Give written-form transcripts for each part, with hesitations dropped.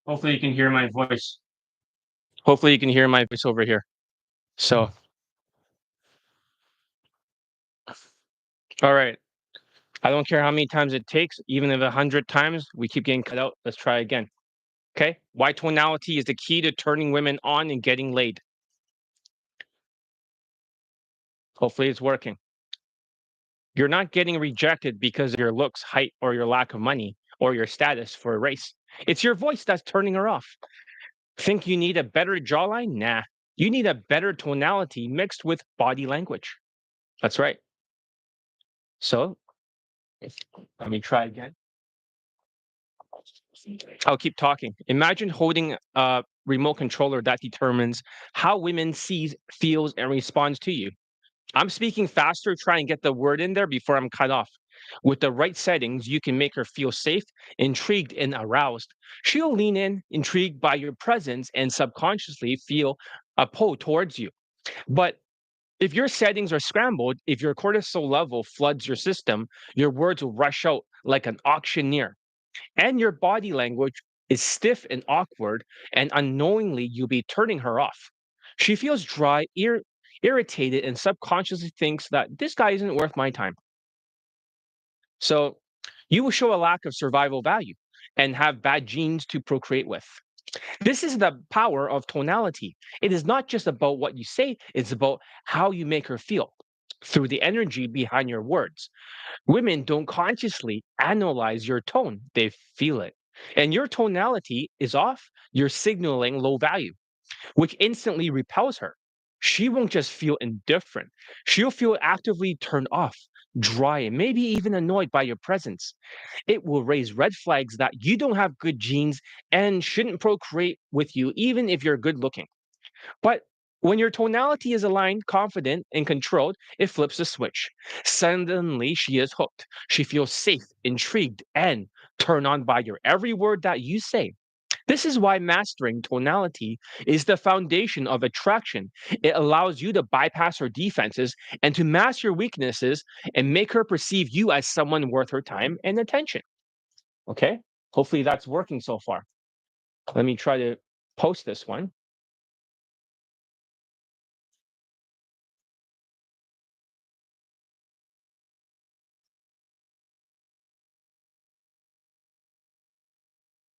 Hopefully you can hear my voice. Hopefully you can hear my voice over here. So, all right. I don't care how many times it takes, even if 100 times we keep getting cut out. Let's try again. Okay. Why tonality is the key to turning women on and getting laid. Hopefully it's working. You're not getting rejected because of your looks, height, or your lack of money or your status for a race. It's your voice that's turning her off. Think you need a better jawline? Nah. You need a better tonality mixed with body language. That's right. So let me try again. I'll keep talking. Imagine holding a remote controller that determines how women sees, feels, and responds to you. I'm speaking faster, try and get the word in there before I'm cut off. With the right settings, you can make her feel safe, intrigued, and aroused. She'll lean in, intrigued by your presence, and subconsciously feel a pull towards you. But if your settings are scrambled, if your cortisol level floods your system, your words will rush out like an auctioneer, and your body language is stiff and awkward, and unknowingly you'll be turning her off. She feels dry, irritated, and subconsciously thinks that this guy isn't worth my time. So you will show a lack of survival value and have bad genes to procreate with. This is the power of tonality. It is not just about what you say, it's about how you make her feel through the energy behind your words. Women don't consciously analyze your tone, they feel it. And your tonality is off, you're signaling low value, which instantly repels her. She won't just feel indifferent, she'll feel actively turned off, dry, and maybe even annoyed by your presence. It will raise red flags that you don't have good genes and shouldn't procreate with you, even if you're good looking. But when your tonality is aligned, confident, and controlled, it flips a switch. Suddenly, she is hooked. She feels safe, intrigued, and turned on by your every word that you say. This is why mastering tonality is the foundation of attraction. It allows you to bypass her defenses and to mask your weaknesses and make her perceive you as someone worth her time and attention. Okay? Hopefully that's working so far. Let me try to post this one.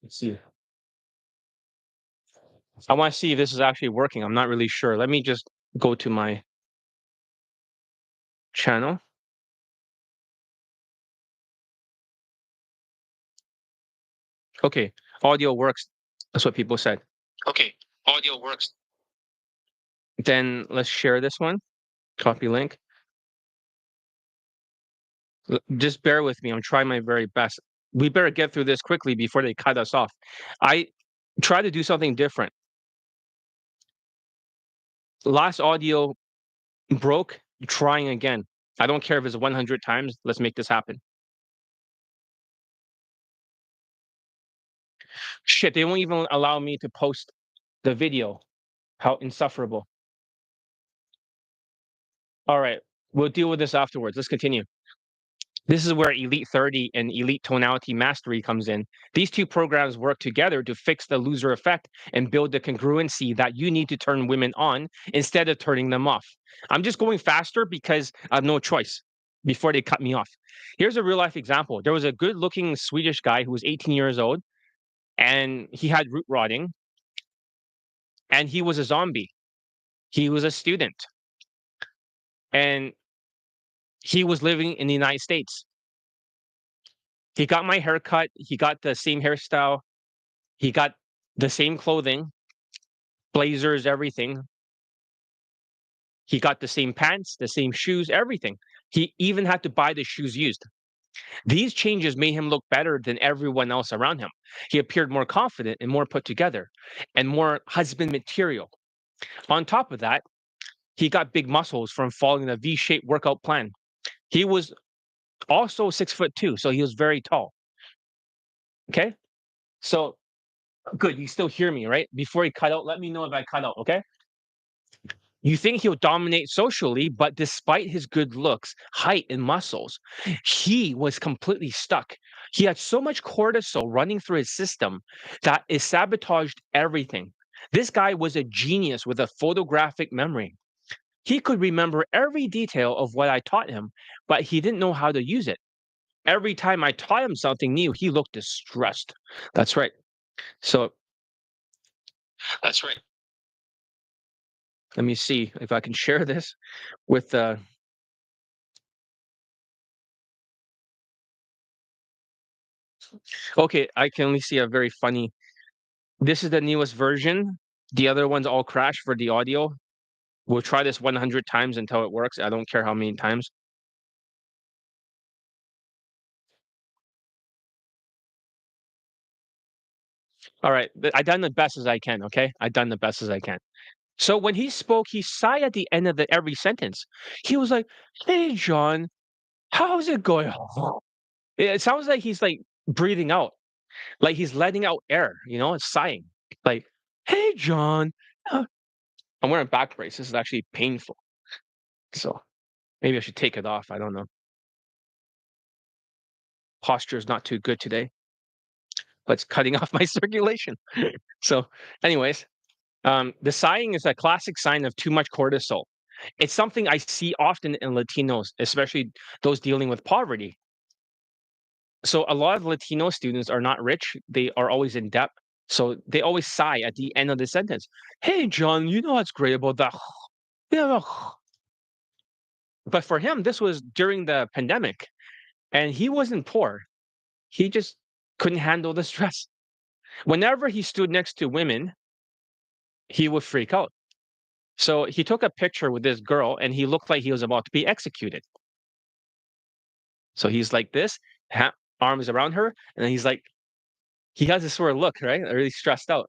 Let's see. I want to see if this is actually working. I'm not really sure. Let me just go to my channel. Okay, audio works. That's what people said. Okay, audio works. Then let's share this one. Copy link. Just bear with me. I'm trying my very best. We better get through this quickly before they cut us off. I try to do something different. Last audio broke. Trying again. I don't care if it's 100 times. Let's make this happen. Shit, they won't even allow me to post the video. How insufferable. All right, we'll deal with this afterwards. Let's continue. This is where Elite 30 and Elite Tonality Mastery comes in. These two programs work together to fix the loser effect and build the congruency that you need to turn women on instead of turning them off. I'm just going faster because I have no choice before they cut me off. Here's a real life example. There was a good looking Swedish guy who was 18 years old and he had root rotting and he was a zombie. He was a student and he was living in the United States. He got my haircut. He got the same hairstyle. He got the same clothing, blazers, everything. He got the same pants, the same shoes, everything. He even had to buy the shoes used. These changes made him look better than everyone else around him. He appeared more confident and more put together and more husband material. On top of that, he got big muscles from following a V shaped workout plan. He was also 6'2", so he was very tall. Okay. So good. You still hear me, right? Before he cut out, let me know if I cut out. Okay. You think he'll dominate socially, but despite his good looks, height, and muscles, he was completely stuck. He had so much cortisol running through his system that it sabotaged everything. This guy was a genius with a photographic memory. He could remember every detail of what I taught him, but he didn't know how to use it. Every time I taught him something new, he looked distressed. That's right. So that's right. Let me see if I can share this with okay, I can only see a very funny. This is the newest version. The other ones all crash for the audio. We'll try this 100 times until it works. I don't care how many times. All right, I done the best as I can, okay? I done the best as I can. So when he spoke, he sighed at the end of every sentence. He was like, "Hey, John, how's it going?" It sounds like he's like breathing out, like he's letting out air, it's sighing. Like, "Hey, John." uh," I'm wearing back brace. This is actually painful. So maybe I should take it off. I don't know. Posture is not too good today, but it's cutting off my circulation. So, anyways, the sighing is a classic sign of too much cortisol. It's something I see often in Latinos, especially those dealing with poverty. So a lot of Latino students are not rich. They are always in debt. So they always sigh at the end of the sentence. Hey, John, you know what's great about that? Yeah. But for him, this was during the pandemic and he wasn't poor. He just couldn't handle the stress. Whenever he stood next to women, he would freak out. So he took a picture with this girl and he looked like he was about to be executed. So he's like this, arms around her, and then he's like, he has this sort of look, right? Really stressed out.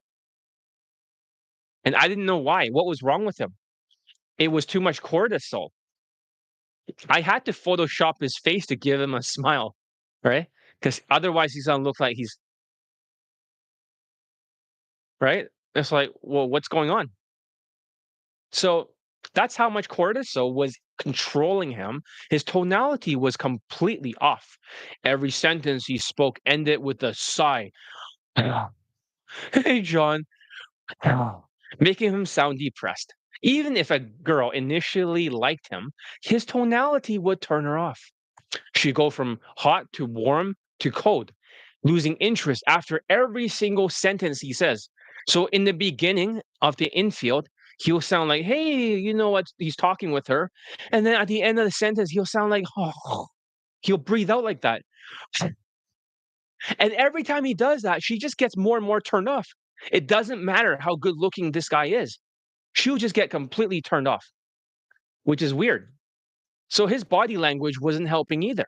And I didn't know why. What was wrong with him? It was too much cortisol. I had to Photoshop his face to give him a smile, right? Because otherwise he's gonna look like he's right. It's like, well, what's going on? So that's how much cortisol was controlling him. His tonality was completely off. Every sentence he spoke ended with a sigh. Hey, John, making him sound depressed. Even if a girl initially liked him, his tonality would turn her off. She'd go from hot to warm to cold, losing interest after every single sentence he says. So in the beginning of the infield, he'll sound like, hey, you know what? He's talking with her. And then at the end of the sentence, he'll sound like, oh, he'll breathe out like that. And every time he does that, she just gets more and more turned off. It doesn't matter how good looking this guy is. She'll just get completely turned off, which is weird. So his body language wasn't helping either.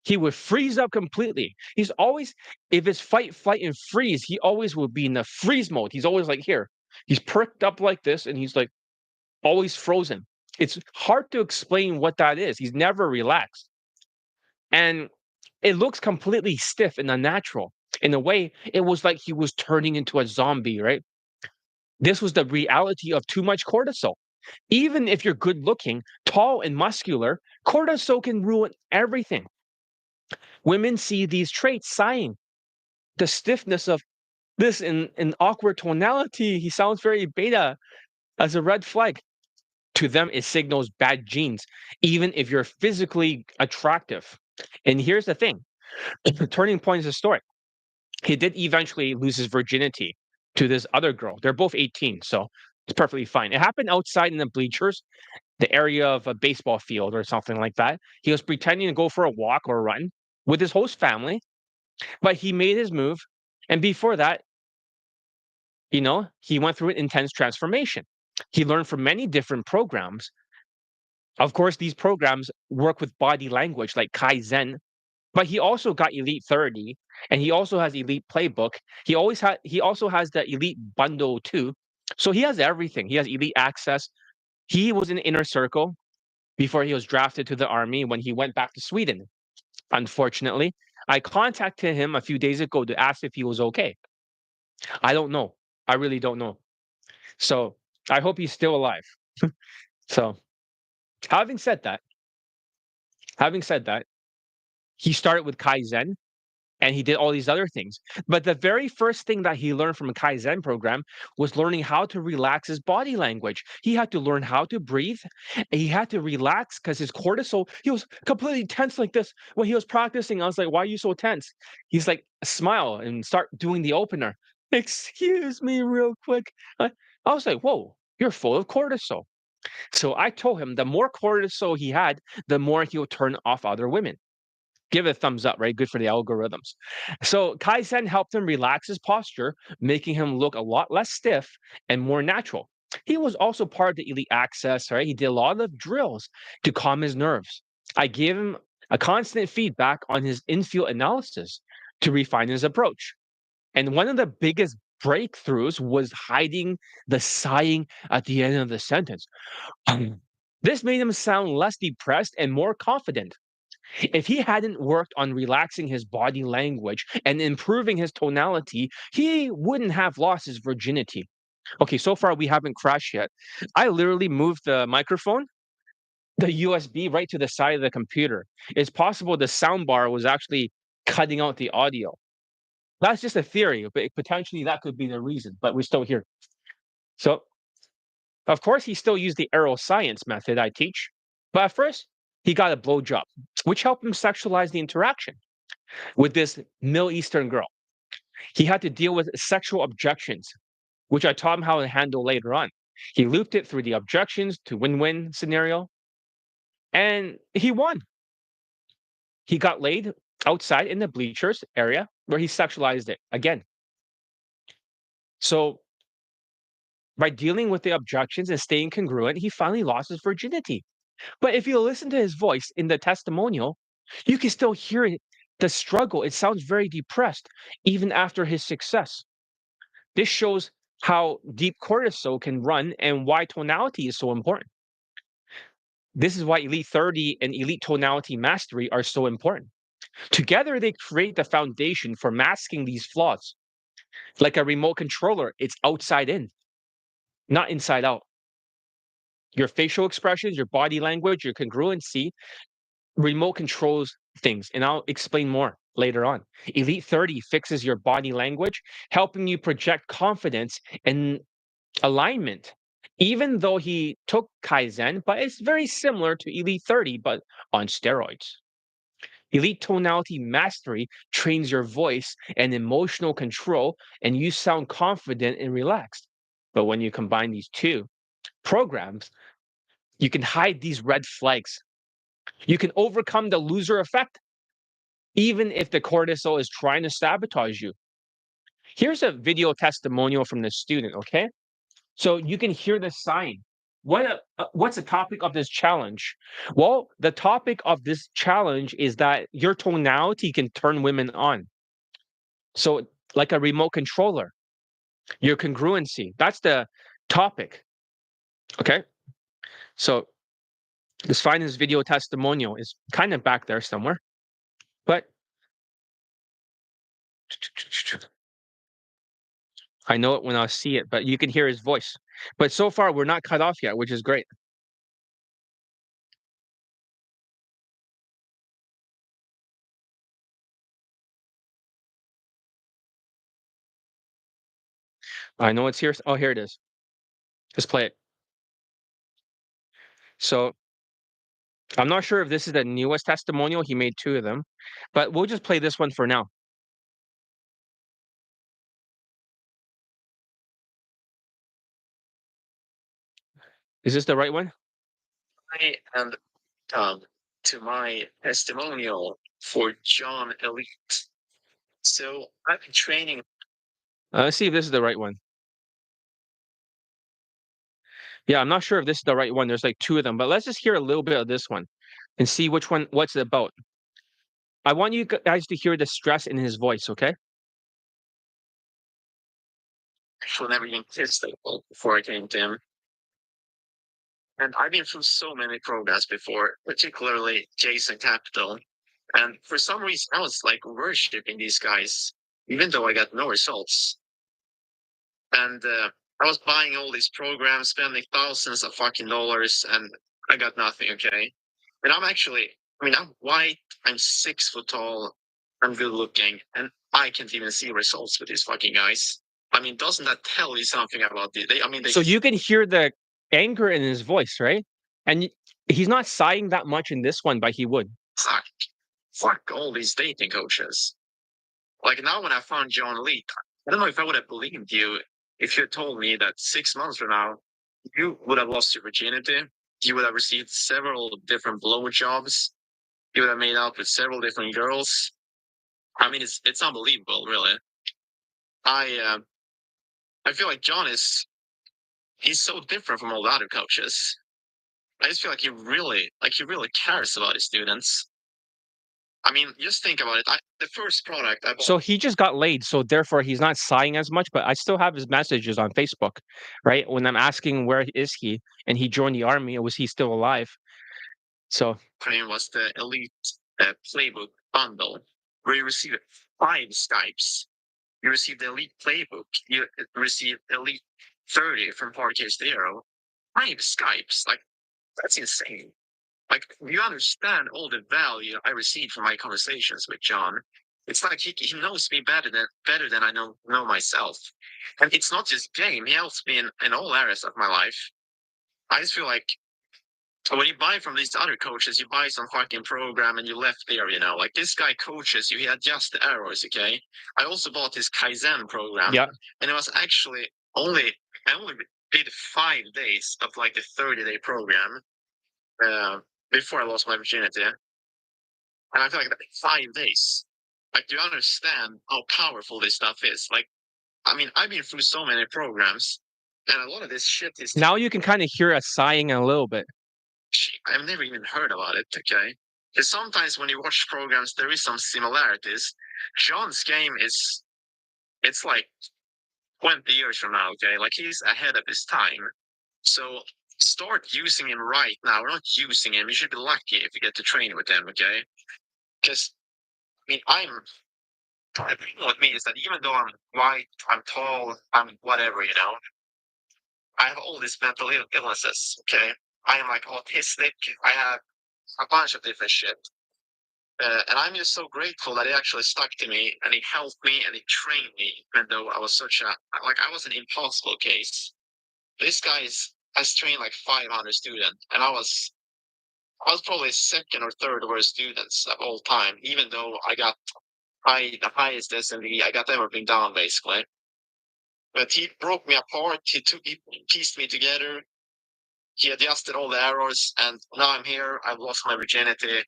He would freeze up completely. He's always, if it's fight, flight, and freeze, he always will be in the freeze mode. He's always like here. He's perked up like this, and he's like always frozen. It's hard to explain what that is. He's never relaxed. And it looks completely stiff and unnatural. In a way, it was like he was turning into a zombie, right? This was the reality of too much cortisol. Even if you're good looking, tall, and muscular, cortisol can ruin everything. Women see these traits sighing, the stiffness of this in awkward tonality. He sounds very beta as a red flag. To them, it signals bad genes, even if you're physically attractive. And here's the thing the turning point is the story. He did eventually lose his virginity to this other girl. They're both 18, so it's perfectly fine. It happened outside in the bleachers, the area of a baseball field or something like that. He was pretending to go for a walk or a run with his host family, but he made his move. And before that, he went through an intense transformation. He learned from many different programs. Of course, these programs work with body language like Kaizen, but he also got Elite 30 and he also has Elite Playbook. He also has the Elite bundle too. So he has everything. He has Elite access. He was in Inner Circle before he was drafted to the army when he went back to Sweden. Unfortunately, I contacted him a few days ago to ask if he was okay. I don't know. I really don't know. So I hope he's still alive. So having said that, having said that, he started with Kaizen. and he did all these other things. But the very first thing that he learned from a Kaizen program was learning how to relax his body language. He had to learn how to breathe. He had to relax because his cortisol, he was completely tense like this when he was practicing. I was like, why are you so tense? He's like, smile and start doing the opener. Excuse me, real quick. I was like, whoa, you're full of cortisol. So I told him the more cortisol he had, the more he'll turn off other women. Give it a thumbs up, right? Good for the algorithms. So Kaizen helped him relax his posture, making him look a lot less stiff and more natural. He was also part of the elite access, right? He did a lot of drills to calm his nerves. I gave him a constant feedback on his infield analysis to refine his approach. And one of the biggest breakthroughs was hiding the sighing at the end of the sentence. This made him sound less depressed and more confident. If he hadn't worked on relaxing his body language and improving his tonality, he wouldn't have lost his virginity. Okay, so far we haven't crashed yet. I literally moved the microphone, the USB, right to the side of the computer. It's possible the soundbar was actually cutting out the audio. That's just a theory, but potentially that could be the reason, but we're still here. So, of course, he still used the arrow science method I teach, but at first, he got a blowjob, which helped him sexualize the interaction with this Middle Eastern girl. He had to deal with sexual objections, which I taught him how to handle later on. He looped it through the objections to win-win scenario, and he won. He got laid outside in the bleachers area where he sexualized it again. So by dealing with the objections and staying congruent, he finally lost his virginity. But if you listen to his voice in the testimonial, you can still hear it, the struggle. It sounds very depressed, even after his success. This shows how deep cortisol can run and why tonality is so important. This is why Elite 30 and Elite Tonality Mastery are so important. Together, they create the foundation for masking these flaws. Like a remote controller, it's outside in, not inside out. Your facial expressions, your body language, your congruency, remote controls things. And I'll explain more later on. Elite 30 fixes your body language, helping you project confidence and alignment. Even though he took Kaizen, but it's very similar to Elite 30, but on steroids. Elite Tonality Mastery trains your voice and emotional control, and you sound confident and relaxed. But when you combine these two programs, you can hide these red flags. You can overcome the loser effect, even if the cortisol is trying to sabotage you. Here's a video testimonial from the student, okay? So you can hear the sign. What's the topic of this challenge? Well, the topic of this challenge is that your tonality can turn women on. So, like a remote controller, your congruency. That's the topic. Okay. So, let's find this video testimonial. It's kind of back there somewhere, but I know it when I see it, but you can hear his voice. But so far, we're not cut off yet, which is great. I know it's here. Oh, here it is. Let's play it. So I'm not sure if this is the newest testimonial. He made two of them, but we'll just play this one for now. Is this the right one? Hi, and to my testimonial for John Elite. So I've been training. Let's see if this is the right one. Yeah, I'm not sure if this is the right one. There's like two of them, but let's just hear a little bit of this one and see which one, what's it about. I want you guys to hear the stress in his voice, okay? Actually never even kissed people before I came to him. And I've been through so many programs before, particularly Jason Capital. And for some reason, I was like worshiping these guys, even though I got no results. And I was buying all these programs, spending thousands of fucking dollars, and I got nothing, okay? And I'm actually, I mean, I'm white, I'm 6 foot tall, I'm good looking, and I can't even see results with these fucking guys. I mean, doesn't that tell you something about they So you can hear the anger in his voice, right? And he's not sighing that much in this one, but he would. suck. Fuck all these dating coaches. Like now when I found John Lee, I don't know if I would have believed you if you had told me that 6 months from now, you would have lost your virginity, you would have received several different blowjobs, you would have made out with several different girls. I mean, it's unbelievable, really. I I feel like John he's so different from all the other coaches. I just feel like he really cares about his students. I mean, just think about it. The first product I bought. So he just got laid, so therefore he's not sighing as much. But I still have his messages on Facebook, right? When I'm asking where is he, and he joined the army, was he still alive? So Was the Elite Playbook bundle, where you received 5 Skypes. You received the Elite Playbook. You received Elite 30 from Parquet Zero. 5 Skypes. Like, that's insane. Like, you understand all the value I received from my conversations with John. It's like he knows me better than I know myself. And it's not just game. He helps me in all areas of my life. I just feel like when you buy from these other coaches, you buy some fucking program and you left there, Like this guy coaches you, he adjusts the errors, okay? I also bought his Kaizen program. yeah, And it was actually I only did 5 days of like the 30-day program before I lost my virginity. And I feel like 5 days. Like, do you understand how powerful this stuff is? Like, I mean, I've been through so many programs, and a lot of this shit is now you can kind of hear us sighing a little bit. I've never even heard about it, okay? Because sometimes when you watch programs, there is some similarities. John's game it's like 20 years from now, okay? Like he's ahead of his time. So start using him right now. We're not using him. You should be lucky if you get to train with him, okay? Because, I mean, the thing with me is that even though I'm white, I'm tall, I'm whatever, I have all these mental illnesses, okay? I am like autistic. I have a bunch of different shit. And I'm just so grateful that he actually stuck to me and he helped me and he trained me, even though I was I was an impossible case. This guy has trained like 500 students, and I was probably second or third worst students of all time, even though I got the highest SMV. I got everything down basically. But he broke me apart. He pieced me together. He adjusted all the errors, and now I'm here. I've lost my virginity.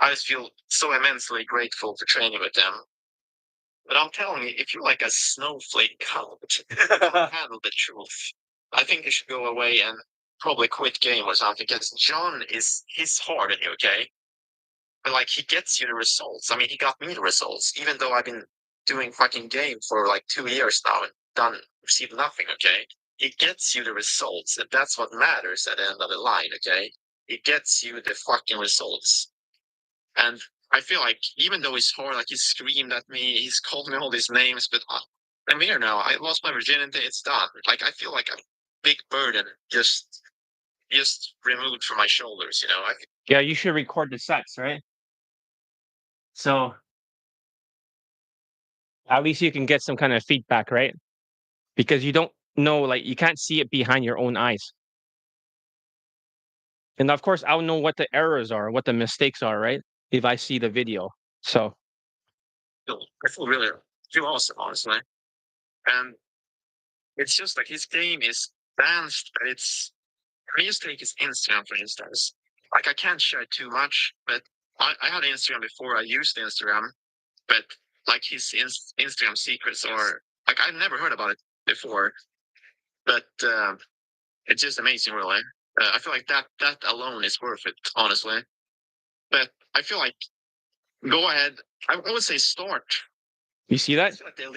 I just feel so immensely grateful for training with them. But I'm telling you, if you're like a snowflake cult, handle the truth. I think you should go away and probably quit game or something because he's hard on you, okay? But like he gets you the results. I mean, he got me the results, even though I've been doing fucking game for like 2 years now and received nothing, okay? It gets you the results, and that's what matters at the end of the line, okay? It gets you the fucking results. And I feel like even though he's hard, like he screamed at me, he's called me all these names, but I'm here now. I lost my virginity. It's done. Like I feel like a big burden just removed from my shoulders. Yeah, you should record the sets, right? So at least you can get some kind of feedback, right? Because you don't know, like you can't see it behind your own eyes. And of course, I'll know what the errors are, what the mistakes are, right? If I see the video. So I feel really feel awesome, honestly. And it's just like his game is advanced. Let me just take his Instagram for instance. Like I can't share too much, but I had Instagram before I used Instagram, but like his Instagram secrets are like I've never heard about it before, but it's just amazing, really. I feel like that alone is worth it, honestly. But I feel like go ahead. I would say start. you see that?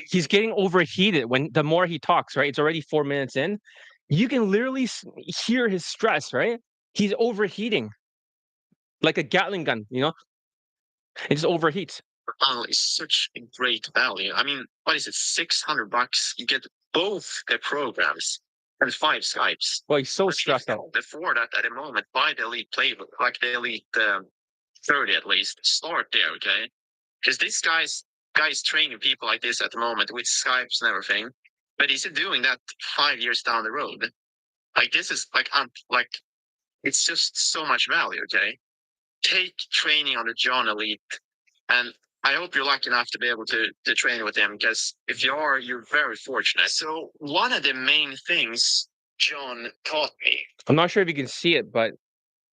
He's getting overheated when the more he talks, right? It's already 4 minutes in. You can literally hear his stress, right? He's overheating like a Gatling gun, it just overheats. Is such a great value. I mean, what is it? $600. You get both the programs and 5 Skypes. Well, he's so stressed out. Before that, at the moment, buy the Elite Playbook, like the Elite 30 at least. Start there, okay? Because this guy's training people like this at the moment with Skypes and everything. But is he doing that 5 years down the road? Like this is like it's just so much value. Okay, take training on the John Elite, and I hope you're lucky enough to be able to train with him. Because if you are, you're very fortunate. So one of the main things John taught me. I'm not sure if you can see it, but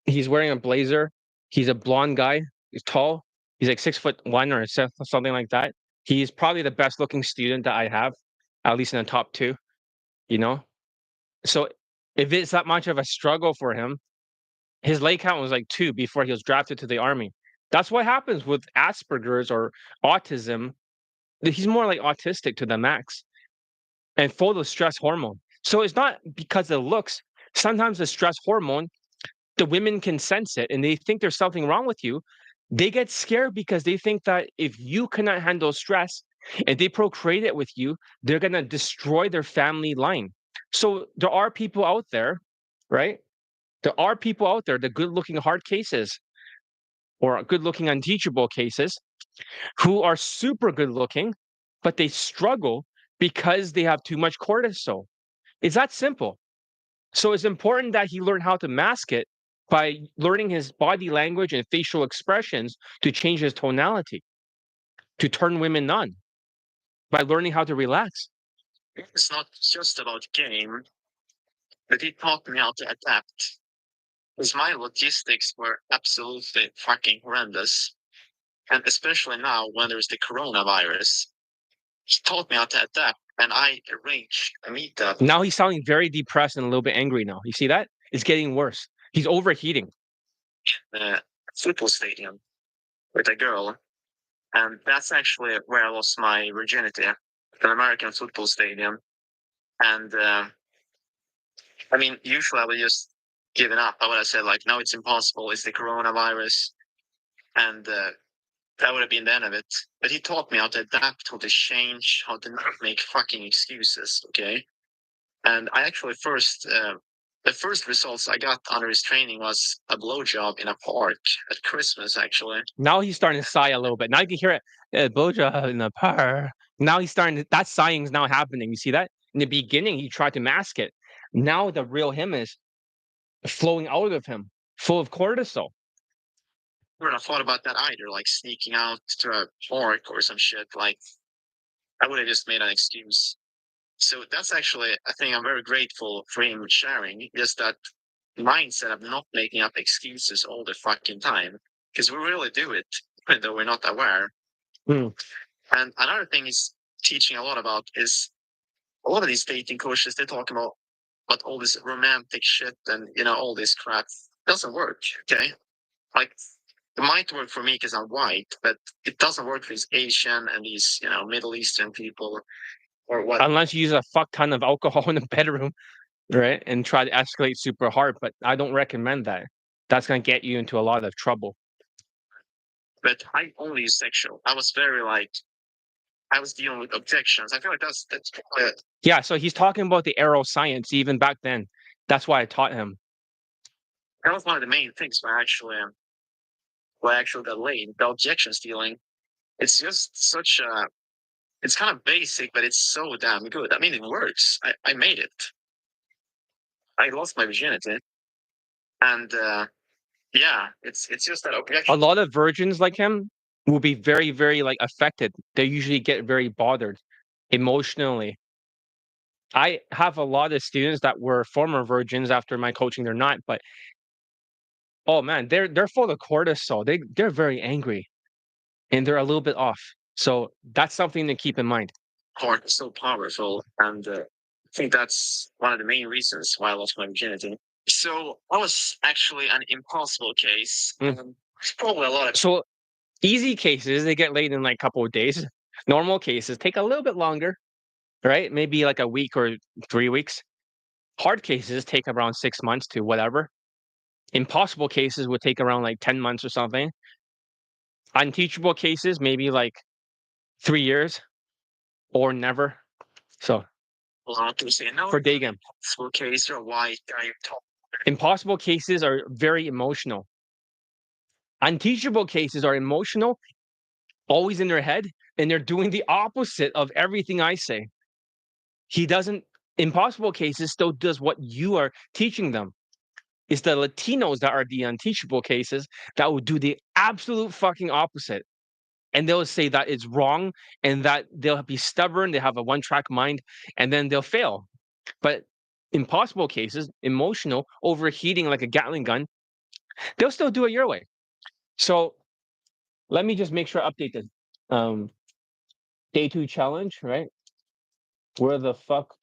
he's wearing a blazer. He's a blonde guy. He's tall. He's like 6'1" or something like that. He's probably the best looking student that I have, at least in the top two, you know? So if it's that much of a struggle for him, his leg count was like 2 before he was drafted to the army. That's what happens with Asperger's or autism. He's more like autistic to the max and full of stress hormone. So it's not because of looks. Sometimes the stress hormone, the women can sense it and they think there's something wrong with you. They get scared because they think that if you cannot handle stress and they procreate it with you, they're going to destroy their family line. So there are people out there, right? There are people out there, the good looking hard cases or good looking unteachable cases, who are super good looking, but they struggle because they have too much cortisol. It's that simple. So it's important that he learn how to mask it by learning his body language and facial expressions to change his tonality, to turn women on, by learning how to relax. It's not just about game, but he taught me how to adapt. Because my logistics were absolutely fucking horrendous. And especially now when there's the coronavirus, he taught me how to adapt. And I arranged a meetup. Now he's sounding very depressed and a little bit angry now. You see that? It's getting worse. He's overheating. Football stadium with a girl. And that's actually where I lost my virginity, an American football stadium. And I mean, usually I would just give it up. I would have said, like, no, it's impossible. It's the coronavirus. And that would have been the end of it. But he taught me how to adapt, how to change, how to not make fucking excuses. Okay. And I actually the first results I got under his training was a blowjob in a park at Christmas, actually. Now he's starting to sigh a little bit. Now you can hear it. Blowjob in the park. Now he's starting to, that sighing is now happening. You see that? In the beginning, he tried to mask it. Now the real him is flowing out of him, full of cortisol. I never thought about that either, like sneaking out to a park or some shit. Like, I would have just made an excuse. So that's actually a thing I'm very grateful for him sharing, just that mindset of not making up excuses all the fucking time. Because we really do it, even though we're not aware. Mm. And another thing he's teaching a lot about is a lot of these dating coaches, they talk about all this romantic shit and, all this crap. It doesn't work, okay? Like, it might work for me because I'm white, but it doesn't work for these Asian and these, Middle Eastern people or what. Unless you use a fuck ton of alcohol in the bedroom, right? And try to escalate super hard. But I don't recommend that. That's going to get you into a lot of trouble. But I only use sexual. I was very I was dealing with objections. I feel like that's probably it. Yeah, so he's talking about the arrow science even back then. That's why I taught him. That was one of the main things where I actually got laid. The objection stealing. It's just such a. It's kind of basic, but it's so damn good. I mean, it works. I made it. I lost my virginity, and yeah, it's just that objection. A lot of virgins like him will be very, very like affected. They usually get very bothered emotionally. I have a lot of students that were former virgins after my coaching. They're not, but oh man, they're full of cortisol. They're very angry, and they're a little bit off. So that's something to keep in mind. Heart is so powerful, and I think that's one of the main reasons why I lost my virginity. So that was actually an impossible case. There's probably a lot of. So easy cases, they get laid in like a couple of days. Normal cases take a little bit longer, right? Maybe like a week or 3 weeks. Hard cases take around 6 months to whatever. Impossible cases would take around like 10 months or something. Unteachable cases, maybe like 3 years or never. So for Daygame. Impossible case or why guy talk. Impossible cases are very emotional. Unteachable cases are emotional always in their head, and they're doing the opposite of everything I say. He doesn't, in possible cases, still does what you are teaching them. It's the Latinos that are the unteachable cases that will do the absolute fucking opposite. And they'll say that it's wrong and that they'll be stubborn, they have a one-track mind, and then they'll fail. But in possible cases, emotional, overheating like a Gatling gun, they'll still do it your way. So let me just make sure I update this. Day 2 challenge, right? Where the fuck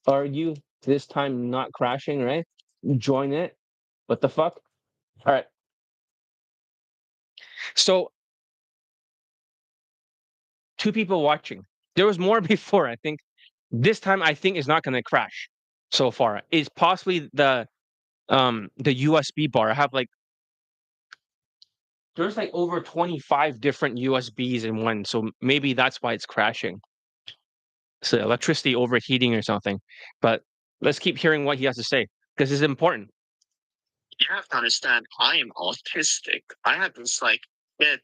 are you? This time not crashing, right? Join it. What the fuck? All right. So 2 people watching. There was more before, I think. This time I think is not gonna crash so far. It's possibly the USB bar. I have like there's like over 25 different USBs in one, so maybe that's why it's crashing. So electricity overheating or something. But let's keep hearing what he has to say because it's important. You have to understand, I am autistic. I have this like dead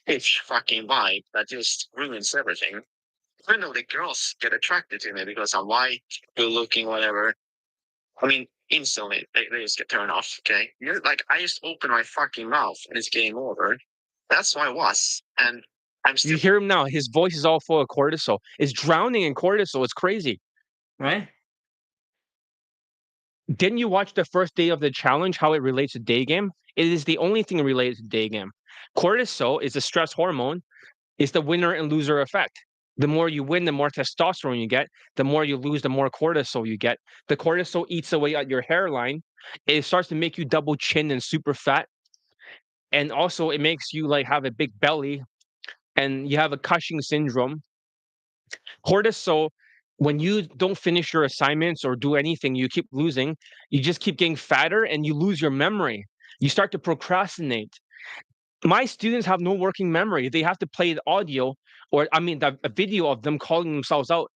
pitch fucking vibe that just ruins everything. Even though the girls get attracted to me because I'm white, good looking, whatever. I mean, instantly they just get turned off. Okay, you're like I just open my fucking mouth and it's game over. That's who I was, and I'm You still. hear him now. His voice is all full of cortisol. It's drowning in cortisol. It's crazy, right? Didn't you watch the first day of the challenge? How it relates to day game? It is the only thing related to day game. Cortisol is a stress hormone. It's the winner and loser effect. The more you win, the more testosterone you get. The more you lose, the more cortisol you get. The cortisol eats away at your hairline. It starts to make you double chin and super fat. And also, it makes you like have a big belly and you have a Cushing syndrome. Cortisol, when you don't finish your assignments or do anything, you keep losing. You just keep getting fatter and you lose your memory. You start to procrastinate. My students have no working memory. They have to play the audio or I mean a video of them calling themselves out.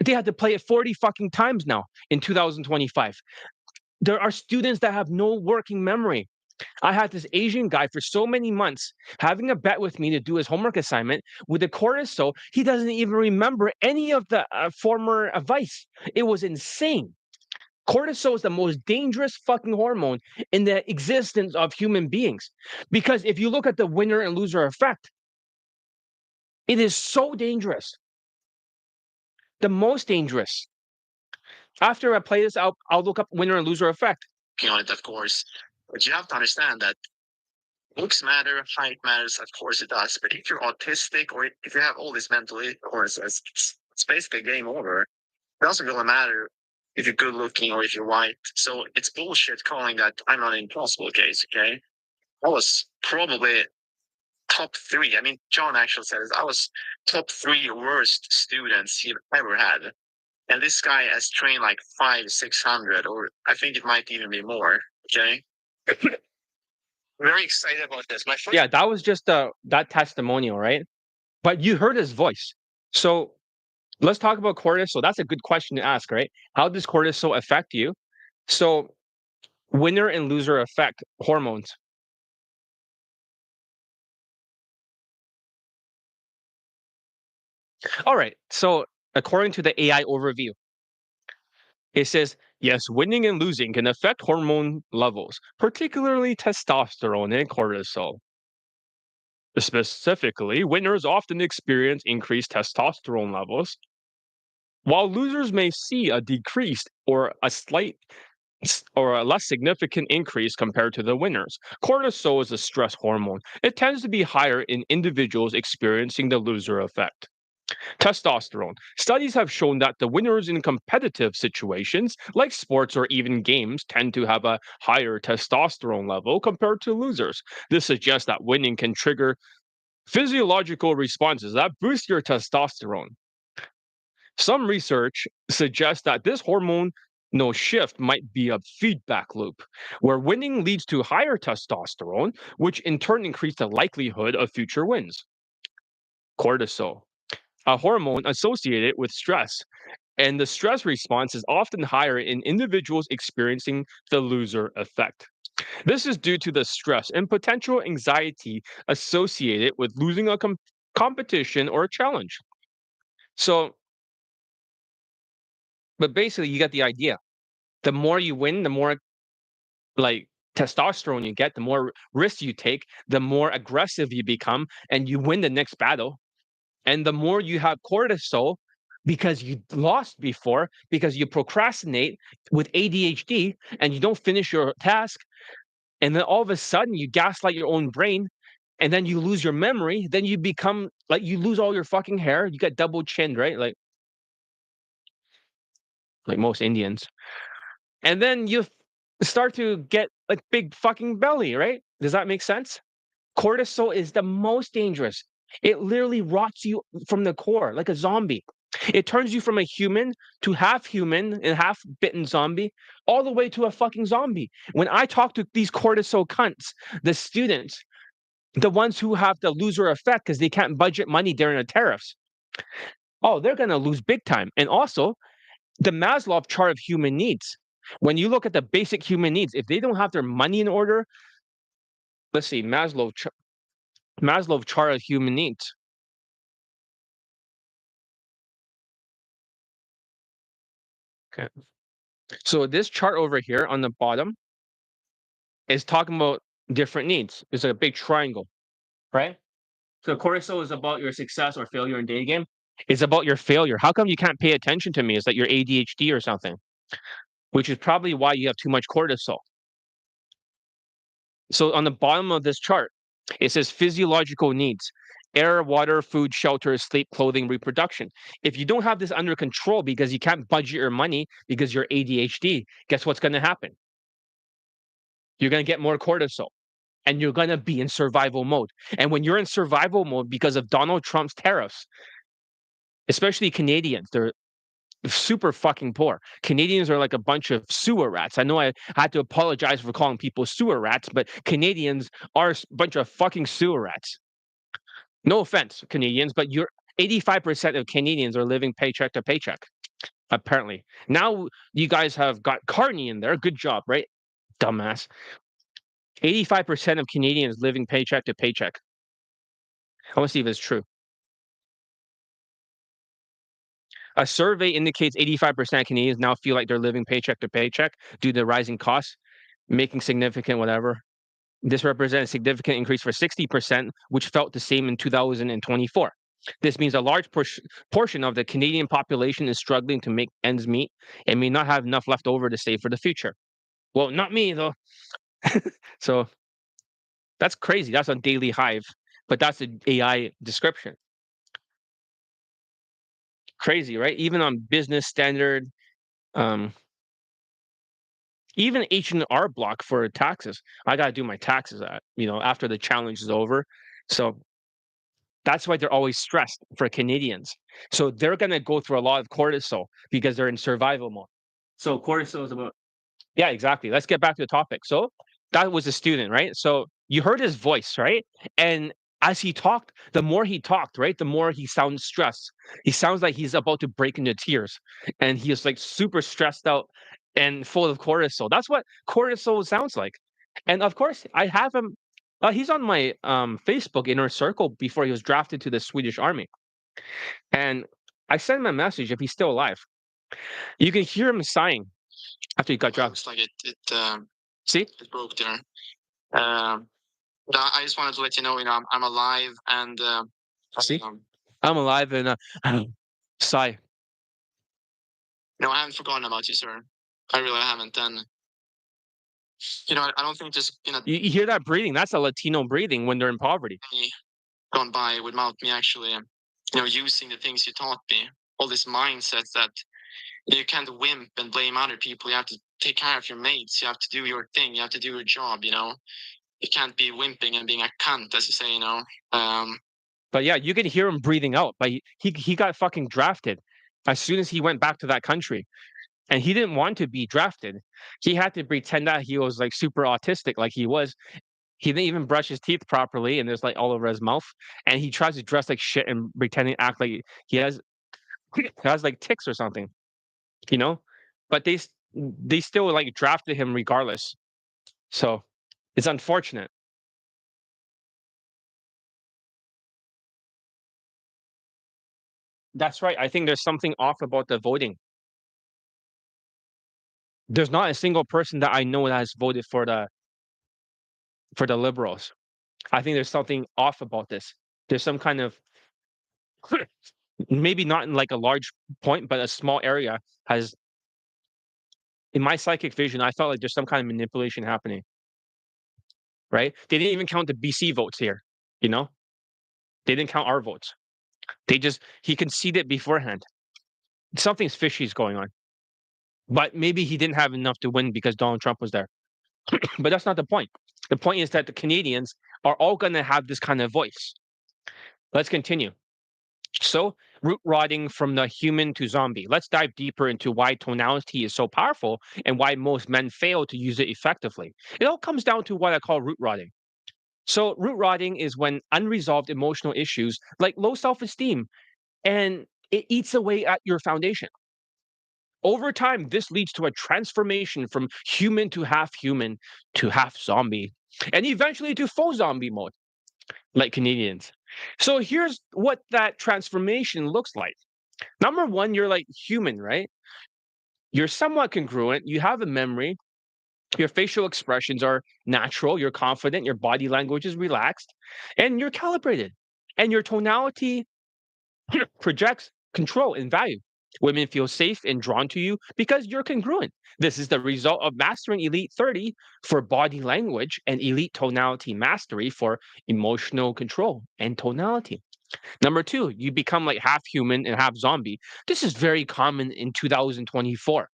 They had to play it 40 fucking times now in 2025. There are students that have no working memory. I had this Asian guy for so many months having a bet with me to do his homework assignment with the cortisol. He doesn't even remember any of the former advice. It was insane. Cortisol is the most dangerous fucking hormone in the existence of human beings. Because if you look at the winner and loser effect, it is so dangerous. The most dangerous. After I play this out, I'll look up winner and loser effect. On it, of course, but you have to understand that looks matter, height matters, of course it does. But if you're autistic or if you have all these mental illnesses, it's basically game over. It doesn't really matter if you're good looking or if you're white. So it's bullshit calling that I'm not an impossible case, okay? I was probably top 3. I mean, John actually says I was top 3 worst students he ever had. And this guy has trained like 500-600, or I think it might even be more, okay? Very excited about this. My first Yeah, that was just that testimonial, right? But you heard his voice. So let's talk about cortisol. That's a good question to ask, right? How does cortisol affect you? So winner and loser effect hormones. All right. So according to the AI overview, it says, yes, winning and losing can affect hormone levels, particularly testosterone and cortisol. Specifically, winners often experience increased testosterone levels, while losers may see a decreased or a slight or a less significant increase compared to the winners. Cortisol is a stress hormone. It tends to be higher in individuals experiencing the loser effect. Testosterone. Studies have shown that the winners in competitive situations, like sports or even games, tend to have a higher testosterone level compared to losers. This suggests that winning can trigger physiological responses that boost your testosterone. Some research suggests that this hormone shift might be a feedback loop where winning leads to higher testosterone, which in turn increases the likelihood of future wins. Cortisol, a hormone associated with stress, and the stress response is often higher in individuals experiencing the loser effect. This is due to the stress and potential anxiety associated with losing a competition, or a challenge. So, but basically, you get the idea. The more you win, the more like testosterone you get, the more risks you take, the more aggressive you become, and you win the next battle. And the more you have cortisol because you lost before, because you procrastinate with ADHD and you don't finish your task, and then all of a sudden you gaslight your own brain, and then you lose your memory, then you become like you lose all your fucking hair, you get double chinned, right? Like most Indians. And then you start to get like big fucking belly, right? Does that make sense? Cortisol is the most dangerous. It literally rots you from the core like a zombie. It turns you from a human to half human and half bitten zombie, all the way to a fucking zombie. When I talk to these cortisol cunts, the students, the ones who have the loser effect because they can't budget money during the tariffs, oh, they're going to lose big time. And also, the Maslow chart of human needs. When you look at the basic human needs, if they don't have their money in order, let's see, Maslow chart of human needs. Okay. So this chart over here on the bottom is talking about different needs. It's like a big triangle, right? So cortisol is about your success or failure in day game. It's about your failure. How come you can't pay attention to me? Is that you're ADHD or something? Which is probably why you have too much cortisol. So on the bottom of this chart, it says physiological needs: air, water, food, shelter, sleep, clothing, reproduction. If you don't have this under control because you can't budget your money because you're ADHD, guess what's going to happen? You're going to get more cortisol and you're going to be in survival mode. And when you're in survival mode because of Donald Trump's tariffs, especially Canadians, they're super fucking poor. Canadians are like a bunch of sewer rats. I know I had to apologize for calling people sewer rats, but Canadians are a bunch of fucking sewer rats. No offense, Canadians, but you're 85% of Canadians are living paycheck to paycheck, apparently. Now you guys have got Carney in there. Good job, right? Dumbass. 85% of Canadians living paycheck to paycheck. I want to see if it's true. A survey indicates 85% of Canadians now feel like they're living paycheck to paycheck due to rising costs, making significant whatever. This represents a significant increase for 60%, which felt the same in 2024. This means a large portion of the Canadian population is struggling to make ends meet and may not have enough left over to save for the future. Well, not me, though. So that's crazy. That's on Daily Hive, but that's an AI description. Crazy, right? Even on Business Standard, um, even H&R Block for taxes. I got to do my taxes after the challenge is over. So that's why they're always stressed for Canadians. So they're going to go through a lot of cortisol because they're in survival mode. So cortisol is about, yeah, exactly. Let's get back to the topic. So that was a student, right? So you heard his voice, right? And as he talked, the more he talked, right, the more he sounds stressed. He sounds like he's about to break into tears, and he is like super stressed out and full of cortisol. That's what cortisol sounds like. And of course, I have him. He's on my Facebook inner circle before he was drafted to the Swedish army, and I sent him a message if he's still alive. You can hear him sighing after he got Well, drafted. looks like See? it broke there. But I just wanted to let you know, I'm alive and See? um, I'm alive and sigh. no, I haven't forgotten about you, sir. I really haven't. And I don't think just You hear that breathing? That's a Latino breathing when they're in poverty. day gone by without me actually, using the things you taught me. All these mindsets that you can't wimp and blame other people. You have to take care of your mates. You have to do your thing. You have to do your job. You can't be wimping and being a cunt, as you say. But yeah, you can hear him breathing out. But he got fucking drafted as soon as he went back to that country. And he didn't want to be drafted. He had to pretend that he was like super autistic, like he was. He didn't even brush his teeth properly, and there's like all over his mouth. And he tries to dress like shit and pretend to act like he has like ticks or something, you know. But they still like drafted him regardless. So it's unfortunate. That's right. I think there's something off about the voting. There's not a single person that I know that has voted for the liberals. I think there's something off about this. There's some kind of maybe not in like a large point, but a small area has in my psychic vision, I felt like there's some kind of manipulation happening, right? They didn't even count the BC votes here, you know? They didn't count our votes. They just he conceded beforehand. Something's fishy is going on. But maybe he didn't have enough to win because Donald Trump was there. But that's not the point. The point is that the Canadians are all going to have this kind of voice. Let's continue. So, root rotting from the human to zombie. Let's dive deeper into why tonality is so powerful and why most men fail to use it effectively. It all comes down to what I call root rotting. So, root rotting is when unresolved emotional issues like low self esteem and it eats away at your foundation. Over time, this leads to a transformation from human to half zombie and eventually to full zombie mode, like Canadians. So here's what that transformation looks like. Number one, you're like human, right? You're somewhat congruent. You have a memory. Your facial expressions are natural. You're confident. Your body language is relaxed and you're calibrated. And your tonality projects control and value. Women feel safe and drawn to you because you're congruent. This is the result of mastering Elite 30 for body language and Elite tonality mastery for emotional control and tonality. Number two, you become like half human and half zombie. This is very common in 2024.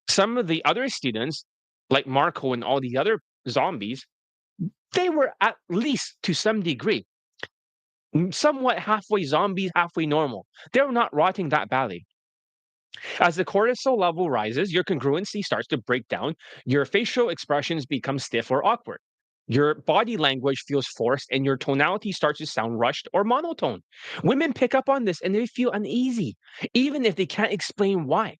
Some of the other students, like Marco and all the other zombies, they were at least to some degree somewhat halfway zombies, halfway normal. They're not rotting that badly. As the cortisol level rises, your congruency starts to break down. Your facial expressions become stiff or awkward. Your body language feels forced and your tonality starts to sound rushed or monotone. Women pick up on this and they feel uneasy, even if they can't explain why.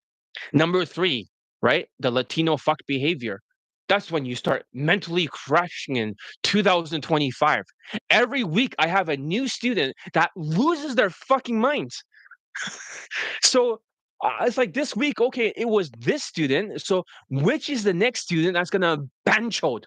Number three, right? The Latino fuck behavior. That's when you start mentally crashing in 2025. Every week, I have a new student that loses their fucking minds. So it's like this week, okay, it was this student. So which is the next student that's gonna banchode?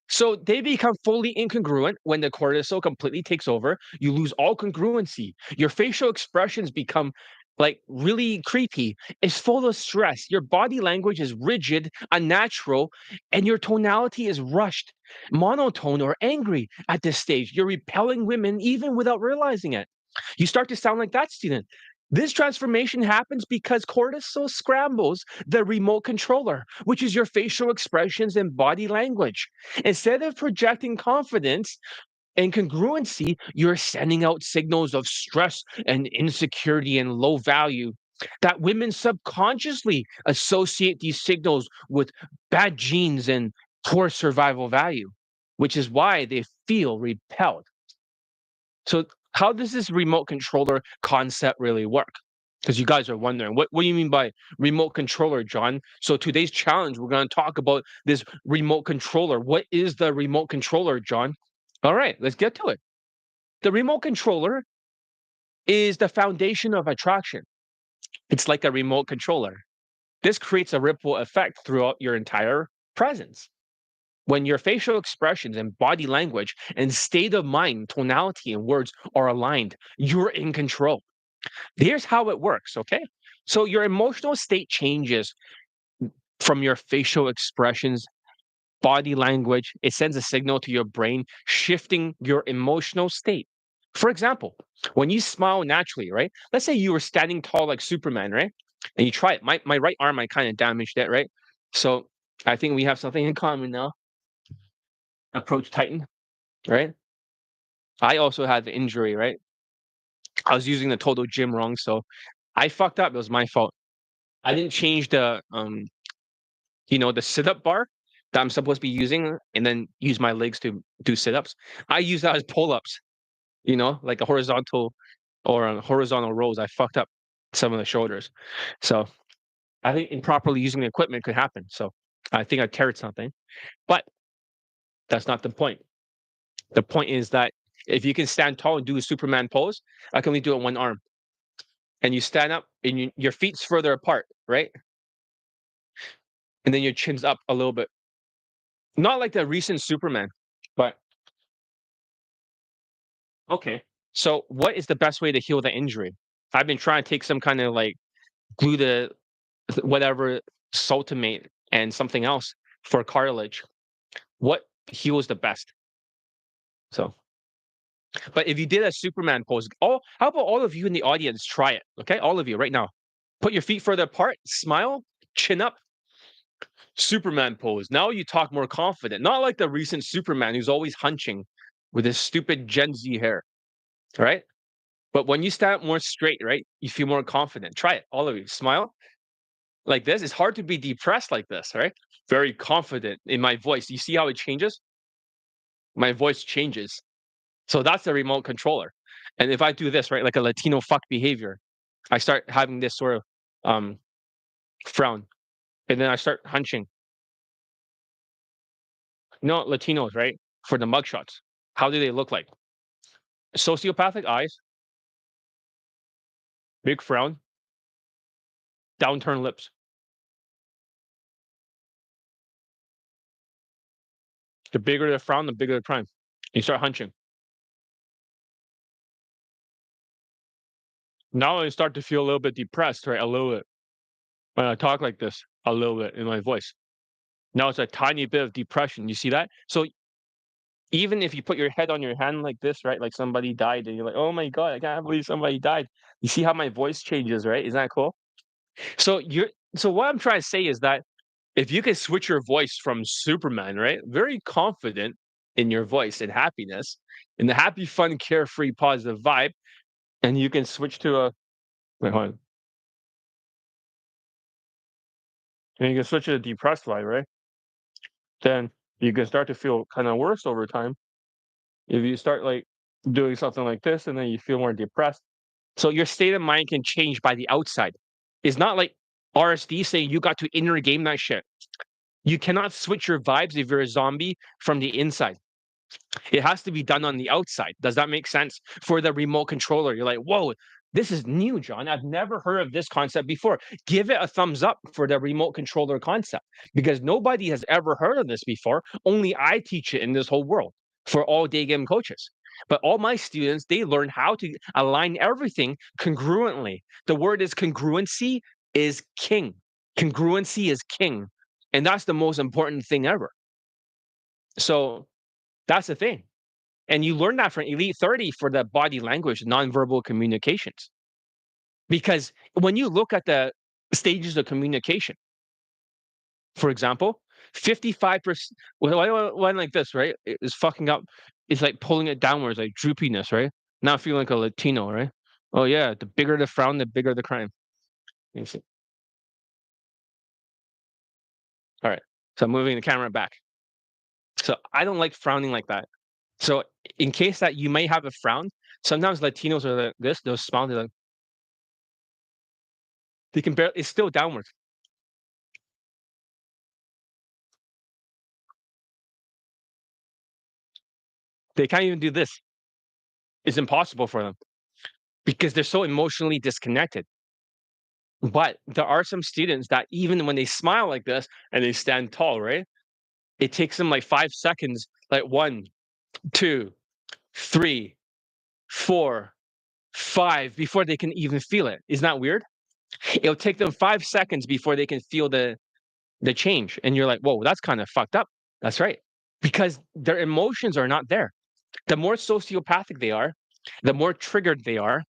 So they become fully incongruent when the cortisol completely takes over. You lose all congruency. Your facial expressions become like really creepy. It's full of stress. Your body language is rigid, unnatural, and your tonality is rushed, monotone, or angry at this stage. You're repelling women even without realizing it. You start to sound like that student. This transformation happens because cortisol scrambles the remote controller, which is your facial expressions and body language. Instead of projecting confidence and congruency, you're sending out signals of stress and insecurity and low value. That women subconsciously associate these signals with bad genes and poor survival value, which is why they feel repelled. So, how does this remote controller concept really work? Because you guys are wondering, what do you mean by remote controller, John? So, today's challenge, we're going to talk about this remote controller. What is the remote controller, John? All right, let's get to it. The remote controller is the foundation of attraction. It's like a remote controller. This creates a ripple effect throughout your entire presence. When your facial expressions and body language and state of mind, tonality, and words are aligned, you're in control. Here's how it works, okay? So your emotional state changes from your facial expressions, body language. It sends a signal to your brain, shifting your emotional state. For example, when you smile naturally, right? Let's say you were standing tall like Superman, right? And you try it. My right arm, I kind of damaged it, right? So I think we have something in common now. Approach Titan, right? I also had the injury, right? I was using the total gym wrong, so I fucked up. It was my fault. I didn't change the sit-up bar that I'm supposed to be using, and then use my legs to do sit-ups. I use that as pull-ups. Like a horizontal or a horizontal rows. I fucked up some of the shoulders, so I think improperly using the equipment could happen. So I think I teared something, but that's not the point. The point is that If you can stand tall and do a Superman pose, I can only do it one arm. And you stand up and your feet's further apart, right? And then your chin's up a little bit. Not like the recent Superman, but okay. So what is the best way to heal the injury? I've been trying to take some kind of like glue the whatever sultamate and something else for cartilage. What heals the best? So, but if you did a Superman pose, how about all of you in the audience try it? Okay, all of you right now, put your feet further apart, smile, chin up, Superman pose. Now you talk more confident, not like the recent Superman who's always hunching with his stupid Gen Z hair, right? But when you stand up more straight, right, you feel more confident. Try it, all of you. Smile like this. It's hard to be depressed like this, right? Very confident in my voice. You see how it changes? My voice changes. So that's the remote controller. And if I do this, right, like a Latino fuck behavior, I start having this sort of frown, and then I start hunching. No, Latinos, right? For the mugshots, how do they look like? Sociopathic eyes, big frown, downturned lips. The bigger the frown, the bigger the crime. You start hunching. Now I start to feel a little bit depressed, right? A little bit. When I talk like this, a little bit in my voice. Now it's a tiny bit of depression. You see that? So even if you put your head on your hand like this, right? Like somebody died, and you're like, oh my God, I can't believe somebody died. You see how my voice changes, right? Isn't that cool? So so what I'm trying to say is that if you can switch your voice from Superman, right? Very confident in your voice and happiness, in the happy, fun, carefree, positive vibe, and you can switch to a wait, hold on. And you can switch to a depressed vibe, right? Then you can start to feel kind of worse over time. If you start like doing something like this and then you feel more depressed. So your state of mind can change by the outside. It's not like RSD saying you got to inner game that shit. You cannot switch your vibes if you're a zombie from the inside. It has to be done on the outside. Does that make sense? For the remote controller, you're like, whoa, this is new, John. I've never heard of this concept before. Give it a thumbs up for the remote controller concept because nobody has ever heard of this before. Only I teach it in this whole world for all day game coaches. But all my students, they learn how to align everything congruently. The word is congruency is king. Congruency is king. And that's the most important thing ever. So that's the thing. And you learn that from Elite 30 for the body language, nonverbal communications. Because when you look at the stages of communication, for example, 55%, when like this, right? It's fucking up. It's like pulling it downwards, like droopiness, right? Now feeling like a Latino, right? Oh, yeah. The bigger the frown, the bigger the crime. You see. All right. So I'm moving the camera back. So I don't like frowning like that. So in case that you may have a frown, sometimes Latinos are like this, they'll smile, they're like, they can barely, it's still downward. They can't even do this. It's impossible for them because they're so emotionally disconnected. But there are some students that even when they smile like this and they stand tall, right? It takes them like 5 seconds, like 1, 2, 3, 4, 5, before they can even feel it. Isn't that weird? It'll take them 5 seconds before they can feel the change. And you're like, whoa, that's kind of fucked up. That's right. Because their emotions are not there. The more sociopathic they are, the more triggered they are,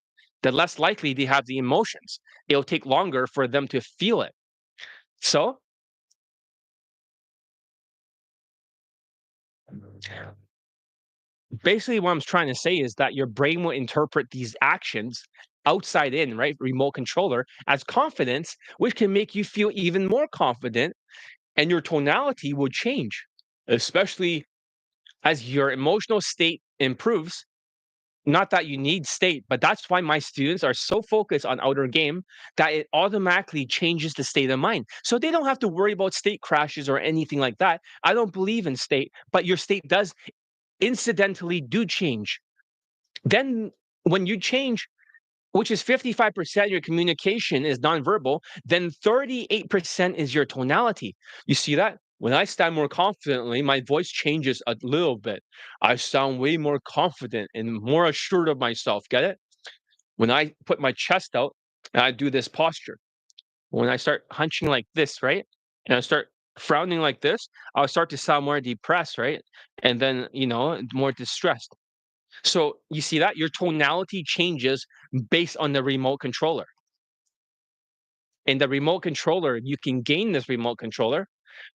the less likely they have the emotions. It'll take longer for them to feel it. So, basically, what I'm trying to say is that your brain will interpret these actions outside in, right? Remote controller as confidence, which can make you feel even more confident, and your tonality will change, especially as your emotional state improves. Not that you need state, but that's why my students are so focused on outer game that it automatically changes the state of mind. So they don't have to worry about state crashes or anything like that. I don't believe in state, but your state does incidentally do change Then when you change, which is 55% your communication is nonverbal, then 38% is your tonality. You see that? When I stand more confidently, my voice changes a little bit. I sound way more confident and more assured of myself. Get it? When I put my chest out and I do this posture, when I start hunching like this, right? And I start frowning like this, I'll start to sound more depressed, right? And then, more distressed. So you see that your tonality changes based on the remote controller. And the remote controller, you can gain this remote controller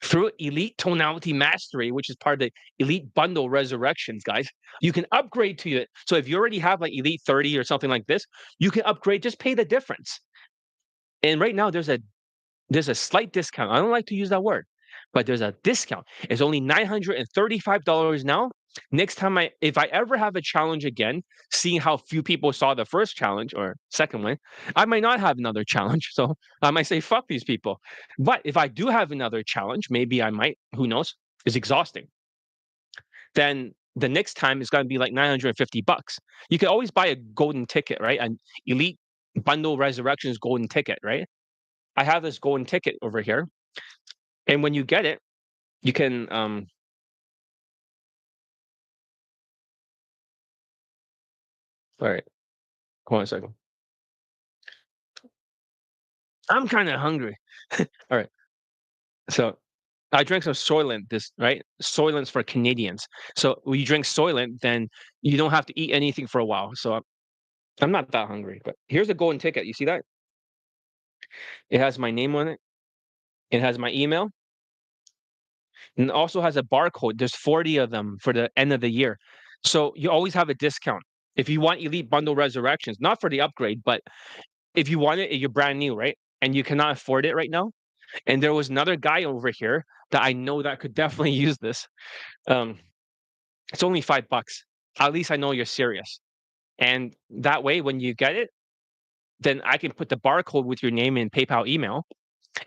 through Elite Tonality Mastery, which is part of the Elite Bundle Resurrections, guys. You can upgrade to it. So if you already have like Elite 30 or something like this, you can upgrade, just pay the difference. And right now there's a slight discount. I don't like to use that word, but there's a discount. It's only $935 now. Next time if I ever have a challenge again, seeing how few people saw the first challenge or second one, I might not have another challenge. So I might say, fuck these people. But if I do have another challenge, maybe I might, who knows, it's exhausting. Then the next time is going to be like $950. You can always buy a golden ticket, right? An Elite Bundle Resurrections golden ticket, right? I have this golden ticket over here. And when you get it, you can all right, hold on a second. I'm kind of hungry. All right. So I drank some Soylent this, right? Soylent's for Canadians. So when you drink Soylent, then you don't have to eat anything for a while. So I'm not that hungry, but here's a golden ticket. You see that? It has my name on it. It has my email. And it also has a barcode. There's 40 of them for the end of the year. So you always have a discount. If you want Elite Bundle Resurrections, not for the upgrade, but if you want it, you're brand new, right? And you cannot afford it right now. And there was another guy over here that I know that could definitely use this. Um, it's only $5. At least I know you're serious. And that way, when you get it, then I can put the barcode with your name and PayPal email,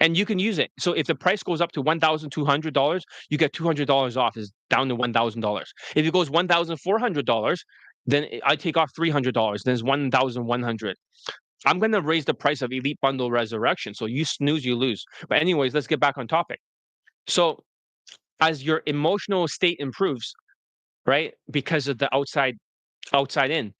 and you can use it. So if the price goes up to $1,200, you get $200 off. Is down to $1,000. If it goes $1,400, then I take off $300. Then it's 1,100. I'm gonna raise the price of Elite Bundle Resurrection. So you snooze, you lose. But anyways, let's get back on topic. So as your emotional state improves, right, because of the outside in,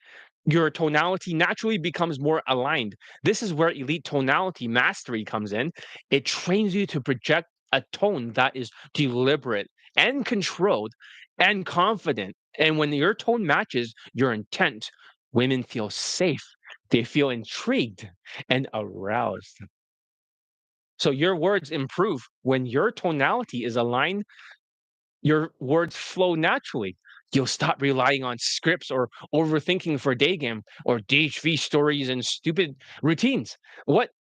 your tonality naturally becomes more aligned. This is where Elite Tonality Mastery comes in. It trains you to project a tone that is deliberate and controlled and confident. And when your tone matches your intent, women feel safe, they feel intrigued and aroused. So your words improve when your tonality is aligned. Your words flow naturally. You'll stop relying on scripts or overthinking for day game or DHV stories and stupid routines. What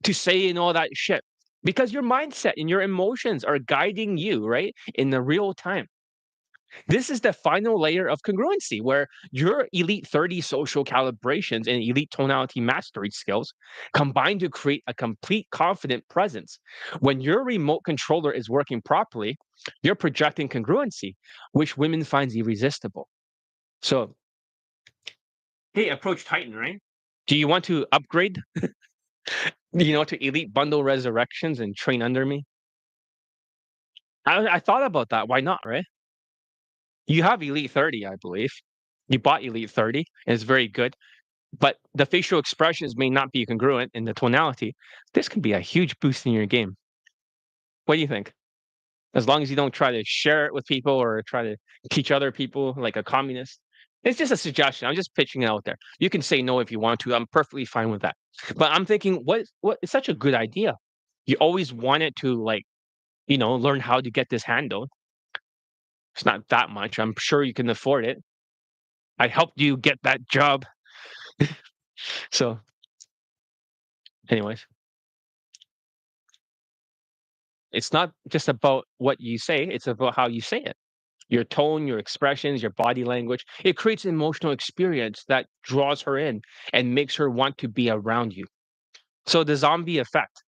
to say and all that shit. Because your mindset and your emotions are guiding you, right? In the real time. This is the final layer of congruency where your Elite 30 social calibrations and Elite tonality mastery skills combine to create a complete confident presence. When your remote controller is working properly, you're projecting congruency, which women finds irresistible. So, hey, approach Titan, right? Do you want to upgrade, to Elite Bundle Resurrections and train under me? I thought about that. Why not, right? You have Elite 30, I believe. You bought Elite 30, and it's very good. But the facial expressions may not be congruent in the tonality. This could be a huge boost in your game. What do you think? As long as you don't try to share it with people or try to teach other people like a communist. It's just a suggestion. I'm just pitching it out there. You can say no if you want to. I'm perfectly fine with that. But I'm thinking, what is such a good idea? You always wanted to learn how to get this handled. It's not that much. I'm sure you can afford it. I helped you get that job. So, anyways, it's not just about what you say, it's about how you say it. Your tone, your expressions, your body language. It creates an emotional experience that draws her in and makes her want to be around you. So the zombie effect.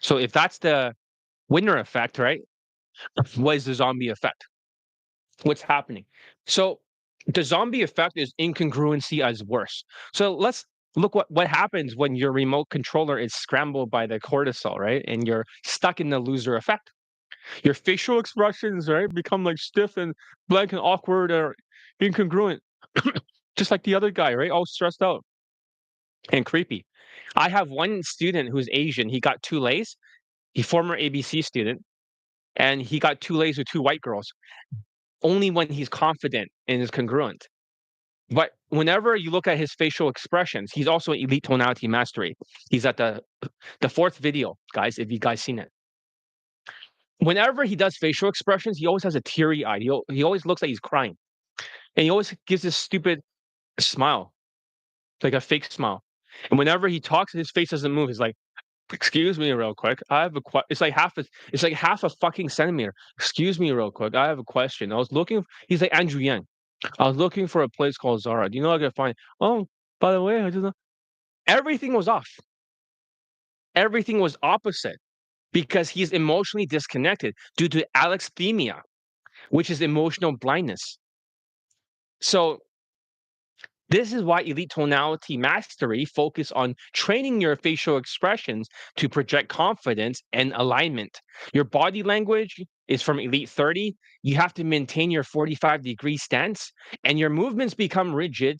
So if that's the winner effect, right? What is the zombie effect? What's happening? So The zombie effect is incongruency as worse. So let's look what happens when your remote controller is scrambled by the cortisol, right? And you're stuck in the loser effect. Your facial expressions, right, become like stiff and blank and awkward or incongruent, just like the other guy, right? All stressed out and creepy. I have one student who's Asian. He got two lays. He former ABC student, and he got two lays with two white girls. Only when he's confident and is congruent. But whenever you look at his facial expressions, he's also elite tonality mastery. He's at the fourth video, guys. If you guys seen it, whenever he does facial expressions, he always has a teary eye. He always looks like he's crying, and he always gives this stupid smile, like a fake smile. And whenever he talks, his face doesn't move. He's like, "Excuse me, real quick. I have a It's like half a fucking centimeter. Excuse me, real quick. I have a question. I was looking." He's like Andrew Yang. I was looking for a place called Zara. Do you know I can find? Oh, by the way, I just everything was off. Everything was opposite because he's emotionally disconnected due to alexithymia, which is emotional blindness. So this is why elite tonality mastery focus on training your facial expressions to project confidence and alignment. Your body language is from elite 30. You have to maintain your 45-degree stance, and your movements become rigid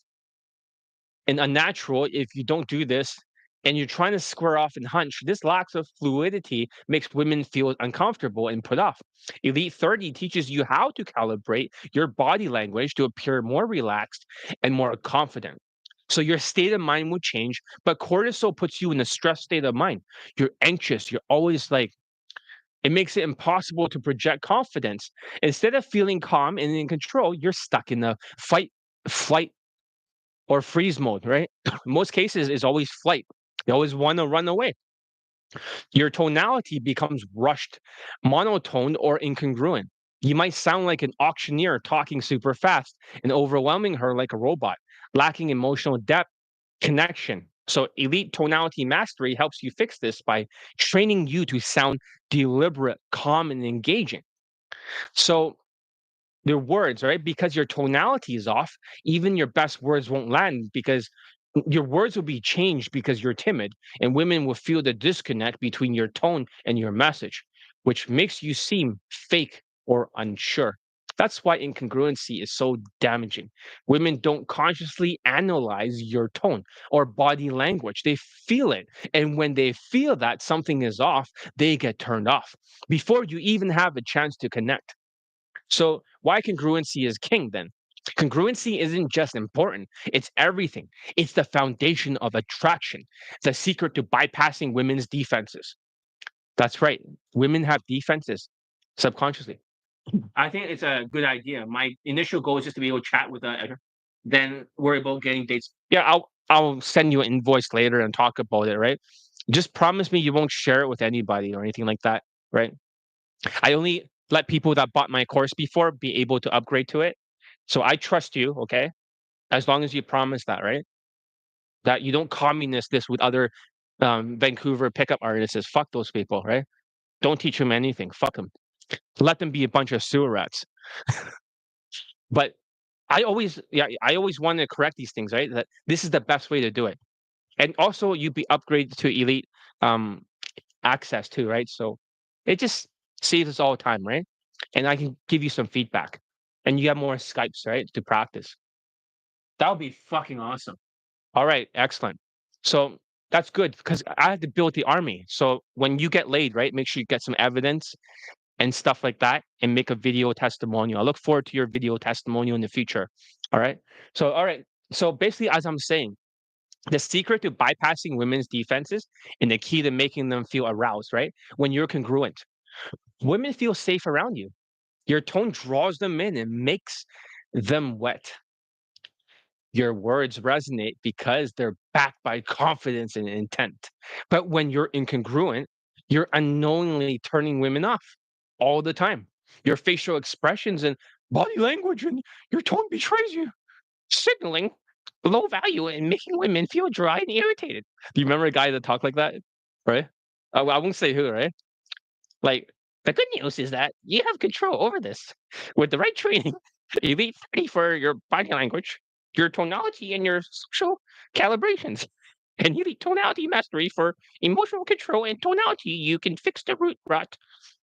and unnatural if you don't do this and you're trying to square off and hunch. This lack of fluidity makes women feel uncomfortable and put off. Elite 30 teaches you how to calibrate your body language to appear more relaxed and more confident. So your state of mind will change, but cortisol puts you in a stress state of mind. You're anxious. You're always like, it makes it impossible to project confidence. Instead of feeling calm and in control, you're stuck in the fight, flight, or freeze mode, right? Most cases is always flight. You always want to run away. Your tonality becomes rushed, monotone, or incongruent. You might sound like an auctioneer talking super fast and overwhelming her like a robot, lacking emotional depth, connection. So, elite tonality mastery helps you fix this by training you to sound deliberate, calm, and engaging. So, their words, right? Because your tonality is off, even your best words won't land because your words will be changed because you're timid, and women will feel the disconnect between your tone and your message, which makes you seem fake or unsure. That's why incongruency is so damaging. Women don't consciously analyze your tone or body language. They feel it. And when they feel that something is off, they get turned off before you even have a chance to connect. So why congruency is king then? Congruency isn't just important, it's everything. It's the foundation of attraction, the secret to bypassing women's defenses. That's right. Women have defenses subconsciously. I think it's a good idea. My initial goal is just to be able to chat with then worry about getting dates. Yeah, I'll send you an invoice later and talk about it, right? Just promise me you won't share it with anybody or anything like that, right? I only let people that bought my course before be able to upgrade to it. So I trust you, okay? As long as you promise that, right? That you don't communist this with other Vancouver pickup artists. Fuck those people, right? Don't teach them anything. Fuck them. Let them be a bunch of sewer rats. But I always want to correct these things, right? That this is the best way to do it. And also, you be upgraded to elite um, access too, right? So it just saves us all time, right? And I can give you some feedback, and you have more Skypes, right, to practice. That would be fucking awesome. All right, excellent. So that's good because I have to build the army. So when you get laid, right, make sure you get some evidence and stuff like that, and make a video testimonial. I look forward to your video testimonial in the future. All right. So all right. So basically, as I'm saying, the secret to bypassing women's defenses and the key to making them feel aroused, right? When you're congruent, women feel safe around you. Your tone draws them in and makes them wet. Your words resonate because they're backed by confidence and intent. But when you're incongruent, you're unknowingly turning women off all the time. Your facial expressions and body language and your tone betrays you, signaling low value and making women feel dry and irritated. Do you remember a guy that talked like that? Right? I won't say who, right? Like, the good news is that you have control over this with the right training. Elite 30 for your body language, your tonality, and your social calibrations. And elite tonality mastery for emotional control and tonality. You can fix the root rot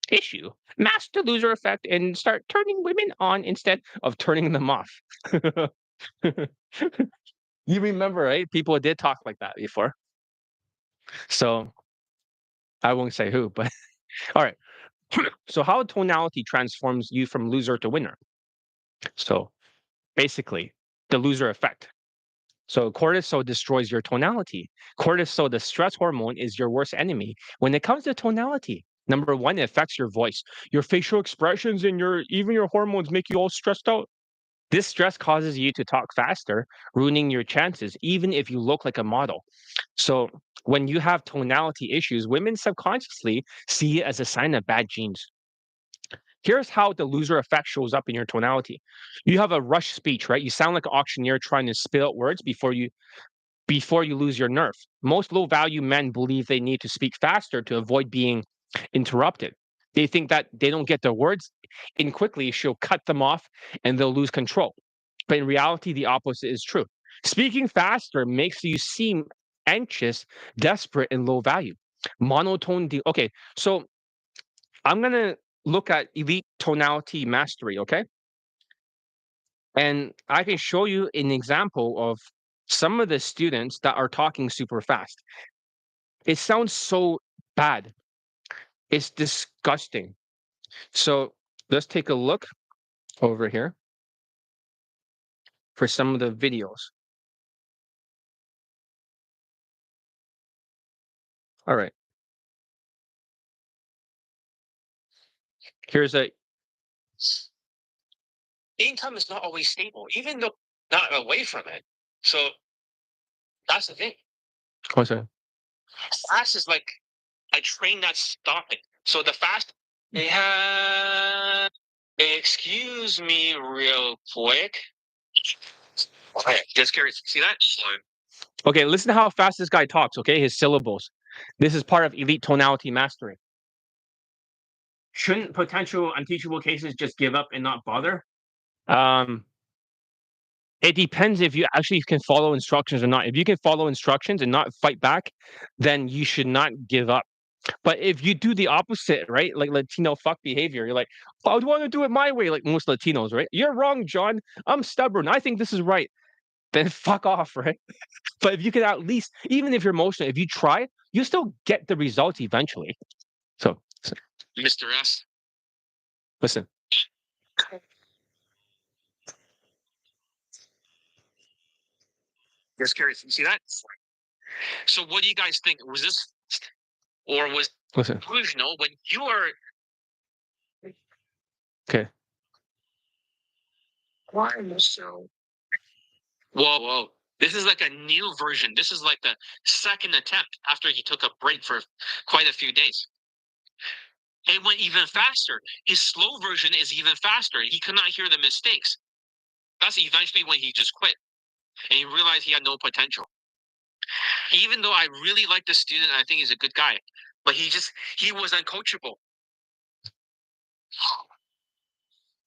issue, mask the loser effect, and start turning women on instead of turning them off. You remember, right? People did talk like that before. So I won't say who, but all right. So how tonality transforms you from loser to winner. So basically, the loser effect. So cortisol destroys your tonality. Cortisol, the stress hormone, is your worst enemy. When it comes to tonality, number one, it affects your voice, your facial expressions, and your even your hormones make you all stressed out. This stress causes you to talk faster, ruining your chances, even if you look like a model. So when you have tonality issues, women subconsciously see it as a sign of bad genes. Here's how the loser effect shows up in your tonality. You have a rush speech, right? You sound like an auctioneer trying to spit out words before you lose your nerve. Most low value men believe they need to speak faster to avoid being interrupted. They think that they don't get their words in quickly, she'll cut them off and they'll lose control. But in reality, the opposite is true. Speaking faster makes you seem anxious, desperate, and low value. Monotone. Okay, so I'm going to look at elite tonality mastery, okay? And I can show you an example of some of the students that are talking super fast. It sounds so bad. It's disgusting. So let's take a look over here for some of the videos. All right. Here's a income is not always stable, even though not away from it. So that's the thing. What's that? Fast is like a train that's stopping. So the fast, yeah, excuse me real quick. Okay, just curious. See that? Okay, listen to how fast this guy talks, okay? His syllables. This is part of elite tonality mastery. Shouldn't potential unteachable cases just give up and not bother? Um, it depends if you actually can follow instructions or not. If you can follow instructions and not fight back, then you should not give up. But if you do the opposite, right? Like Latino fuck behavior, you're like, oh, I want to do it my way, like most Latinos, right? You're wrong, John. I'm stubborn. I think this is right. Then fuck off, right? But if you can at least, even if you're emotional, if you try, you still get the results eventually. So Mr. S, listen. Just curious. You see that? So what do you guys think? Was this or was listen delusional when you are okay? Why am I so? Whoa, whoa. This is like a new version. This is like the second attempt after he took a break for quite a few days. It went even faster. His slow version is even faster. He could not hear the mistakes. That's eventually when he just quit and he realized he had no potential. Even though I really like the student, I think he's a good guy, but he was uncoachable.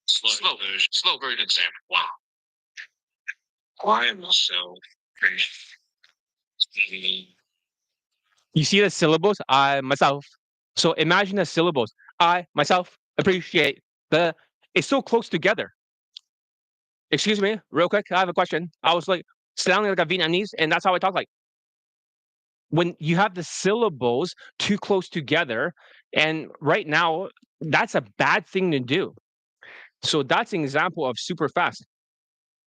Slow version, Sam. Wow. Why am I so crazy? You see the syllables? I myself. So imagine the syllables. I myself appreciate the. It's so close together. Excuse me, real quick. I have a question. I was like sounding like a Vietnamese, and that's how I talk. Like when you have the syllables too close together, and right now that's a bad thing to do. So that's an example of super fast.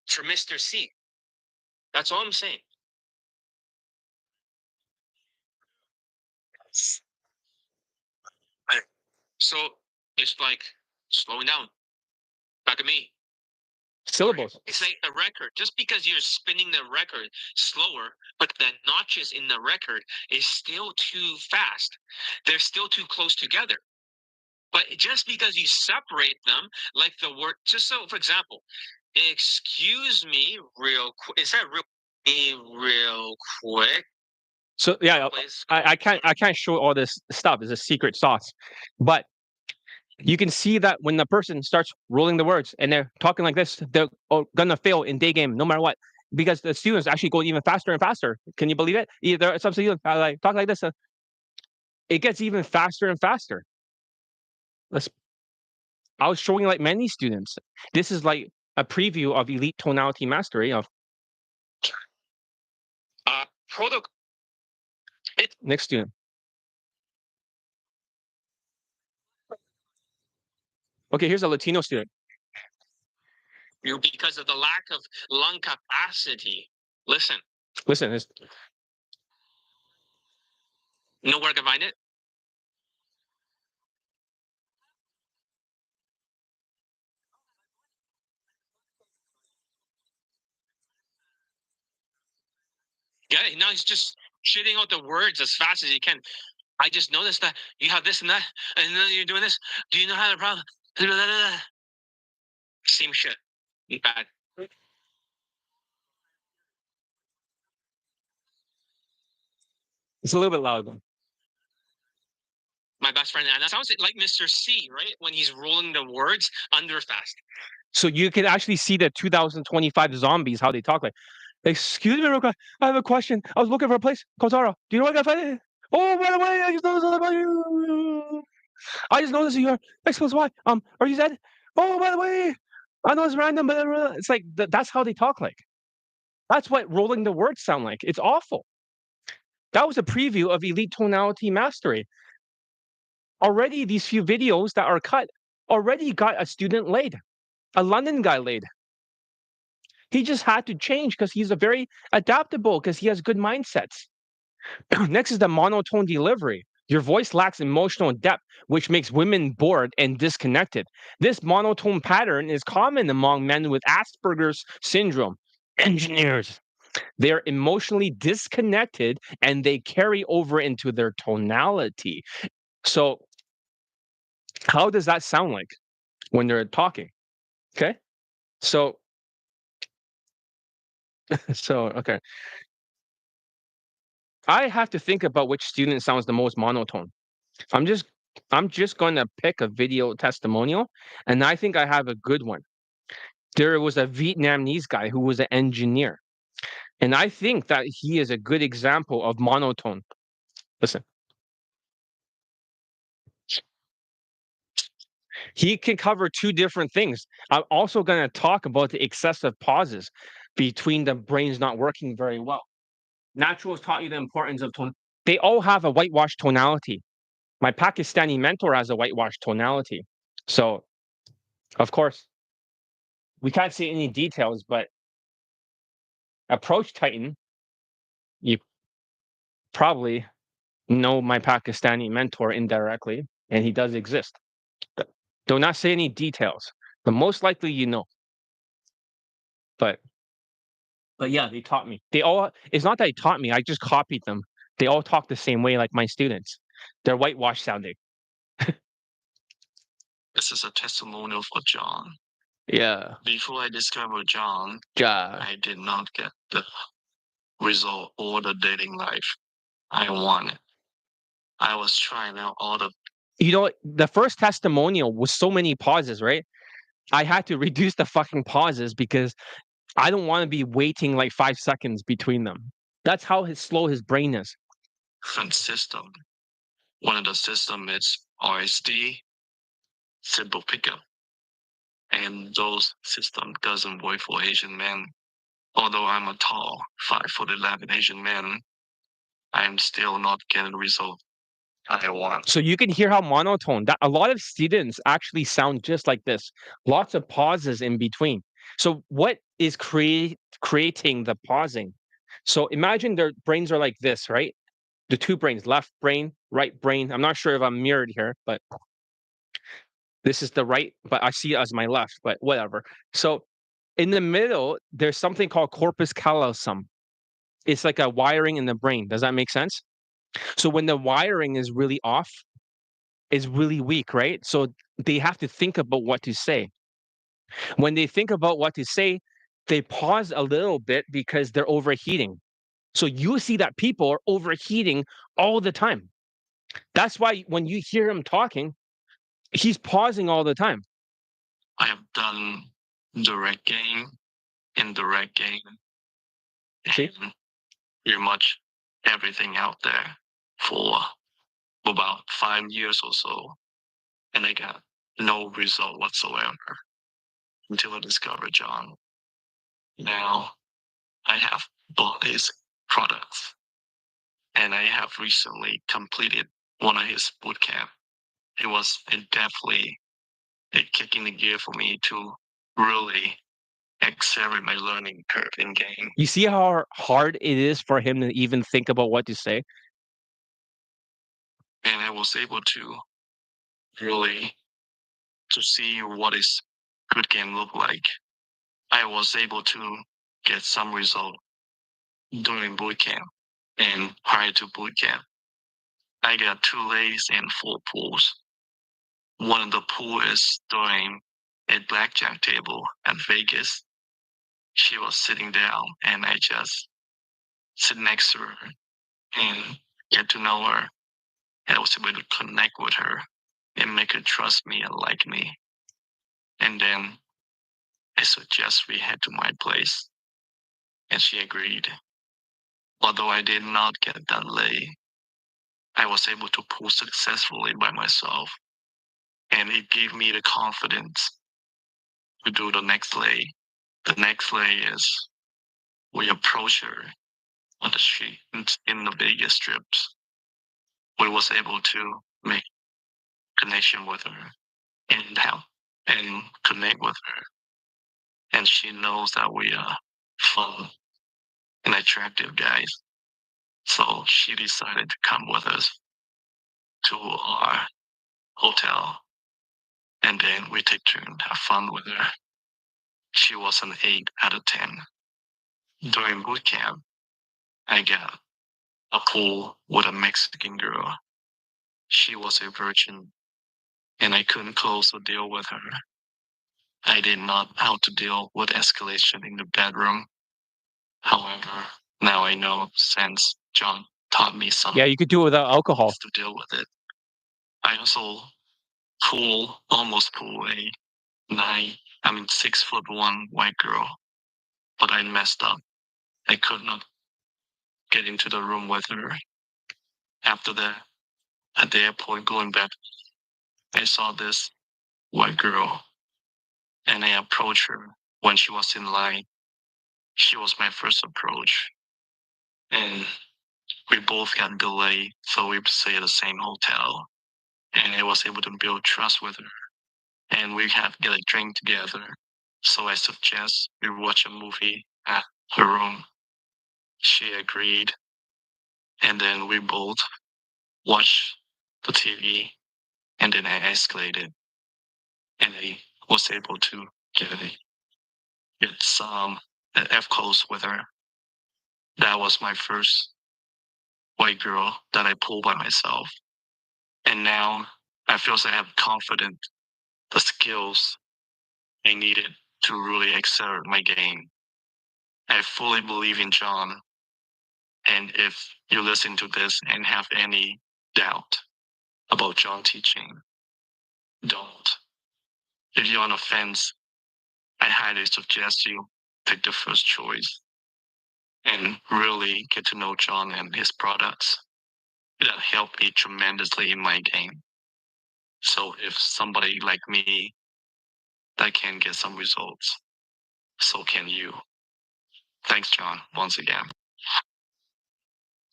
For Mr. C. That's all I'm saying. So it's like slowing down. Back at me. Syllables. It's like a record. Just because you're spinning the record slower, but the notches in the record is still too fast. They're still too close together. But just because you separate them, like the word, just so, for example, excuse me, real quick. Is that real quick? So yeah, I can't show all this stuff. It's a secret sauce, but You can see that when the person starts rolling the words and they're talking like this, they're gonna fail in day game no matter what, because the students actually go even faster and faster. Can you believe it? Either some students like talk like this, it gets even faster and faster. Let's. I was showing like many students. This is like a preview of elite tonality mastery of protocol. Next student. Okay, here's a Latino student. Because of the lack of lung capacity. Listen. Listen, Know where I can find it? Yeah, now he's just shitting out the words as fast as he can. I just noticed that you have this and that, and then you're doing this. Do you know how to problem? Same shit. Bad. it's a little bit loud. My best friend Anna sounds like Mr. C, right? When he's rolling the words under fast. So you can actually see the 2025 zombies how they talk like. Excuse me, real quick. I have a question. I was looking for a place called Zara. Do you know where I can find it? Oh, by the way, I just noticed about you. I just noticed you are X plus Y. Are you dead? Oh, by the way, I know it's random, but it's like that's how they talk like. That's what rolling the words sound like. It's awful. That was a preview of Elite Tonality Mastery. Already, these few videos that are cut already got a student laid, a London guy laid. He just had to change because he's a very adaptable because he has good mindsets. Next is the monotone delivery. Your voice lacks emotional depth, which makes women bored and disconnected. This monotone pattern is common among men with Asperger's syndrome. Engineers. They're emotionally disconnected and they carry over into their tonality. So, how does that sound like when they're talking? Okay. So, okay. I have to think about which student sounds the most monotone. I'm just I'm just going to pick a video testimonial, and I think I have a good one. There was a Vietnamese guy who was an engineer, and I think that he is a good example of monotone. Listen, he can cover two different things. I'm also going to talk about the excessive pauses between the brains not working very well. Naturals taught you the importance of tone. They all have a whitewashed tonality. My Pakistani mentor has a whitewashed tonality. So, of course, we can't see any details, but approach Titan, you probably know my Pakistani mentor indirectly, and he does exist. Do not say any details, but most likely you know. But yeah, they taught me. They all. It's not that they taught me. I just copied them. They all talk the same way, like my students. They're whitewash sounding. This is a testimonial for John. Yeah. Before I discovered John, Yeah. I did not get the result or the dating life I wanted. I was trying out all the. You know, the first testimonial was so many pauses, right? I had to reduce the fucking pauses because I don't want to be waiting like 5 seconds between them. That's how slow his brain is. Different system. One of the system is RSD, simple pickup. And those system doesn't work for Asian men. Although I'm a tall 5'11" Asian man, I'm still not getting the result I want. So you can hear how monotone that a lot of students actually sound just like this. Lots of pauses in between. So what is creating the pausing? So imagine their brains are like this, right? The two brains, left brain, right brain. I'm not sure if I'm mirrored here, but this is the right, but I see it as my left, but whatever. So in the middle, there's something called corpus callosum. It's like a wiring in the brain. Does that make sense? So when the wiring is really off, is really weak, right? So they have to think about what to say. When they think about what to say, they pause a little bit because they're overheating. So you see that people are overheating all the time. That's why when you hear them talking, He's pausing all the time. I have done direct game, indirect game, See? and pretty much everything out there for about 5 years or so. And I got no result whatsoever until I discovered John. Now I have bought his products and I have recently completed one of his boot camp. It definitely a kick in the gear for me to really accelerate my learning curve in game. You see how hard it is for him to even think about what to say? And I was able to really to see what is good game look like. I was able to get some result during boot camp and prior to boot camp. I got 2 lays and 4 pulls. One of the pool is during a blackjack table at Vegas. She was sitting down and I just sit next to her and get to know her. And I was able to connect with her and make her trust me and like me. And then I suggest we head to my place. And she agreed. Although I did not get that lay, I was able to pull successfully by myself. And it gave me the confidence to do the next lay. The next lay is we approach her on the street in the Vegas strips. We was able to make connection with her and help and connect with her. And she knows that we are fun and attractive guys. So she decided to come with us to our hotel. And then we take turns, have fun with her. She was an 8 out of 10. During boot camp, I got a pool with a Mexican girl. She was a virgin, and I couldn't close the deal with her. I did not know how to deal with escalation in the bedroom. However, now I know since John taught me some Yeah, you could do it without alcohol. ways to deal with it. I also almost pull a 6'1" white girl, but I messed up. I could not get into the room with her. After that, at the airport going back, I saw this white girl and I approached her when she was in line. She was my first approach. And we both got delayed, so we stayed at the same hotel. And I was able to build trust with her. And we had to get a drink together. So I suggest we watch a movie at her room. She agreed. And then we both watched the TV. And then I escalated. And I was able to get some F close with her. That was my first white girl that I pulled by myself. And now I feel I have confident the skills I needed to really accelerate my game. I fully believe in John. And if you listen to this and have any doubt about John teaching, don't. If you're on a fence, I highly suggest you take the first choice and really get to know John and his products. That helped me tremendously in my game. So if somebody like me that can get some results, so can you. Thanks, John, once again.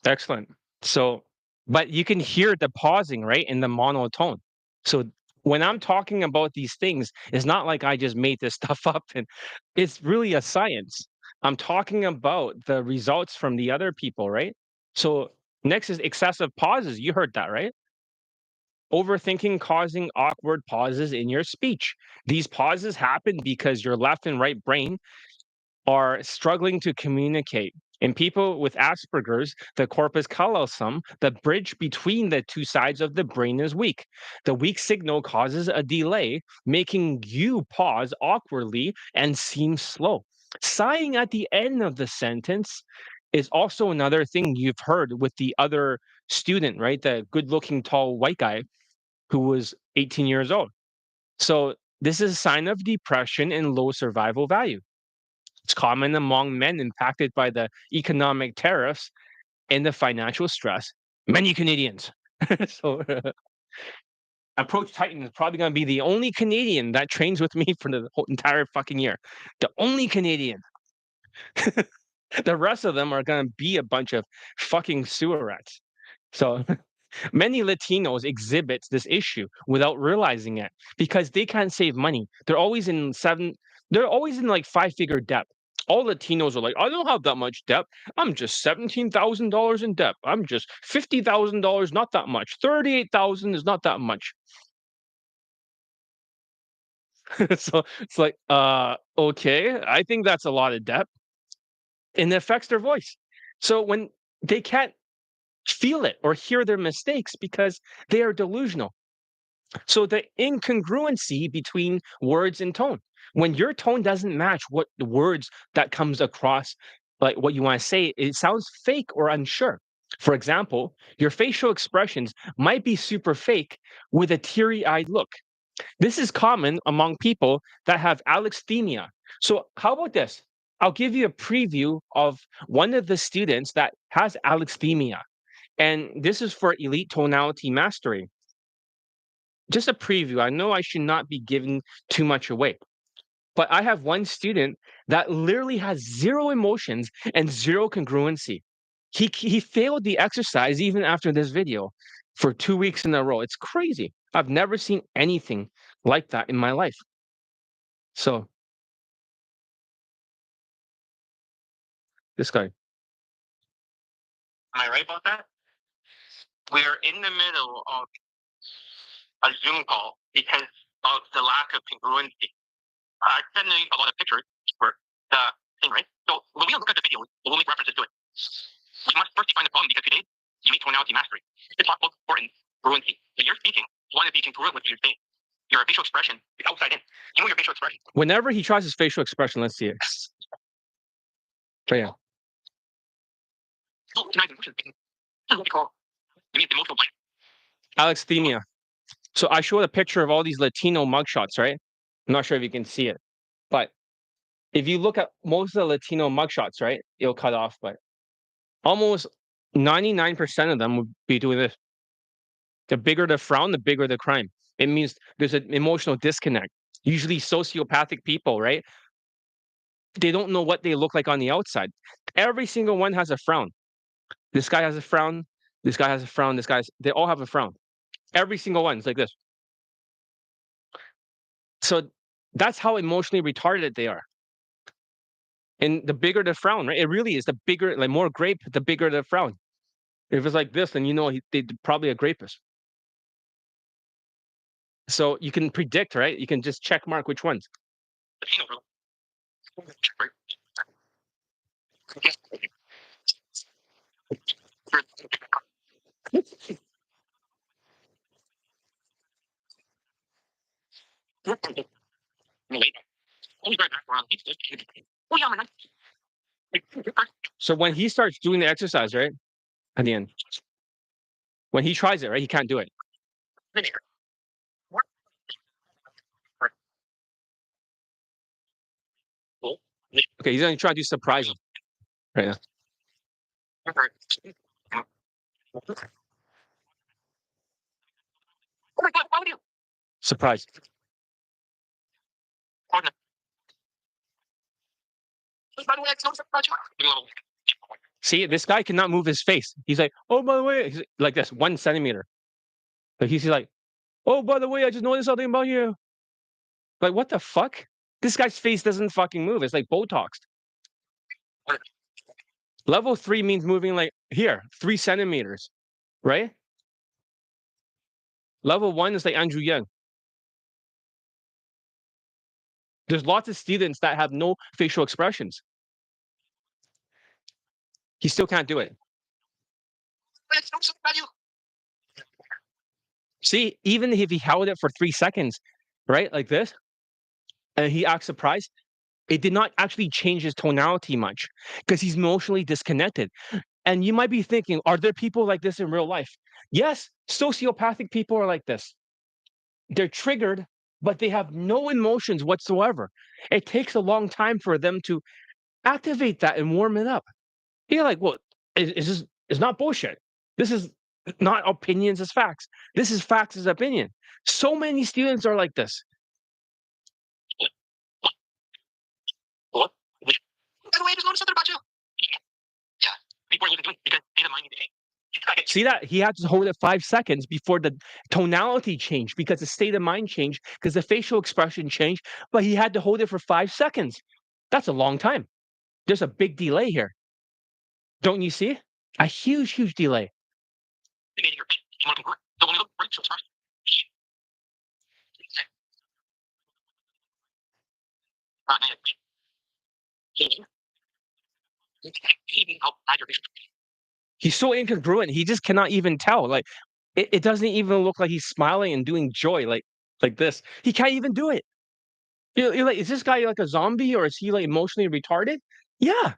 Excellent. So, but you can hear the pausing, right, in the monotone. So when I'm talking about these things, it's not like I just made this stuff up, and it's really a science. I'm talking about the results from the other people, right? So next is excessive pauses. You heard that, right? Overthinking causing awkward pauses in your speech. These pauses happen because your left and right brain are struggling to communicate. In people with Asperger's, the corpus callosum, the bridge between the two sides of the brain, is weak. The weak signal causes a delay, making you pause awkwardly and seem slow. Sighing at the end of the sentence is also another thing you've heard with the other student, right? The good looking tall white guy who was 18 years old. So this is a sign of depression and low survival value. It's common among men impacted by the economic tariffs and the financial stress. Many Canadians. So Approach Titan is probably going to be the only Canadian that trains with me for the whole entire fucking year. The only Canadian. The rest of them are going to be a bunch of fucking sewer rats. So many Latinos exhibit this issue without realizing it because they can't save money. They're always in like five-figure debt. All Latinos are like, I don't have that much debt. I'm just $17,000 in debt. I'm just $50,000, not that much. 38,000 is not that much. So it's like, okay, I think that's a lot of debt. And it affects their voice. So when they can't feel it or hear their mistakes because they are delusional. So the incongruency between words and tone. When your tone doesn't match what the words that comes across, like what you want to say, it sounds fake or unsure. For example, your facial expressions might be super fake with a teary-eyed look. This is common among people that have alexithymia. So how about this? I'll give you a preview of one of the students that has alexithymia. And this is for elite tonality mastery. Just a preview. I know I should not be giving too much away, but I have one student that literally has zero emotions and zero congruency. He failed the exercise even after this video for 2 weeks in a row. It's crazy. I've never seen anything like that in my life. So this guy. Am I right about that? We're in the middle of a Zoom call because of the lack of congruency. I sent a lot of pictures for the thing, right? So when we look at the video, we'll make references to it. We must first define the problem because today, you need tonality mastery. To talk about important congruency. When you're speaking, you want to be congruent with what you're saying. Your facial expression is outside in. You know your facial expression. Whenever he tries his facial expression, let's see it. But yeah. So, tonight, emotions. What we call, it means emotional blank. Alexithymia. So I showed a picture of all these Latino mugshots, right? I'm not sure if you can see it, but if you look at most of the Latino mugshots, right, it'll cut off, but almost 99% of them would be doing this. The bigger the frown, the bigger the crime. It means there's an emotional disconnect. Usually sociopathic people, right? They don't know what they look like on the outside. Every single one has a frown. This guy has a frown. This guy has a frown. They all have a frown. Every single one is like this. So that's how emotionally retarded they are. And the bigger the frown, right? It really is the bigger, like more grape, the bigger the frown. If it's like this, then you know they're probably a rapist. So you can predict, right? You can just check mark which ones. So when he starts doing the exercise, right? At the end, when he tries it, right, he can't do it. Okay, he's gonna try to do surprise right now. Oh my God, why would you? Surprise. Pardon. By the way, it's not surprise. See, this guy cannot move his face. He's like, oh, by the way, he's like this 1 centimeter. Like he's like, oh, by the way, I just noticed something about you. Like, what the fuck? This guy's face doesn't fucking move. It's like Botoxed. Level 3 means moving like here, 3 centimeters, right? Level 1 is like Andrew Yang. There's lots of students that have no facial expressions. He still can't do it. See, even if he held it for 3 seconds, right, like this, and he acts surprised, it did not actually change his tonality much because he's emotionally disconnected. And you might be thinking, are there people like this in real life? Yes, sociopathic people are like this. They're triggered, but they have no emotions whatsoever. It takes a long time for them to activate that and warm it up. You're like, well, is this is not bullshit. This is not opinions as facts. This is facts as opinion. So many students are like this. What? By the way, there's something about you. Yeah. Before you can do it, because data mining today. See that? He had to hold it 5 seconds before the tonality changed because the state of mind changed, because the facial expression changed, but he had to hold it for 5 seconds. That's a long time. There's a big delay here. Don't you see? A huge, huge delay. He's so incongruent. He just cannot even tell. Like it doesn't even look like he's smiling and doing joy like this. He can't even do it. You're like, is this guy like a zombie or is he like emotionally retarded? Yeah,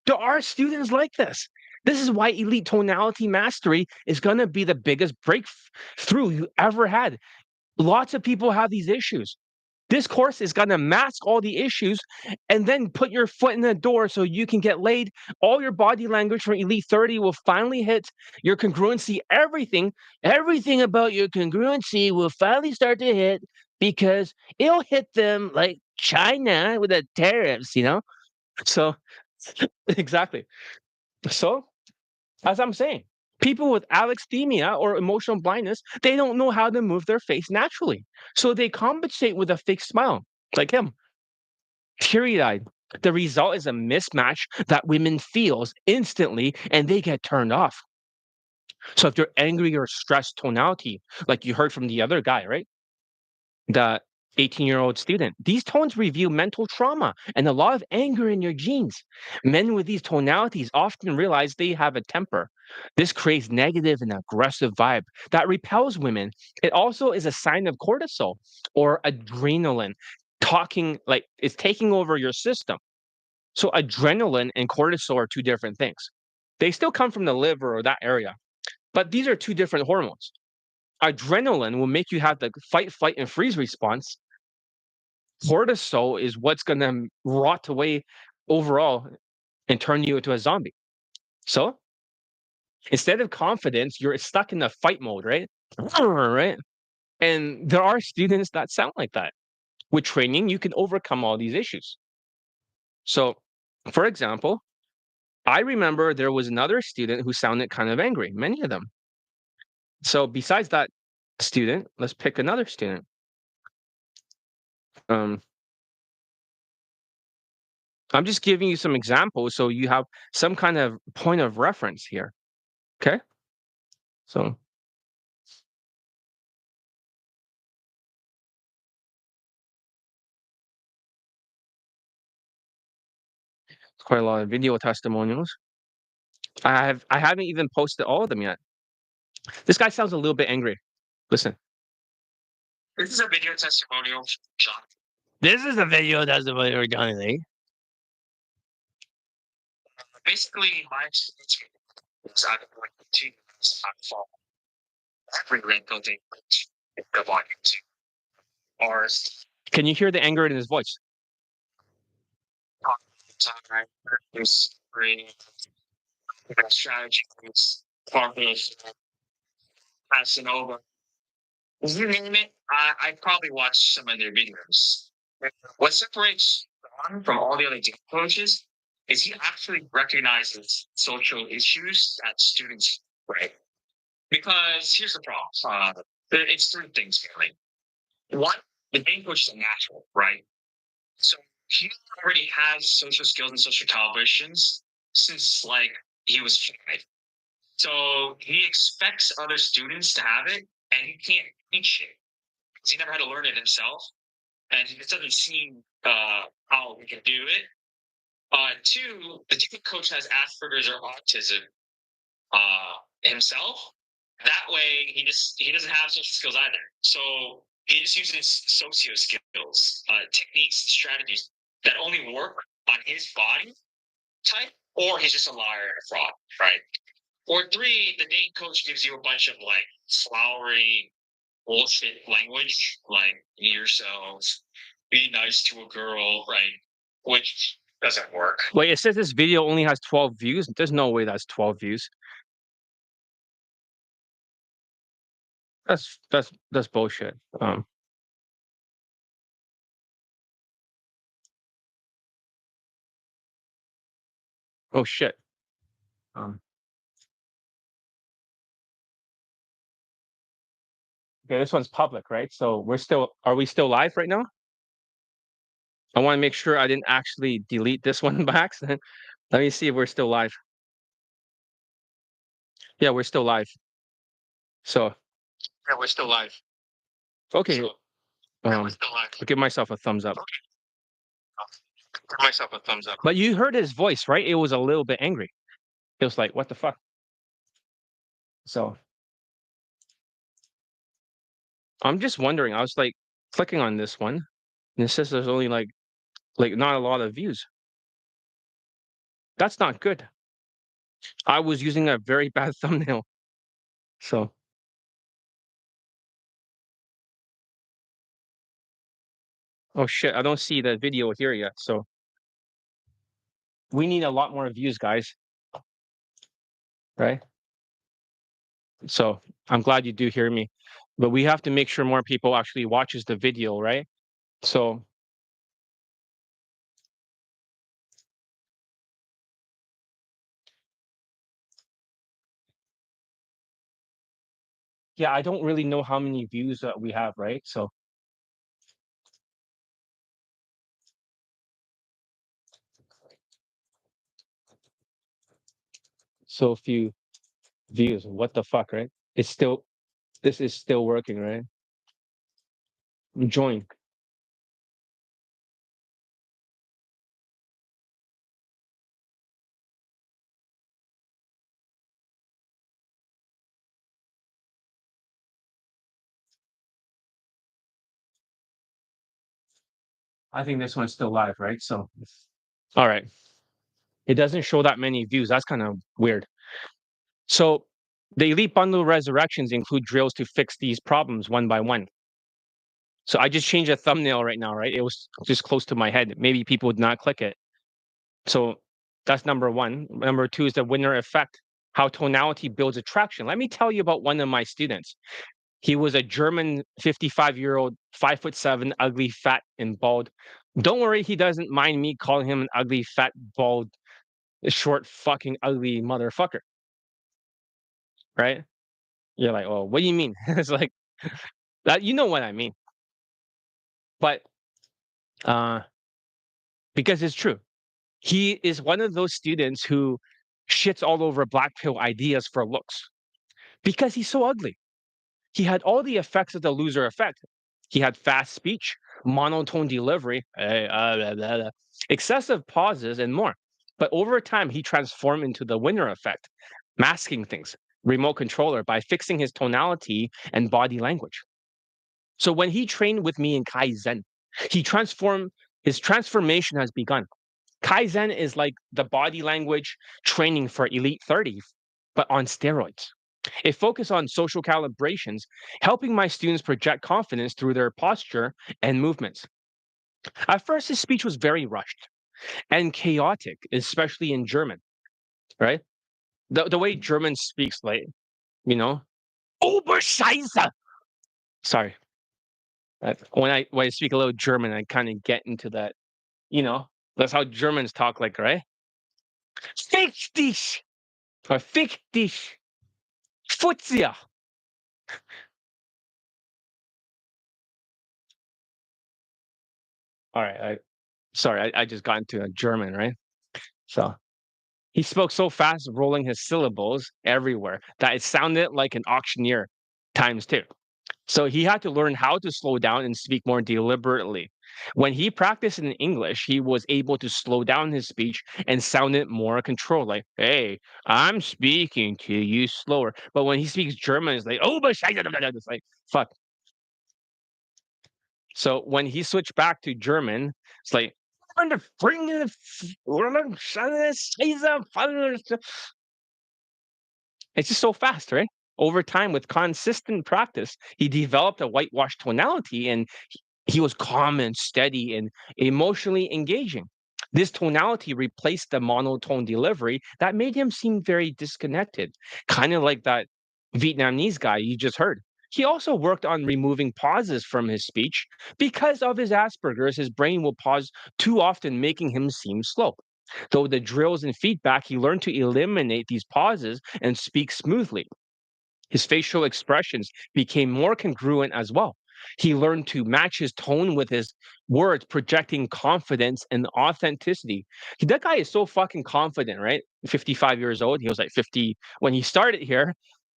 there are students like this. This is why elite tonality mastery is going to be the biggest breakthrough you ever had. Lots of people have these issues. This course is going to mask all the issues and then put your foot in the door so you can get laid. All your body language from Elite 30 will finally hit your congruency. Everything about your congruency will finally start to hit because it'll hit them like China with the tariffs. So, exactly. So, as I'm saying, people with alexithymia or emotional blindness, they don't know how to move their face naturally. So they compensate with a fake smile, like him, teary-eyed. The result is a mismatch that women feels instantly and they get turned off. So if you're angry or stressed tonality, like you heard from the other guy, right? The 18-year-old student. These tones reveal mental trauma and a lot of anger in your genes. Men with these tonalities often realize they have a temper. This creates negative and aggressive vibe that repels women. It also is a sign of cortisol or adrenaline talking like it's taking over your system. So adrenaline and cortisol are two different things. They still come from the liver or that area, but these are two different hormones. Adrenaline will make you have the fight, flight, and freeze response. Cortisol is what's going to rot away overall and turn you into a zombie. So instead of confidence, you're stuck in the fight mode, right? Right. And there are students that sound like that. With training, you can overcome all these issues. So, for example, I remember there was another student who sounded kind of angry, many of them. So, besides that student, let's pick another student. Um, I'm just giving you some examples so you have some kind of point of reference here. Okay. So, quite a lot of video testimonials. I haven't even posted all of them yet. This guy sounds a little bit angry. Listen. This is a video testimonial, John. This is a video testimonial of Johnny. Basically, my experience was I don't like 2 years I fall. Every rental thing go on YouTube. Ours. Can you hear the anger in his voice? Time, there's free strategies, formation, passing over. You name it, I probably watched some of their videos. What separates Don from all the other dance coaches is he actually recognizes social issues that students right. Because here's the problem. It's 3 things really. One, the dance coach is a natural, right? So he already has social skills and social calibrations since like he was 5. So he expects other students to have it, and he can't teach it because he never had to learn it himself, and he just doesn't see how he can do it. 2, the team coach has Asperger's or autism himself. That way, he doesn't have social skills either. So he just uses socio skills, techniques, and strategies that only work on his body type, or he's just a liar and a fraud, right? Or 3, the date coach gives you a bunch of like flowery bullshit language, like be yourselves, be nice to a girl, like which doesn't work. Wait, it says this video only has 12 views. There's no way that's 12 views. That's bullshit. Oh shit. Um, okay, this one's public, right? So are we still live right now? I want to make sure I didn't actually delete this one by accident. Let me see if we're still live. Yeah, we're still live. So Yeah, we're still live. okay, So yeah, we're um, still live. I'll give myself a thumbs up. Give myself a thumbs up. But you heard his voice, right? It was a little bit angry. It was like, what the fuck? So I'm just wondering. I was like clicking on this one, and it says there's only like not a lot of views. That's not good. I was using a very bad thumbnail. So oh shit, I don't see the video here yet. So we need a lot more views, guys. Right? So I'm glad you do hear me. But we have to make sure more people actually watches the video, right? So yeah, I don't really know how many views that we have, right? So few views. What the fuck, right? It's still this is still working, right? Join. I think this one's still live, right? So all right. It doesn't show that many views. That's kind of weird. So the Elite Bundle resurrections include drills to fix these problems one by one. So I just changed the thumbnail right now, right? It was just close to my head. Maybe people would not click it. So that's number one. Number two is the winner effect, how tonality builds attraction. Let me tell you about one of my students. He was a German 55-year-old, 5'7", ugly, fat, and bald. Don't worry, he doesn't mind me calling him an ugly, fat, bald, short, fucking ugly motherfucker. Right? You're like, oh, what do you mean? It's like that. You know what I mean? But uh, because it's true. He is one of those students who shits all over black pill ideas for looks because he's so ugly. He had all the effects of the loser effect. He had fast speech, monotone delivery, blah, blah, blah, excessive pauses, and more. But over time, he transformed into the winner effect, masking things, remote controller by fixing his tonality and body language. So when he trained with me in Kaizen, he transformed, his transformation has begun. Kaizen is like the body language training for Elite 30, but on steroids. It focuses on social calibrations, helping my students project confidence through their posture and movements. At first, his speech was very rushed and chaotic, especially in German, right? The way German speaks, like, you know, Oberscheiße. Sorry. When I speak a little German, I kind of get into that, you know, that's how Germans talk, like, right? Fick dich! Or fick dich! Futzia! All right. Sorry, I just got into a German, right? So he spoke so fast, rolling his syllables everywhere, that it sounded like an auctioneer times two. So he had to learn how to slow down and speak more deliberately. When he practiced in English, he was able to slow down his speech and sound it more controlled. Like, "Hey, I'm speaking to you slower." But when he speaks German, it's like, "Oh, but it's like, fuck." So when he switched back to German, it's like, it's just so fast, right? Over time, with consistent practice, he developed a whitewash tonality, and he was calm and steady and emotionally engaging. This tonality replaced the monotone delivery that made him seem very disconnected, kind of like that Vietnamese guy you just heard. He also worked on removing pauses from his speech. Because of his Asperger's, his brain will pause too often, making him seem slow. Though the drills and feedback, he learned to eliminate these pauses and speak smoothly. His facial expressions became more congruent as well. He learned to match his tone with his words, projecting confidence and authenticity. That guy is so fucking confident, right? 55 years old. He was like 50 when he started here.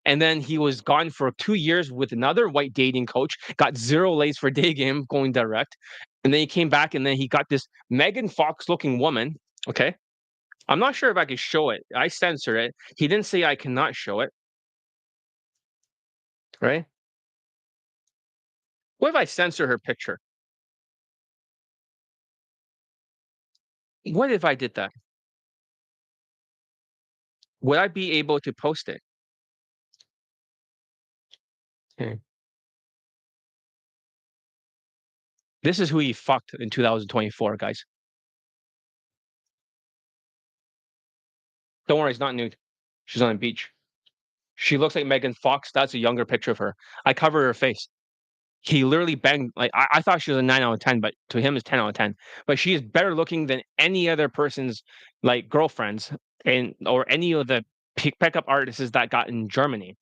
And then he was gone for 2 years with another white dating coach, got zero lays for day game going direct. And then he came back and then he got this Megan Fox looking woman. Okay. I'm not sure if I could show it. I censored it. He didn't say I cannot show it, right? What if I censor her picture? What if I did that? Would I be able to post it? Okay. This is who he fucked in 2024, guys. Don't worry, it's not nude. She's on a beach. She looks like Megan Fox. That's a younger picture of her. I cover her face. He literally banged like I thought she was a 9 out of 10, but to him it's 10 out of 10. But she is better looking than any other person's like girlfriends and or any of the pickup artists that got in Germany.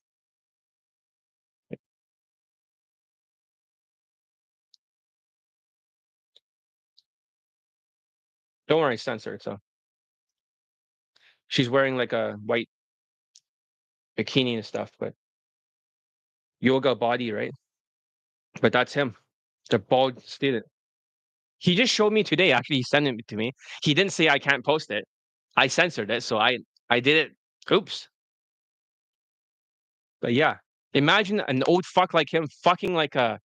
Don't worry, censored. So she's wearing like a white bikini and stuff, but yoga body, right? But that's him. The bald student. He just showed me today. Actually, he sent it to me. He didn't say I can't post it. I censored it, so I did it. Oops. But yeah, imagine an old fuck like him fucking like a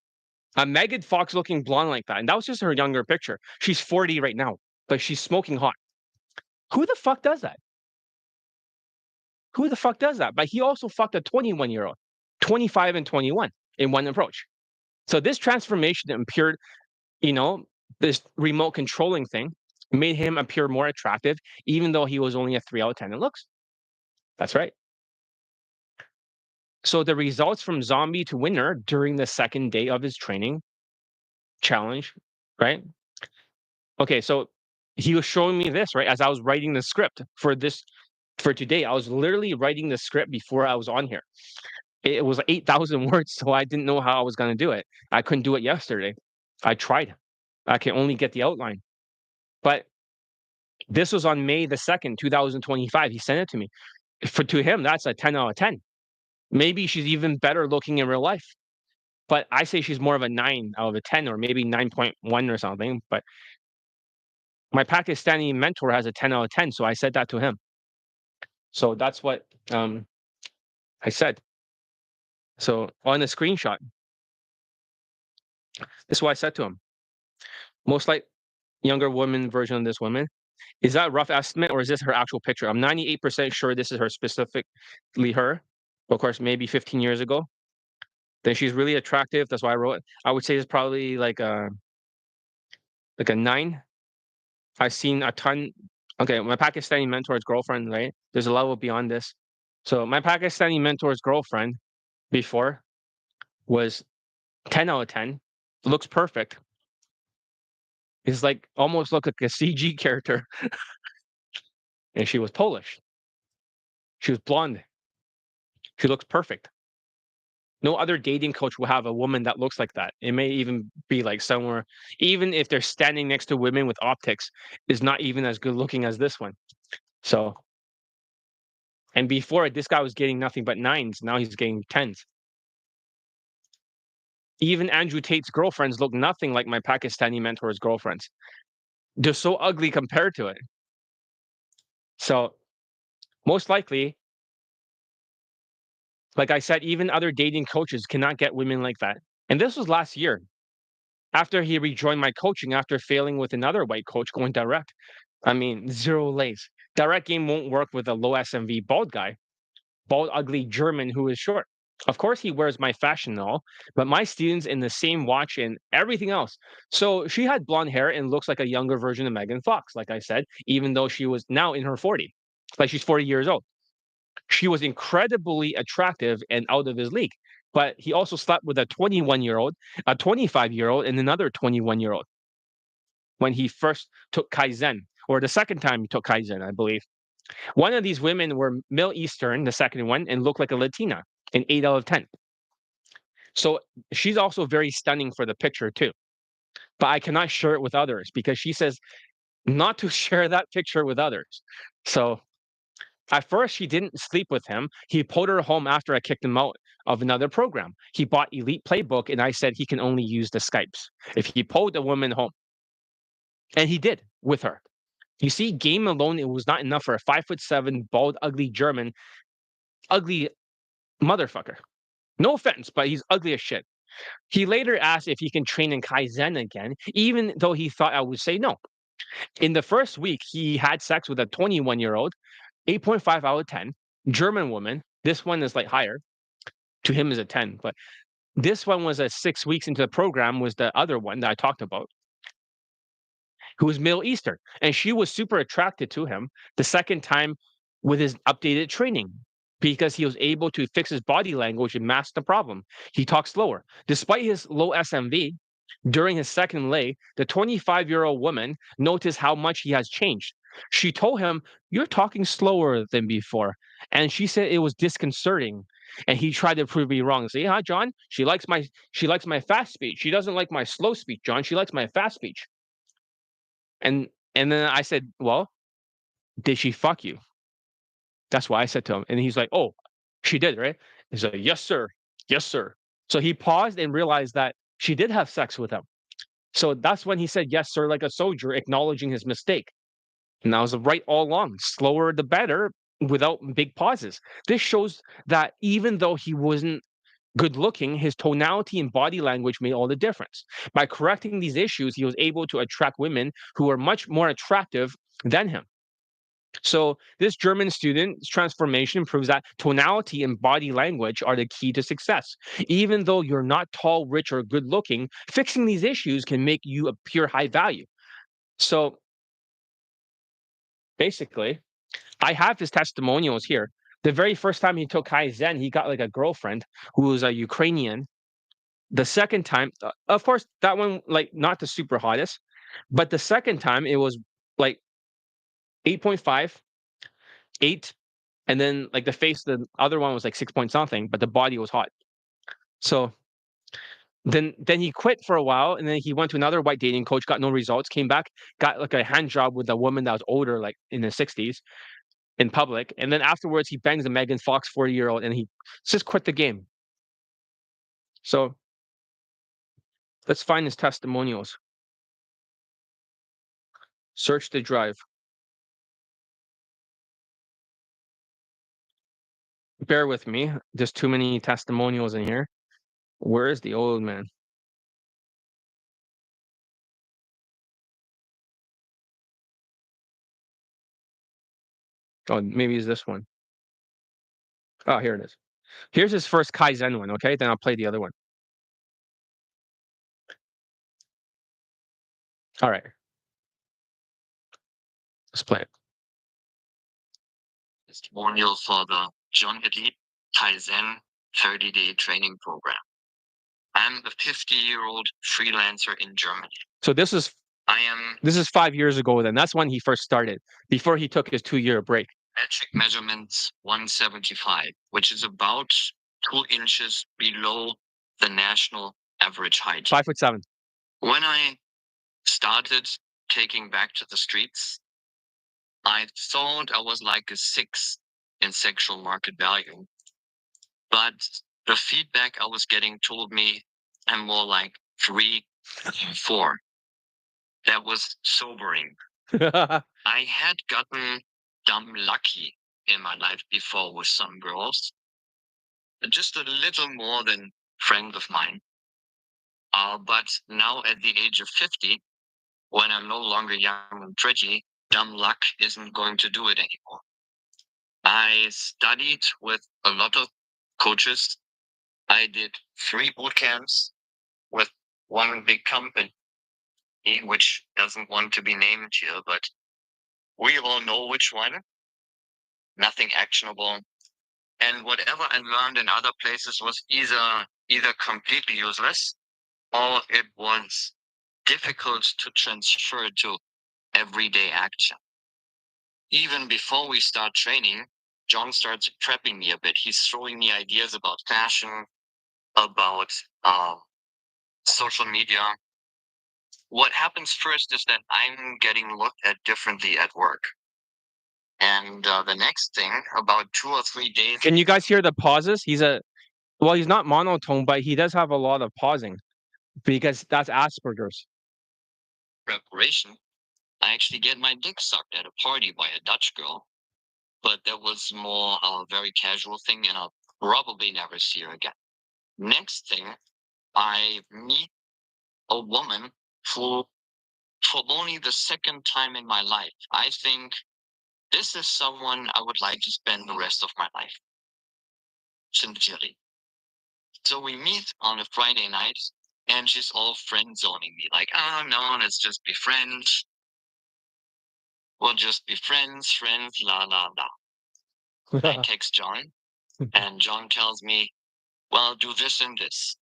Megan Fox looking blonde like that, and that was just her younger picture. She's 40 right now, but she's smoking hot. Who the fuck does that? Who the fuck does that? But he also fucked a 21-year-old, 25 and 21 in one approach. So this transformation appeared, you know, this remote controlling thing made him appear more attractive, even though he was only a 3 out of 10 in looks. That's right. So the results from zombie to winner during the second day of his training challenge, right? Okay, so he was showing me this, right? As I was writing the script for this for today, I was literally writing the script before I was on here. It was 8,000 words, so I didn't know how I was going to do it. I couldn't do it yesterday. I tried. I can only get the outline. But this was on May the 2nd, 2025. He sent it to me. For to him, that's a 10 out of 10. Maybe she's even better looking in real life. But I say she's more of a 9 out of a 10 or maybe 9.1 or something. But my Pakistani mentor has a 10 out of 10, so I said that to him. So that's what I said. So on the screenshot, this is what I said to him. Most like younger woman version of this woman. Is that a rough estimate or is this her actual picture? I'm 98% sure this is her specifically her. Of course, maybe 15 years ago. Then she's really attractive. That's why I wrote it. I would say it's probably like a 9. I've seen a ton. Okay, my Pakistani mentor's girlfriend, right? There's a level beyond this. So my Pakistani mentor's girlfriend before was 10 out of 10. Looks perfect. It's like almost look like a CG character. And she was Polish. She was blonde. She looks perfect. No other dating coach will have a woman that looks like that. It may even be like somewhere, even if they're standing next to women with optics, is not even as good looking as this one. So, and before this guy was getting nothing but 9s. Now he's getting 10s. Even Andrew Tate's girlfriends look nothing like my Pakistani mentor's girlfriends. They're so ugly compared to it. So, most likely, like I said, even other dating coaches cannot get women like that. And this was last year after he rejoined my coaching after failing with another white coach going direct. I mean, zero lays. Direct game won't work with a low SMV bald guy, bald, ugly German who is short. Of course, he wears my fashion and all, but my students in the same watch and everything else. So she had blonde hair and looks like a younger version of Megan Fox, like I said, even though she was now in her 40s, like she's 40 years old. She was incredibly attractive and out of his league. But he also slept with a 21-year-old, a 25-year-old, and another 21-year-old when he first took Kaizen, or the second time he took Kaizen, I believe. One of these women were Middle Eastern, the second one, and looked like a Latina, an 8 out of 10. So she's also very stunning for the picture too. But I cannot share it with others because she says not to share that picture with others. So at first, she didn't sleep with him. He pulled her home after I kicked him out of another program. He bought Elite Playbook, and I said he can only use the Skypes if he pulled a woman home. And he did with her. You see, game alone, it was not enough for a 5'7", bald, ugly German, ugly motherfucker. No offense, but he's ugly as shit. He later asked if he can train in Kaizen again, even though he thought I would say no. In the first week, he had sex with a 21-year-old, 8.5 out of 10, German woman. This one is like higher. To him is a 10, but this one was a 6 weeks into the program was the other one that I talked about, who was Middle Eastern, and she was super attracted to him the second time with his updated training because he was able to fix his body language and mask the problem. He talked slower. Despite his low SMV, during his second lay, the 25-year-old woman noticed how much he has changed. She told him, "You're talking slower than before." And she said it was disconcerting. And he tried to prove me wrong. See, huh, John? She likes my fast speech. She doesn't like my slow speech, John. She likes my fast speech. And then I said, "Well, did she fuck you?" That's what I said to him. And he's like, "Oh, she did, right?" He's like, "Yes, sir. Yes, sir." So he paused and realized that she did have sex with him. So that's when he said, "Yes, sir," like a soldier, acknowledging his mistake. And I was right all along. Slower the better without big pauses. This shows that even though he wasn't good looking, his tonality and body language made all the difference. By correcting these issues, he was able to attract women who were much more attractive than him. So this German student's transformation proves that tonality and body language are the key to success. Even though you're not tall, rich, or good looking, fixing these issues can make you appear high value. So basically, I have his testimonials here. The very first time he took Kaizen, he got like a girlfriend who was a Ukrainian. The second time, of course, that one like not the super hottest, but the second time it was like 8.5, 8, and then like the face, the other one was like 6 point something, but the body was hot. So then he quit for a while, and then he went to another white dating coach, got no results, came back, got like a hand job with a woman that was older, like in the 60s, in public, and then afterwards he bangs a Megan Fox 40-year-old, and he just quit the game. So let's find his testimonials. Search the drive. Bear with me. There's too many testimonials in here. Where is the old man? Oh, maybe it's this one. Oh, here it is. Here's his first Kaizen one, okay? Then I'll play the other one. All right, let's play it. Testimonial for the John Elite Kaizen 30-day training program. I'm a 50-year-old freelancer in Germany. So this is 5 years ago. Then that's when he first started. Before he took his 2-year break. Metric measurements 175, which is about 2 inches below the national average height. 5'7". When I started taking back to the streets, I thought I was like a 6 in sexual market value. But the feedback I was getting told me I'm more like 3, 4. That was sobering. I had gotten dumb lucky in my life before with some girls, just a little more than friend of mine. But now at the age of 50, when I'm no longer young and pretty, dumb luck isn't going to do it anymore. I studied with a lot of coaches I did 3 boot camps with one big company, which doesn't want to be named here, but we all know which one. Nothing actionable. And whatever I learned in other places was either completely useless or it was difficult to transfer to everyday action. Even before we start training, John starts prepping me a bit. He's throwing me ideas about fashion, about social media. What happens first is that I'm getting looked at differently at work. And the next thing, about 2 or 3 days. Can you guys hear the pauses? He's not monotone, but he does have a lot of pausing because that's Asperger's. Preparation, I actually get my dick sucked at a party by a Dutch girl, but that was more a very casual thing, and I'll probably never see her again. Next thing, I meet a woman who, for only the second time in my life, I think this is someone I would like to spend the rest of my life. Sincerely. So we meet on a Friday night, and she's all friend zoning me, like, oh no, let's just be friends. We'll just be friends, la la la. I text John, and John tells me, well, do this and this.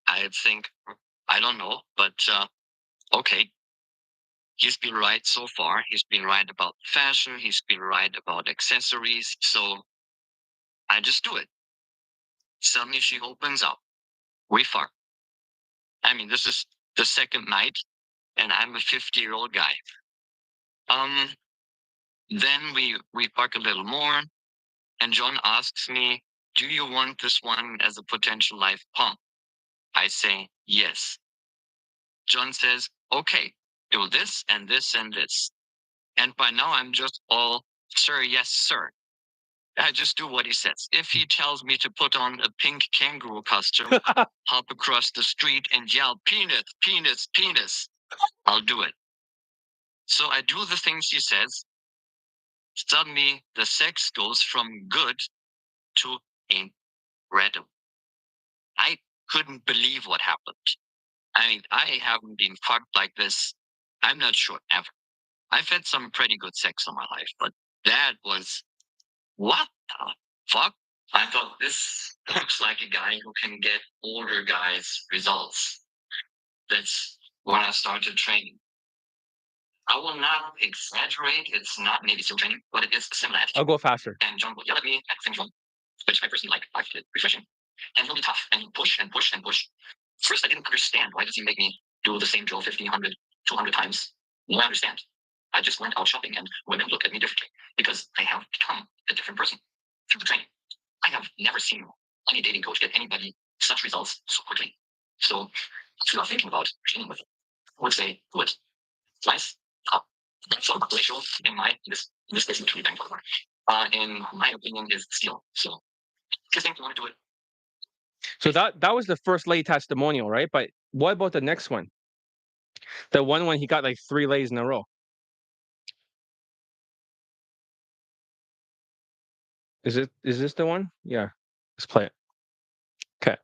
I think, I don't know, but okay. He's been right so far. He's been right about fashion. He's been right about accessories. So I just do it. Suddenly she opens up. We fuck. I mean, this is the second night, and I'm a 50-year-old guy. Then we fuck a little more, and John asks me, do you want this one as a potential life pump? I say, yes. John says, okay, do this and this and this. And by now I'm just all, sir, yes, sir. I just do what he says. If he tells me to put on a pink kangaroo costume, hop across the street and yell, penis, penis, penis, I'll do it. So I do the things he says. Suddenly the sex goes from good to incredible. I couldn't believe what happened. I mean, I haven't been fucked like this, I'm not sure, ever. I've had some pretty good sex in my life, but that was, what the fuck? I thought this looks like a guy who can get older guys results. That's when I started training. I will not exaggerate. It's not Navy SEAL training, but it is similar. I'll go faster. And John will yell at me at things wrong, which I personally like. I find it refreshing. And he'll be tough and he'll push and push and push. First, I didn't understand. Why does he make me do the same drill 50, 100, 200 times? Now I understand. I just went out shopping and women look at me differently because I have become a different person through the training. I have never seen any dating coach get anybody such results so quickly. So if you are thinking about training with, I would say, do it. Twice up. So ratio in this case, between bank in my opinion, is skill. So if you think you want to do it. So that was the first lay testimonial, right? But what about the next one? The one when he got like 3 lays in a row. Is this the one? Yeah. Let's play it. Okay.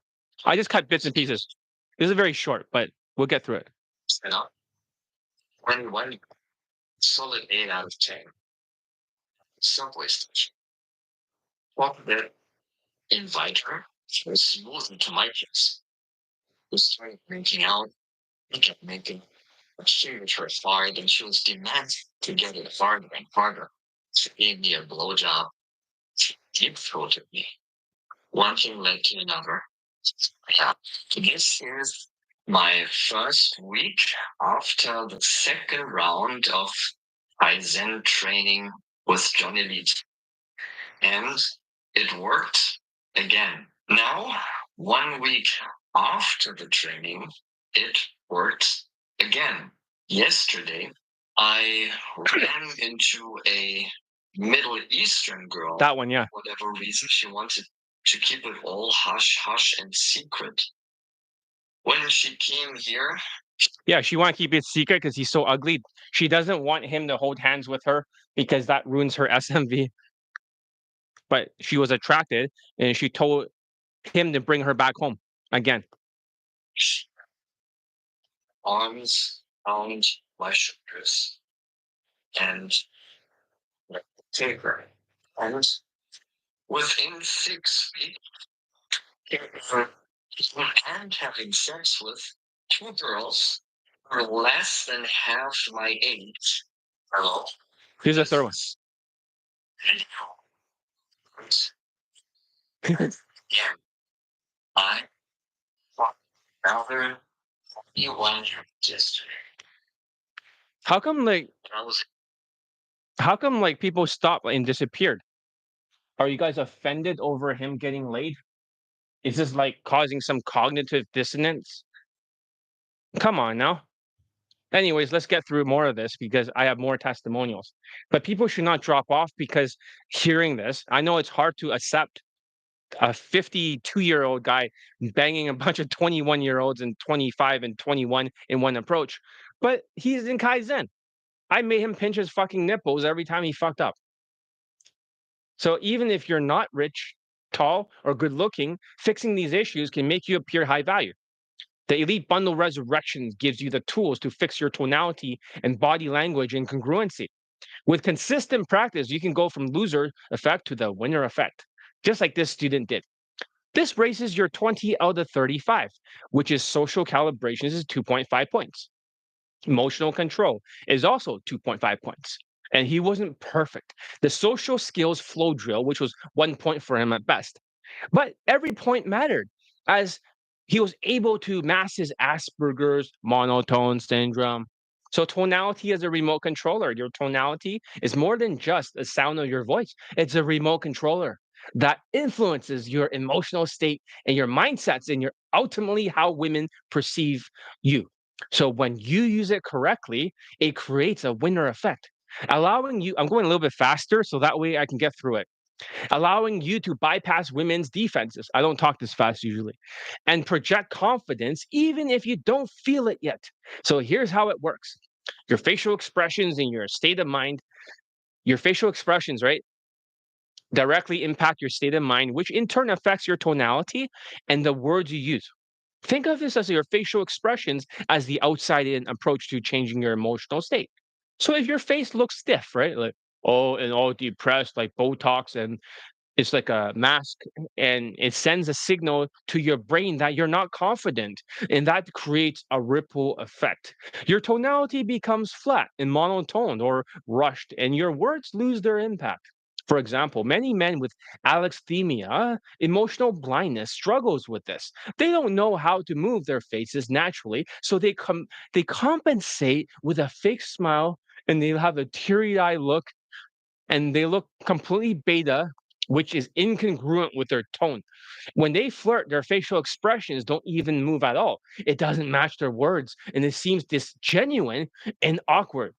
I just cut bits and pieces. This is very short, but we'll get through it. Set up. One solid 8 out of 10. Subway station. Walk there, invite her, smooth into my place. We started making out, we kept making. She reached her hard and she was demanding to get it harder and harder. She gave me a blowjob. She deep throated me. One thing led to another. Yeah. This is my first week after the second round of Kaizen training with Johnny Leach. And it worked again. Now, 1 week after the training, it worked again. Yesterday, I ran into a Middle Eastern girl. That one, yeah. For whatever reason, she wanted to keep it all hush hush and secret. When she came here, Yeah, she want to keep it secret because he's so ugly. She doesn't want him to hold hands with her because that ruins her SMV. But she was attracted, and she told him to bring her back home again. Arms around my shoulders and take her. And within 6 feet, and having sex with two girls who are less than half my age. Hello? Here's a third one. Yeah, I thought Father, you won yesterday. How come like I was people stopped and disappeared? Are you guys offended over him getting laid? Is this like causing some cognitive dissonance? Come on now. Anyways, let's get through more of this because I have more testimonials. But people should not drop off because hearing this, I know it's hard to accept a 52-year-old guy banging a bunch of 21-year-olds and 25 and 21 in one approach. But he's in Kaizen. I made him pinch his fucking nipples every time he fucked up. So even if you're not rich, tall, or good looking, fixing these issues can make you appear high value. The Elite Bundle Resurrections gives you the tools to fix your tonality and body language incongruency. With consistent practice, you can go from loser effect to the winner effect, just like this student did. This raises your 20 out of 35, which is social calibrations is 2.5 points. Emotional control is also 2.5 points. And he wasn't perfect. The social skills flow drill, which was 1 point for him at best. But every point mattered as he was able to mask his Asperger's monotone syndrome. So, tonality as a remote controller, your tonality is more than just the sound of your voice, it's a remote controller that influences your emotional state and your mindsets and your ultimately how women perceive you. So, when you use it correctly, it creates a winner effect, allowing you. I'm going a little bit faster so that way I can get through it, allowing you to bypass women's defenses. I don't talk this fast usually, and project confidence even if you don't feel it yet. So here's how it works: your facial expressions and your state of mind, your facial expressions, right, directly impact your state of mind, which in turn affects your tonality and the words you use. Think of this as your facial expressions as the outside in approach to changing your emotional state. So if your face looks stiff, right, like, oh, and all depressed, like Botox and it's like a mask and it sends a signal to your brain that you're not confident and that creates a ripple effect. Your tonality becomes flat and monotone or rushed and your words lose their impact. For example, many men with alexithymia, emotional blindness, struggles with this. They don't know how to move their faces naturally, so they compensate with a fake smile and they have a teary-eyed look and they look completely beta, which is incongruent with their tone. When they flirt, their facial expressions don't even move at all. It doesn't match their words, and it seems disgenuine and awkward.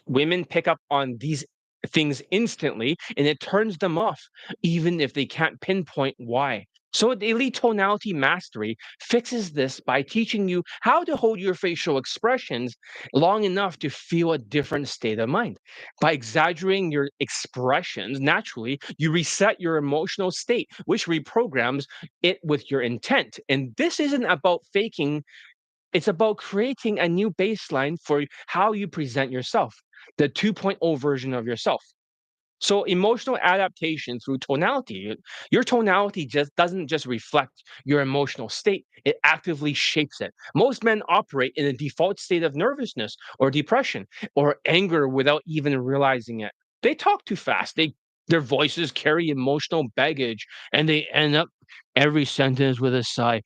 Women pick up on these things instantly, and it turns them off, even if they can't pinpoint why. So, daily tonality mastery fixes this by teaching you how to hold your facial expressions long enough to feel a different state of mind. By exaggerating your expressions naturally, you reset your emotional state, which reprograms it with your intent. And this isn't about faking, it's about creating a new baseline for how you present yourself, the 2.0 version of yourself. So emotional adaptation through tonality. Your tonality just doesn't just reflect your emotional state, it actively shapes it. Most men operate in a default state of nervousness or depression or anger without even realizing it. They talk too fast. Their voices carry emotional baggage and they end up every sentence with a sigh.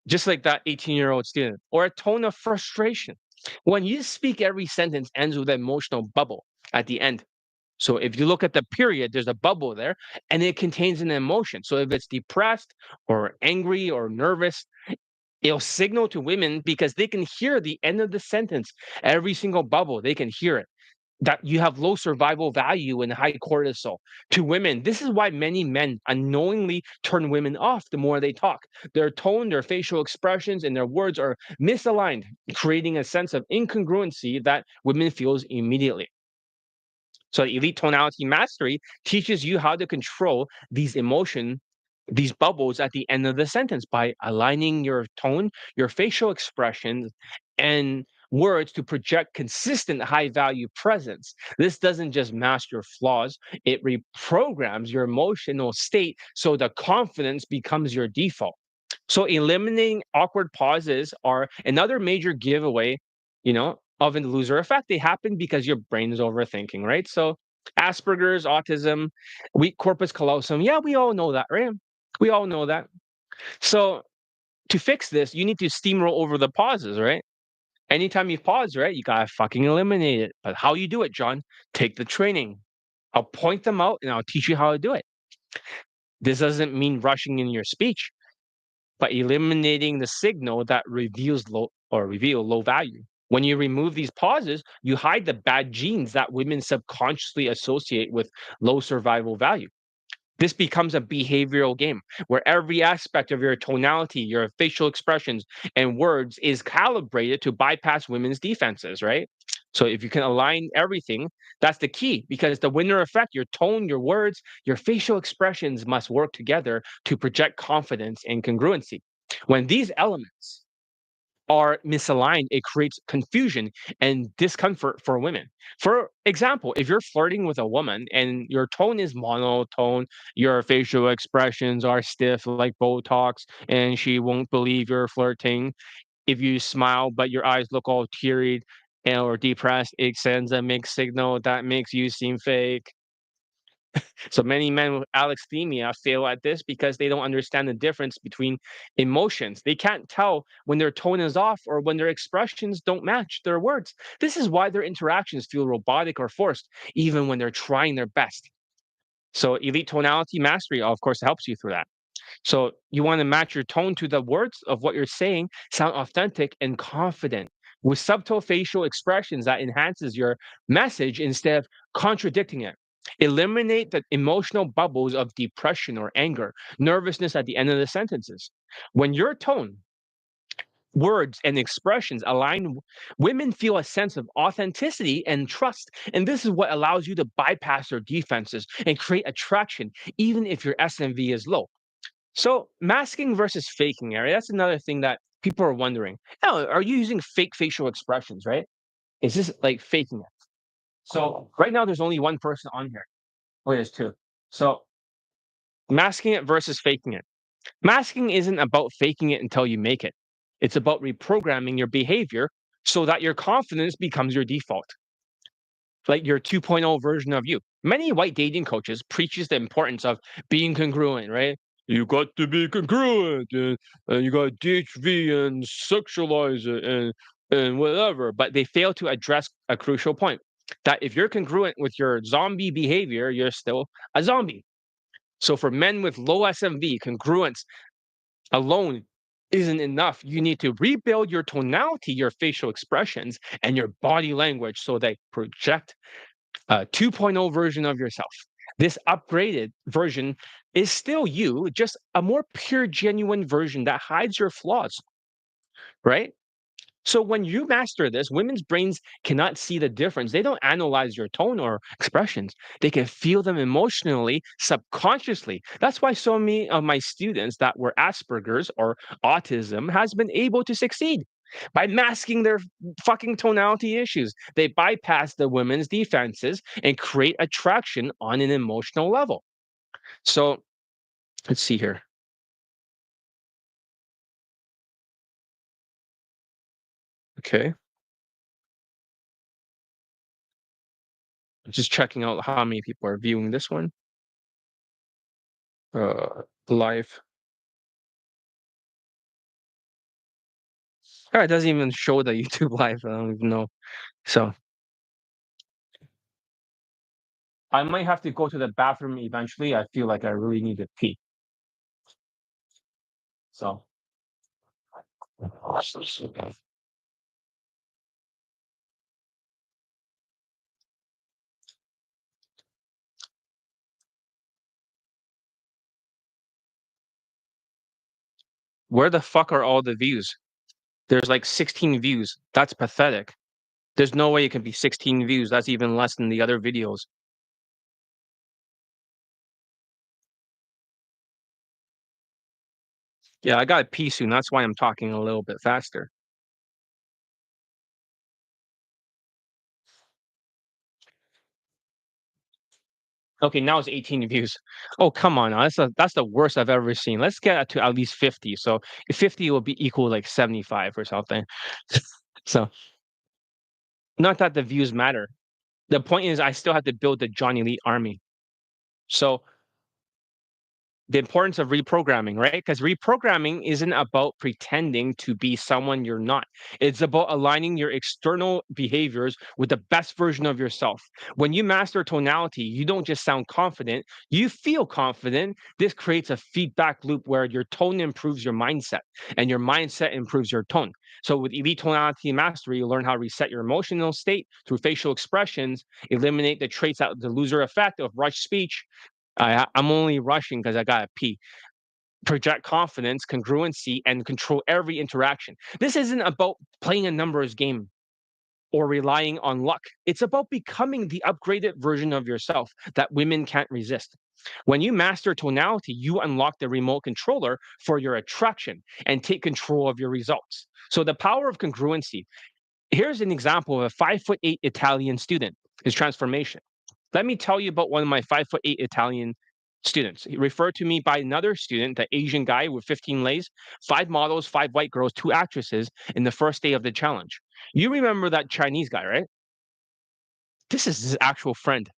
Just like that 18-year-old student, or a tone of frustration. When you speak, every sentence ends with an emotional bubble at the end. So if you look at the period, there's a bubble there and it contains an emotion. So if it's depressed or angry or nervous, it'll signal to women because they can hear the end of the sentence, every single bubble, they can hear it. That you have low survival value and high cortisol. To women, this is why many men unknowingly turn women off the more they talk. Their tone, their facial expressions, and their words are misaligned, creating a sense of incongruency that women feels immediately. So elite tonality mastery teaches you how to control these emotions these bubbles at the end of the sentence by aligning your tone, your facial expressions, and words to project consistent high value presence. This doesn't just mask your flaws, it reprograms your emotional state so the confidence becomes your default. So eliminating awkward pauses are another major giveaway, of a loser effect. They happen because your brain is overthinking, right? So Asperger's, autism, weak corpus callosum. Yeah, we all know that, right? We all know that. So to fix this, you need to steamroll over the pauses, right? Anytime you pause, right, you gotta fucking eliminate it. But how you do it, John? Take the training. I'll point them out and I'll teach you how to do it. This doesn't mean rushing in your speech, but eliminating the signal that reveal low value. When you remove these pauses, you hide the bad genes that women subconsciously associate with low survival value. This becomes a behavioral game where every aspect of your tonality, your facial expressions, and words is calibrated to bypass women's defenses, right? So if you can align everything, that's the key because the winner effect, your tone, your words, your facial expressions must work together to project confidence and congruency. When these elements are misaligned, it creates confusion and discomfort for women. For example, if you're flirting with a woman and your tone is monotone, your facial expressions are stiff like Botox, and she won't believe you're flirting. If you smile but your eyes look all teary or depressed, it sends a mixed signal that makes you seem fake. So many men with alexithymia fail at this because they don't understand the difference between emotions. They can't tell when their tone is off or when their expressions don't match their words. This is why their interactions feel robotic or forced, even when they're trying their best. So elite tonality mastery, of course, helps you through that. So you want to match your tone to the words of what you're saying, sound authentic and confident with subtle facial expressions that enhances your message instead of contradicting it. Eliminate the emotional bubbles of depression or anger, nervousness at the end of the sentences. When your tone, words, and expressions align, women feel a sense of authenticity and trust. And this is what allows you to bypass their defenses and create attraction, even if your SMV is low. So masking versus faking, area. That's another thing that people are wondering. Oh, are you using fake facial expressions, right? Is this like faking it? So right now there's only one person on here. Oh, there's two. So masking it versus faking it. Masking isn't about faking it until you make it. It's about reprogramming your behavior so that your confidence becomes your default, like your 2.0 version of you. Many white dating coaches preaches the importance of being congruent, right? You got to be congruent, and you got DHV and sexualize it and whatever. But they fail to address a crucial point that if you're congruent with your zombie behavior, you're still a zombie. So for men with low SMV, congruence alone isn't enough. You need to rebuild your tonality, your facial expressions, and your body language so they project a 2.0 version of yourself. This upgraded version is still you, just a more pure, genuine version that hides your flaws, right? So when you master this, women's brains cannot see the difference. They don't analyze your tone or expressions. They can feel them emotionally, subconsciously. That's why so many of my students that were Asperger's or autism has been able to succeed by masking their fucking tonality issues. They bypass the women's defenses and create attraction on an emotional level. So let's see here. Okay. Just checking out how many people are viewing this one. Live. Oh, it doesn't even show the YouTube live. I don't even know. So I might have to go to the bathroom eventually. I feel like I really need to pee. So where the fuck are all the views? There's like 16 views. That's pathetic. There's no way it can be 16 views. That's even less than the other videos. Yeah, I got to pee soon. That's why I'm talking a little bit faster. Okay, now it's 18 views. Oh, come on. Now. That's the worst I've ever seen. Let's get it to at least 50. So if 50 will be equal like 75 or something. So not that the views matter. The point is I still have to build the Johnny Elite army. So the importance of reprogramming, right? Because reprogramming isn't about pretending to be someone you're not. It's about aligning your external behaviors with the best version of yourself. When you master tonality, you don't just sound confident, you feel confident. This creates a feedback loop where your tone improves your mindset and your mindset improves your tone. So with elite tonality mastery, you learn how to reset your emotional state through facial expressions, eliminate the traits out the loser effect of rush speech. I'm only rushing because I gotta pee. Project confidence, congruency, and control every interaction. This isn't about playing a numbers game or relying on luck. It's about becoming the upgraded version of yourself that women can't resist. When you master tonality, you unlock the remote controller for your attraction and take control of your results. So the power of congruency. Here's an example of a 5'8" Italian student, his transformation. Let me tell you about one of my 5'8" Italian students. He referred to me by another student, the Asian guy with 15 lays, 5 models, 5 white girls, 2 actresses in the first day of the challenge. You remember that Chinese guy, right? This is his actual friend.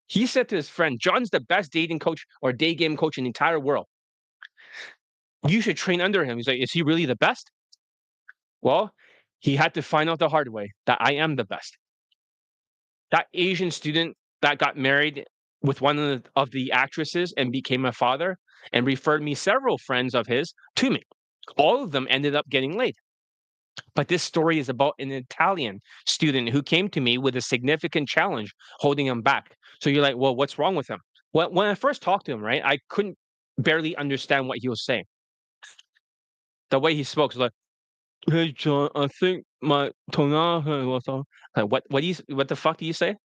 He said to his friend, John's the best dating coach or day game coach in the entire world. You should train under him. He's like, is he really the best? Well, he had to find out the hard way that I am the best. That Asian student that got married with one of the actresses and became a father and referred me several friends of his to me. All of them ended up getting laid. But this story is about an Italian student who came to me with a significant challenge holding him back. So you're like, well, what's wrong with him? Well, when I first talked to him, right, I couldn't barely understand what he was saying. The way he spoke was like, "Hey John, I think my tonality was off." Like, what the fuck do you say?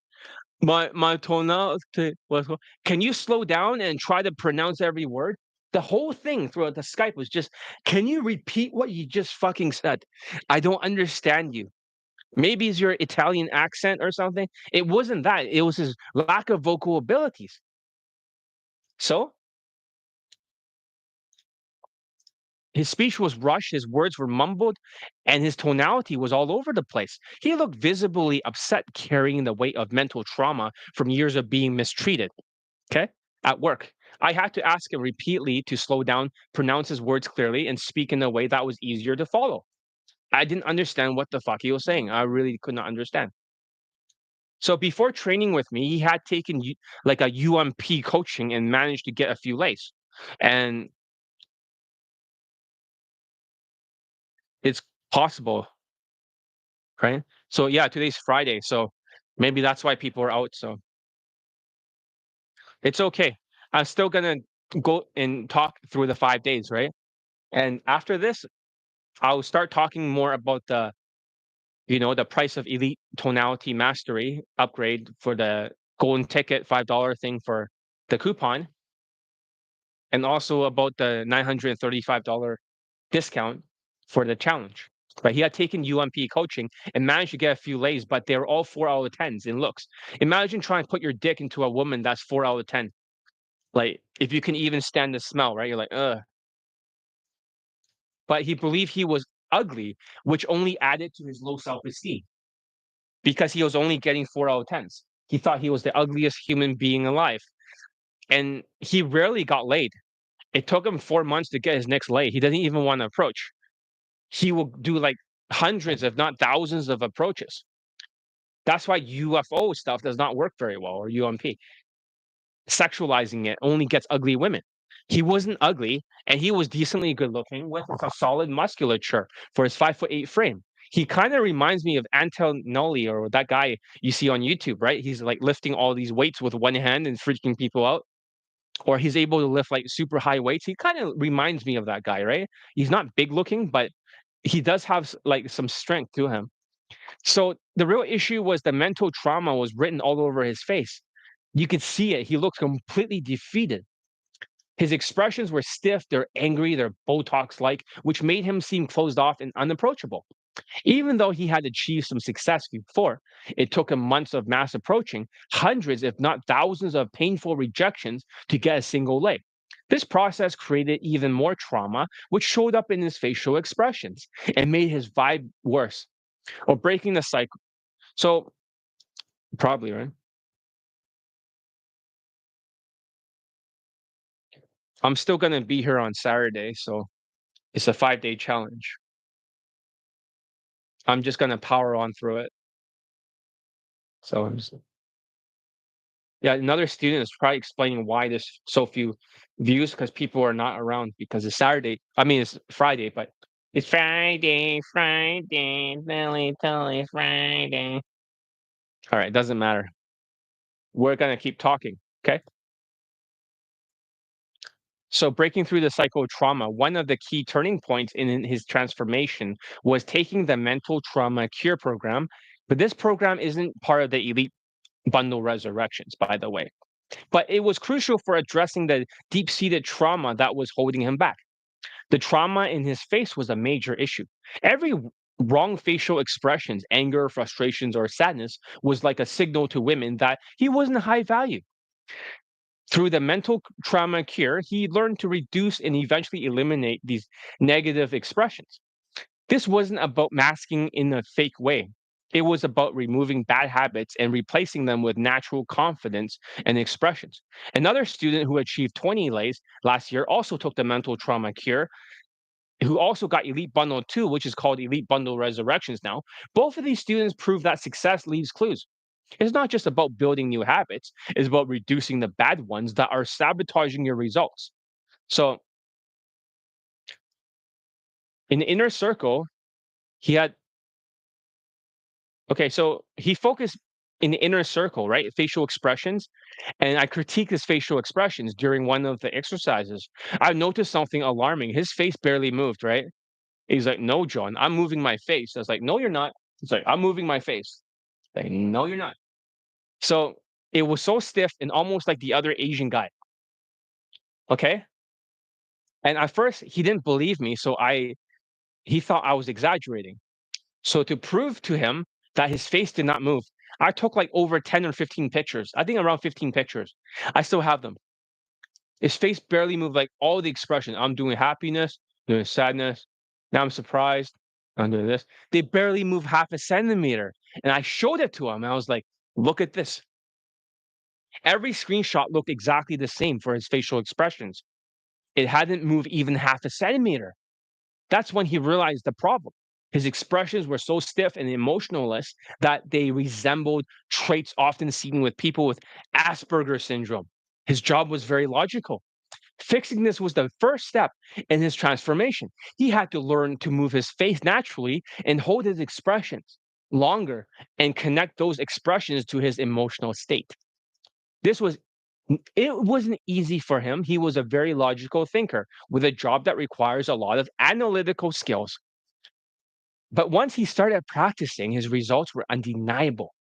My tonality was. Can you slow down and try to pronounce every word? The whole thing throughout the Skype was just, can you repeat what you just fucking said? I don't understand you. Maybe it's your Italian accent or something. It wasn't that. It was his lack of vocal abilities. So his speech was rushed, his words were mumbled, and his tonality was all over the place. He looked visibly upset, carrying the weight of mental trauma from years of being mistreated. Okay, at work. I had to ask him repeatedly to slow down, pronounce his words clearly, and speak in a way that was easier to follow. I didn't understand what the fuck he was saying. I really could not understand. So before training with me, he had taken like a UMP coaching and managed to get a few lays. And it's possible, right? So yeah, today's Friday, so maybe that's why people are out. So it's okay. I'm still gonna go and talk through the 5 days, right? And after this, I'll start talking more about the price of elite tonality mastery upgrade for the golden ticket $5 thing for the coupon, and also about the $935 discount for the challenge. But he had taken UMP coaching and managed to get a few lays, but they're all 4 out of 10s in looks. Imagine trying to put your dick into a woman that's 4 out of 10. Like, if you can even stand the smell, right? You're like, ugh. But he believed he was ugly, which only added to his low self-esteem because he was only getting 4 out of 10s. He thought he was the ugliest human being alive. And he rarely got laid. It took him 4 months to get his next lay. He doesn't even want to approach. He will do like hundreds, if not thousands, of approaches. That's why UFO stuff does not work very well, or UMP. Sexualizing it only gets ugly women. He wasn't ugly, and he was decently good looking with a solid musculature for his 5'8" frame. He kind of reminds me of Antonelli or that guy you see on YouTube, right? He's like lifting all these weights with one hand and freaking people out, or he's able to lift like super high weights. He kind of reminds me of that guy, right? He's not big looking, but he does have like some strength to him. So the real issue was the mental trauma was written all over his face. You could see it. He looked completely defeated. His expressions were stiff, they're angry, they're Botox like, which made him seem closed off and unapproachable. Even though he had achieved some success before, it took him months of mass approaching, hundreds, if not thousands, of painful rejections to get a single lay. This process created even more trauma, which showed up in his facial expressions and made his vibe worse or breaking the cycle. So, probably, right? I'm still going to be here on Saturday. So, it's a 5-day challenge. I'm just going to power on through it. So, yeah, another student is probably explaining why there's so few views because people are not around because it's Saturday. I mean, it's Friday, but it's Friday, Friday, Billy, totally Friday. All right, doesn't matter. We're gonna keep talking, okay? So breaking through the cycle of trauma, one of the key turning points in his transformation was taking the mental trauma cure program. But this program isn't part of the elite bundle resurrections, by the way. But it was crucial for addressing the deep-seated trauma that was holding him back. The trauma in his face was a major issue. Every wrong facial expressions, anger, frustrations, or sadness was like a signal to women that he wasn't high value. Through the mental trauma cure, he learned to reduce and eventually eliminate these negative expressions. This wasn't about masking in a fake way. It was about removing bad habits and replacing them with natural confidence and expressions. Another student who achieved 20 lays last year also took the mental trauma cure, who also got Elite Bundle 2, which is called Elite Bundle Resurrections now. Both of these students prove that success leaves clues. It's not just about building new habits, it's about reducing the bad ones that are sabotaging your results. So, in the inner circle, he had okay, so he focused in the inner circle, right? Facial expressions. And I critiqued his facial expressions during one of the exercises. I noticed something alarming. His face barely moved, right? He's like, "No, John, I'm moving my face." I was like, "No, you're not." He's like, "I'm moving my face." Like, "No, you're not." So it was so stiff and almost like the other Asian guy. Okay. And at first he didn't believe me. He thought I was exaggerating. So to prove to him that his face did not move, I took like over 10 or 15 pictures. I think around 15 pictures. I still have them. His face barely moved, like all the expression. I'm doing happiness, doing sadness. Now I'm surprised. I'm doing this. They barely move half a centimeter. And I showed it to him. I was like, look at this. Every screenshot looked exactly the same for his facial expressions. It hadn't moved even half a centimeter. That's when he realized the problem. His expressions were so stiff and emotionless that they resembled traits often seen with people with Asperger's syndrome. His job was very logical. Fixing this was the first step in his transformation. He had to learn to move his face naturally and hold his expressions longer and connect those expressions to his emotional state. This was it wasn't easy for him. He was a very logical thinker with a job that requires a lot of analytical skills. But once he started practicing, his results were undeniable.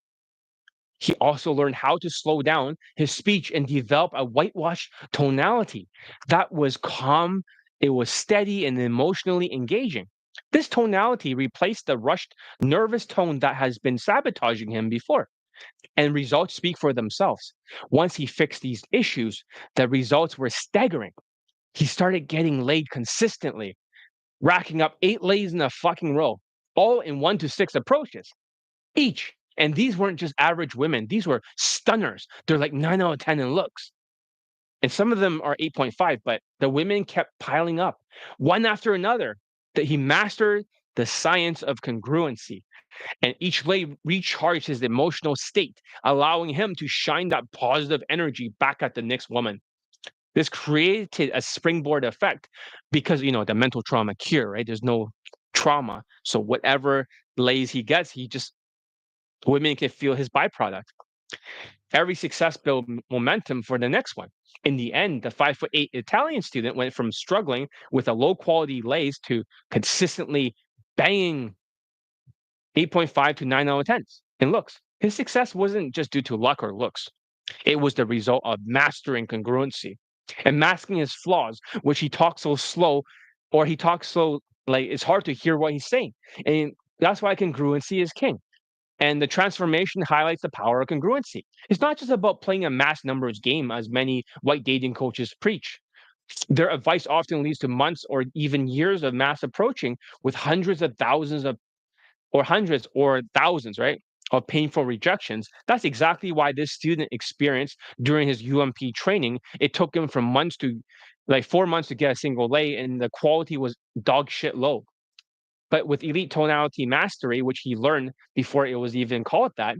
He also learned how to slow down his speech and develop a whitewashed tonality that was calm, it was steady, and emotionally engaging. This tonality replaced the rushed, nervous tone that has been sabotaging him before, and results speak for themselves. Once he fixed these issues, the results were staggering. He started getting laid consistently, racking up 8 lays in a fucking row, all in 1 to 6 approaches each. And these weren't just average women, these were stunners. They're like 9 out of 10 in looks. And some of them are 8.5, but the women kept piling up one after another. That he mastered the science of congruency, and each lay recharged his emotional state, allowing him to shine that positive energy back at the next woman. This created a springboard effect because, the mental trauma cure, right? There's no trauma. So whatever lays he gets, he just women can feel his byproduct. Every success built momentum for the next one. In the end, the 5'8" Italian student went from struggling with a low quality lays to consistently banging 8.5 to 9 out of 10s in looks. His success wasn't just due to luck or looks. It was the result of mastering congruency. and masking his flaws, which he talks so slow, or he talks so like it's hard to hear what he's saying. And that's why congruency is king. And the transformation highlights the power of congruency. It's not just about playing a mass numbers game, as many white dating coaches preach. Their advice often leads to months or even years of mass approaching with hundreds of thousands of, or hundreds or thousands, right, of painful rejections. That's exactly why this student experienced during his UMP training. It took him from months to like 4 months to get a single lay, and the quality was dog shit low. But with elite tonality mastery, which he learned before it was even called that,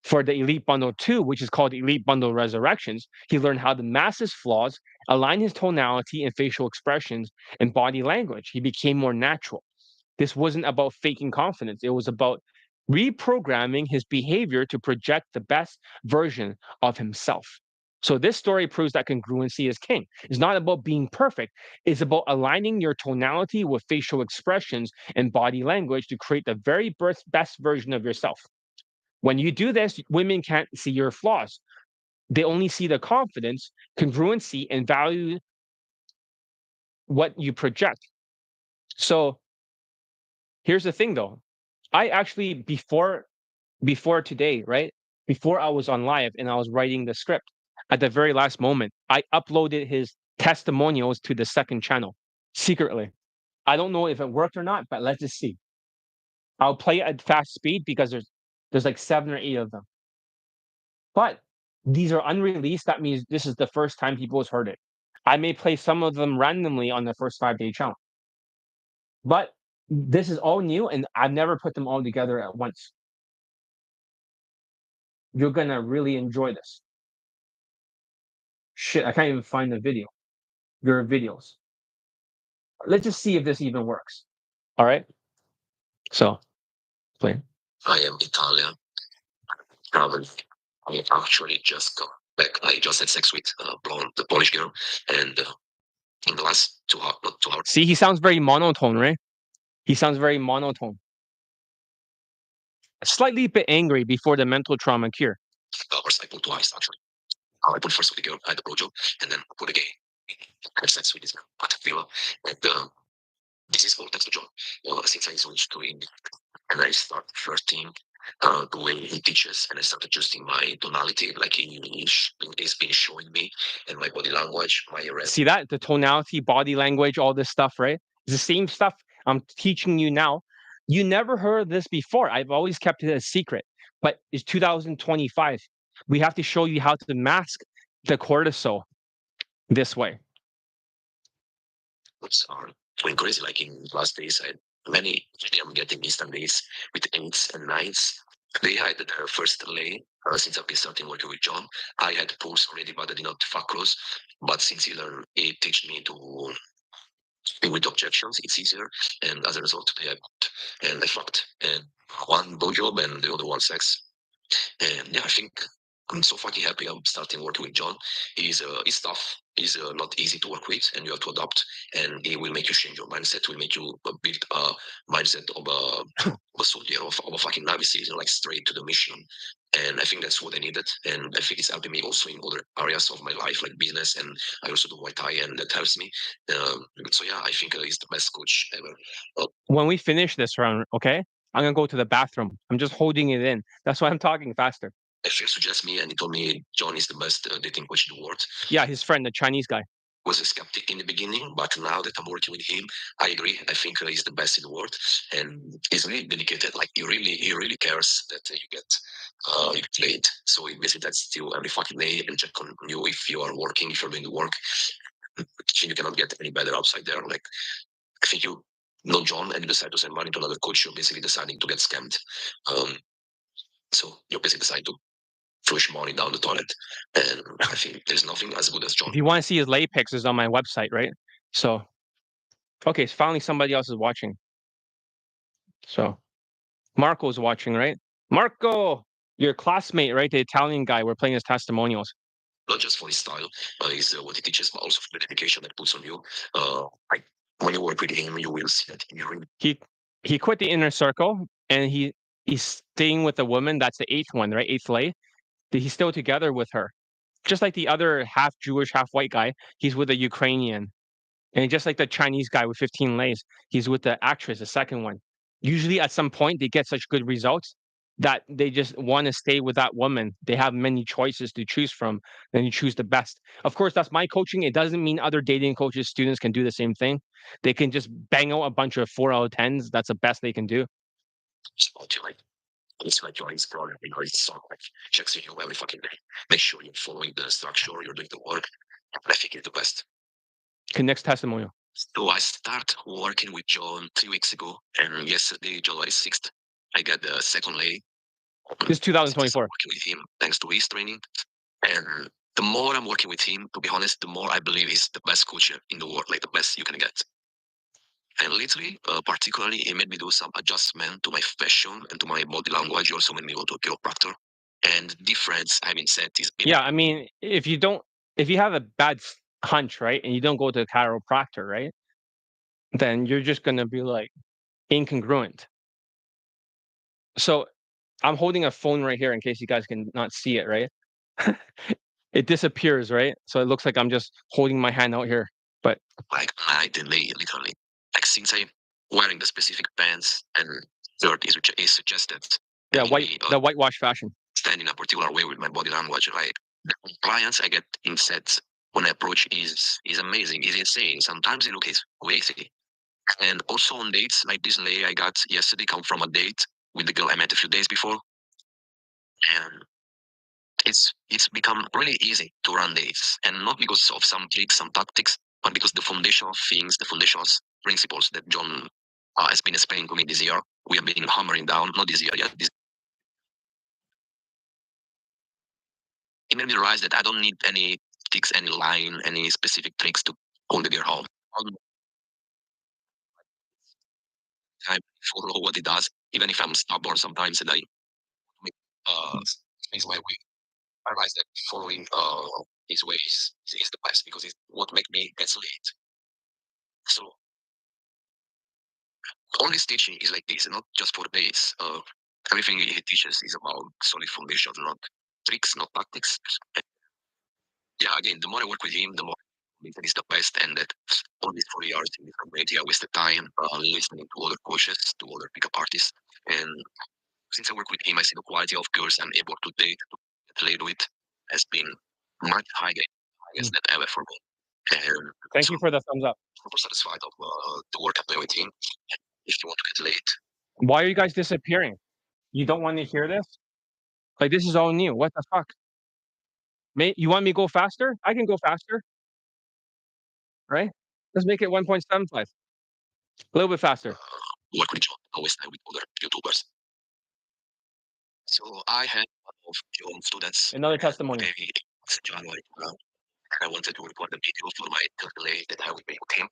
for the Elite Bundle 2, which is called Elite Bundle Resurrections, he learned how to mask his flaws, align his tonality and facial expressions and body language. He became more natural. This wasn't about faking confidence, it was about reprogramming his behavior to project the best version of himself. So this story proves that congruency is king. It's not about being perfect. It's about aligning your tonality with facial expressions and body language to create the very best version of yourself. When you do this, women can't see your flaws. They only see the confidence, congruency, and value what you project. So here's the thing though. I actually before today, right? Before I was on live and I was writing the script, at the very last moment, I uploaded his testimonials to the second channel secretly. I don't know if it worked or not, but let's just see. I'll play at fast speed because there's like 7 or 8 of them. But these are unreleased. That means this is the first time people has heard it. I may play some of them randomly on the first 5-day challenge. But this is all new and I've never put them all together at once. You're gonna really enjoy this. Shit, I can't even find the video. Your videos. Let's just see if this even works. All right. So, play. I am Italian. I actually just got back. I just had sex with blonde, the Polish girl, and in the last 2 hours, not 2 hours. See, he sounds very monotone, right? He sounds very monotone. Slightly a bit angry before the mental trauma cure. Hours, I put twice actually. I put first with the girl, I had the blowjob, and then I put again. I had sex with this girl at the villa, and this is all thanks to John. Since I switched to English, and I start flirting the way he teaches, and I start adjusting my tonality, like he's been showing me, and my body language, my See that? The tonality, body language, all this stuff, right? It's the same stuff I'm teaching you now. You never heard this before. I've always kept it a secret, but it's 2025. We have to show you how to mask the cortisol this way. are going crazy. Like in last days, I had many. I'm getting instant days with 8s and 9s. They had their first lay since I've been starting working with John. I had pulse already, but I did not fuck close. But since he learned, he teach me to deal with objections. It's easier, and as a result, I fucked, and one blowjob and the other one sex. And yeah, I think I'm so fucking happy I'm starting working with John. He's tough. He's not easy to work with, and you have to adapt. And he will make you change your mindset. Will make you build a mindset of a soldier, of a fucking Navy SEAL, like straight to the mission. And I think that's what I needed. And I think it's helping me also in other areas of my life, like business. And I also do Muay Thai, and that helps me. So yeah, I think he's the best coach ever. When we finish this round, okay, I'm gonna go to the bathroom. I'm just holding it in. That's why I'm talking faster. If you suggest me, and he told me John is the best dating coach in the world. Yeah, his friend, the Chinese guy. Was a skeptic in the beginning, but now that I'm working with him, I agree. I think he's the best in the world, and he's really dedicated. Like he really cares that you get played. So he basically that's still every fucking day and check on you if you are working, if you're doing the work. You cannot get any better outside there. Like I think you know John and you decide to send money to another coach, you're basically deciding to get scammed. So you basically decide to flush money down the toilet. And I think there's nothing as good as John. If you want to see his lay pics, is on my website, right? So, okay, so finally somebody else is watching. So, Marco's watching, right? Marco, your classmate, right? The Italian guy. We're playing his testimonials. Not just for his style, is what he teaches, but also for the dedication that puts on you. When you work with him, you will see that he quit the inner circle and he's staying with a woman. That's the 8th one, right? 8th lay. He's still together with her. just like the other half Jewish, half white guy, he's with a Ukrainian. And just like the Chinese guy with 15 lays, he's with the actress, the second one. Usually at some point they get such good results that they just want to stay with that woman. They have many choices to choose from, then you choose the best. Of course, that's my coaching. It doesn't mean other dating coaches, students can do the same thing. They can just bang out a bunch of 4 out of 10s. That's the best they can do. So to like it's like your program, it's so like checks you every fucking day. Make sure you're following the structure, you're doing the work. I think it's the best. Okay, next testimonial. So I start working with John 3 weeks ago, and yesterday, July 6th, I got the second lay. This is 2024. Working with him thanks to his training. And the more I'm working with him, to be honest, the more I believe he's the best coach in the world, like the best you can get. And lately, particularly, he made me do some adjustment to my fashion and to my body language. He also made me go to a chiropractor. And the difference I've been said is Yeah, I mean, if you have a bad hunch, right, and you don't go to a chiropractor, right, then you're just gonna be like incongruent. So I'm holding a phone right here in case you guys can not see it, right? It disappears, right? So it looks like I'm just holding my hand out here. But like night and day, literally. Like since I'm wearing the specific pants and shirt is suggested. yeah, and maybe, the whitewash fashion. stand in a particular way with my body language. Like the clients I get in sets when I approach is amazing, is insane. Sometimes it looks crazy. And also on dates, like this lay I got yesterday come from a date with the girl I met a few days before. And it's become really easy to run dates. And not because of some tricks, some tactics, but because the foundational things, the foundational principles that John has been explaining to me this year, we have been hammering down, not this year yet, this it made me realize that I don't need any tricks, any line, any specific tricks to hold the girl home. I follow what he does, even if I'm stubborn sometimes, and I things my way. I realize that following his ways is the best because it's what make me get late. So all his teaching is like this, and not just for the days. Everything he teaches is about solid foundation, not tricks, not tactics. Yeah, again, the more I work with him, the more that is the best, and that all these 4 years in different media, I wasted time listening to other coaches, to other pickup artists, and since I work with him, I see the quality of girls I'm able to date, to get laid with, has been much higher, highest than ever for me. And Thank so you for the thumbs up. I'm super satisfied of the work I'm doing with him. If you want to get laid, Why are you guys disappearing? You don't want to hear this? Like this is all new. What the fuck? You want me to go faster? I can go faster, right? Let's make it 1.75. A little bit faster. work with John, always with other YouTubers. So I had one of John's students. Another testimony. Maybe it's January. I wanted to record a video for my delay that I would make with him.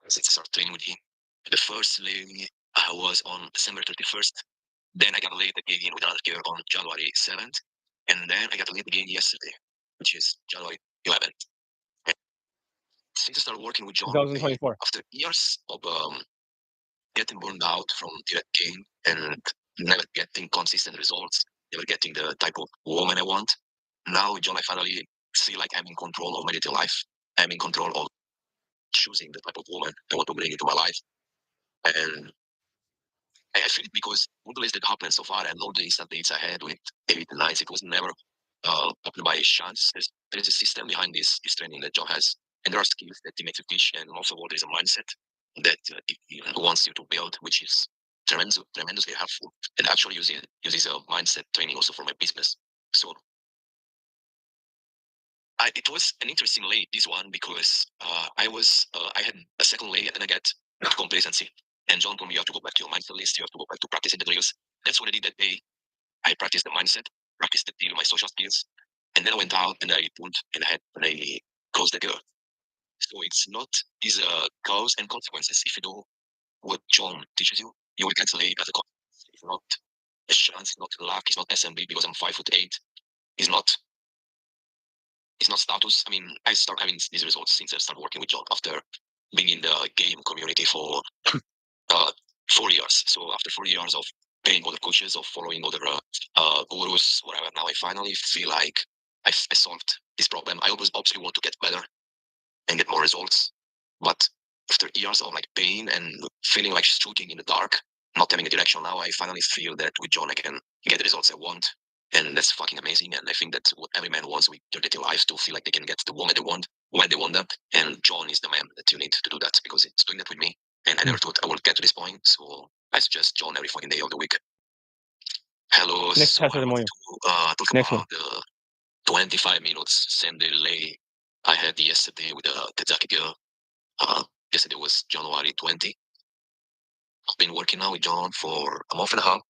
Since I started training with him, the first lay I was on December 31st. Then I got laid again with another girl on January 7th. And then I got laid again yesterday, which is January 11th. And since I started working with John, 2024. after years of getting burned out from direct game and never getting consistent results, never getting the type of woman I want, now with John, I finally feel like I'm in control of my dating life. I'm in control of choosing the type of woman I want to bring into my life. And I feel it because all the days that happened so far and all the instant dates I had with 8 and 9s, it was never happened by chance. There's a system behind this training that John has. And there are skills that he makes you teach. And also, there's a mindset that he wants you to build, which is tremendously helpful. And actually uses a mindset training also for my business. So it was an interesting lay, this one, because I had a second lay and then I got into complacency. And John told me you have to go back to your mindset list, you have to go back to practicing the drills. That's what I did that day. I practiced the mindset, practiced the deal, my social skills, and then I went out and I put and I closed the girl. So it's not these cause and consequences. If you do what John teaches you, you will get laid as a consequence. It's not a chance, it's not luck, it's not SMB because I'm 5'8". It's not status. I mean, I start having these results since I started working with John after being in the game community for 4 years. So after 4 years of paying other coaches or following other gurus, whatever. Now I finally feel like I solved this problem. I always obviously want to get better and get more results, but after years of like pain and feeling like shooting in the dark, not having a direction, now I finally feel that with John I can get the results I want. And that's fucking amazing. And I think that's what every man wants with their dating lives, to feel like they can get the woman they want when they want that. And John is the man that you need to do that, because it's doing that with me. And I never thought I would get to this point. So I suggest John every fucking day of the week. Hello. Next So I wanted testimonial. to talk Next one. about the 25 minutes same day delay I had yesterday with the Kentucky girl. Yesterday was January 20. I've been working now with John for a month and a half.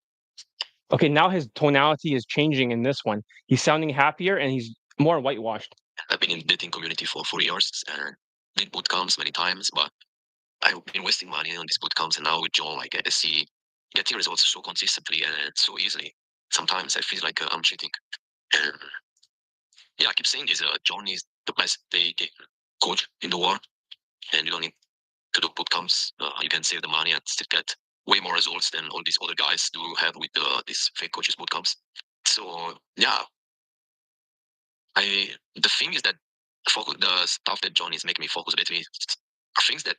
Okay, now his tonality is changing in this one. He's sounding happier and he's more whitewashed. I've been in the dating community for 4 years and did boot camps many times, but I've been wasting money on these boot camps. And now with John, like I see getting results so consistently and so easily. Sometimes I feel like I'm cheating. And yeah, I keep saying this. John is the best dating coach in the world, and you don't need to do boot camps. You can save the money and still get way more results than all these other guys do have with these fake coaches boot camps. So yeah, the thing is that the stuff that John is making me focus a bit with are things that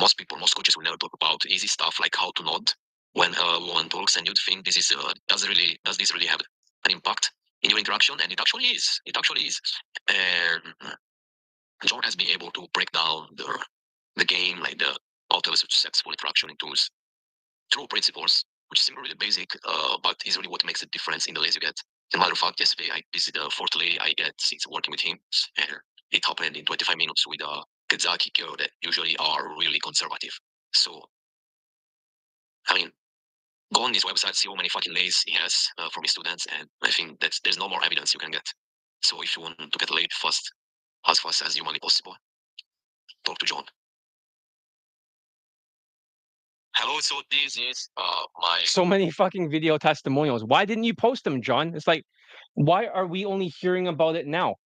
most people, most coaches will never talk about. Easy stuff like how to nod when a woman talks, and you'd think this is does this really have an impact in your interaction? And it actually is. It actually is. And John has been able to break down the game, like the how to have a successful interaction into true principles, which seem really basic, but is really what makes a difference in the lays you get. As a matter of fact, yesterday I visited the fourth lay I get since working with him, and it happened in 25 minutes with a Kazaki girl that usually are really conservative. So, I mean, go on his website, see how many fucking lays he has from his students, and I think that there's no more evidence you can get. So if you want to get laid fast as humanly possible, talk to John. Hello, so this is my So many fucking video testimonials. Why didn't you post them, John? It's like, why are we only hearing about it now?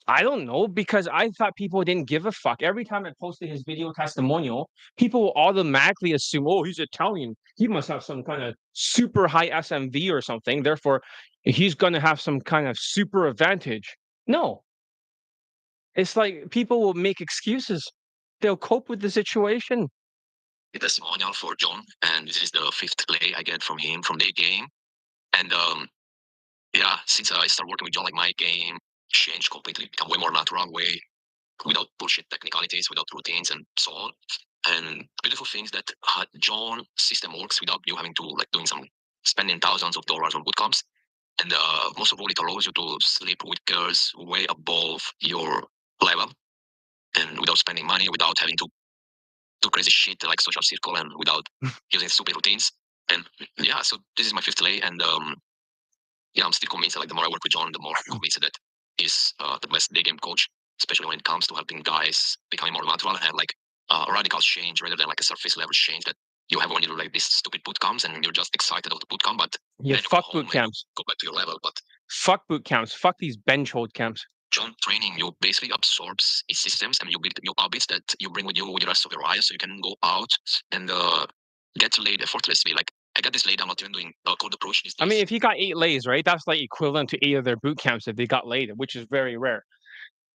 I don't know, because I thought people didn't give a fuck. Every time I posted his video testimonial, people will automatically assume, oh, he's Italian. He must have some kind of super high SMV or something. Therefore, he's going to have some kind of super advantage. No, it's like people will make excuses. They'll cope with the situation. testimonial for John, and this is the fifth lay I get from him from the game. And yeah, since I started working with John, like my game changed completely, become way more natural, way without bullshit technicalities, without routines and so on. And beautiful things that John system works without you having to like doing some spending thousands of dollars on boot camps. And most of all, it allows you to sleep with girls way above your level, and without spending money, without having to do crazy shit like social circle, and without using stupid routines. And yeah, so this is my fifth lay, and yeah, I'm still convinced that like the more I work with John, the more I'm convinced that he's the best day game coach, especially when it comes to helping guys becoming more natural and like radical change rather than like a surface level change that you have when you do like these stupid boot camps and you're just excited about the boot camp, but Yeah, then you go fuck home boot and you camps. go back to your level. But Fuck boot camps. Fuck these bench hold camps. John training, you basically absorbs his systems and you build new habits that you bring with you with the rest of your life, so you can go out and get laid effortlessly. Like I got this laid, I'm not even doing cold approach these I days. mean, if he got 8 lays, right, that's like equivalent to 8 of their boot camps if they got laid, which is very rare,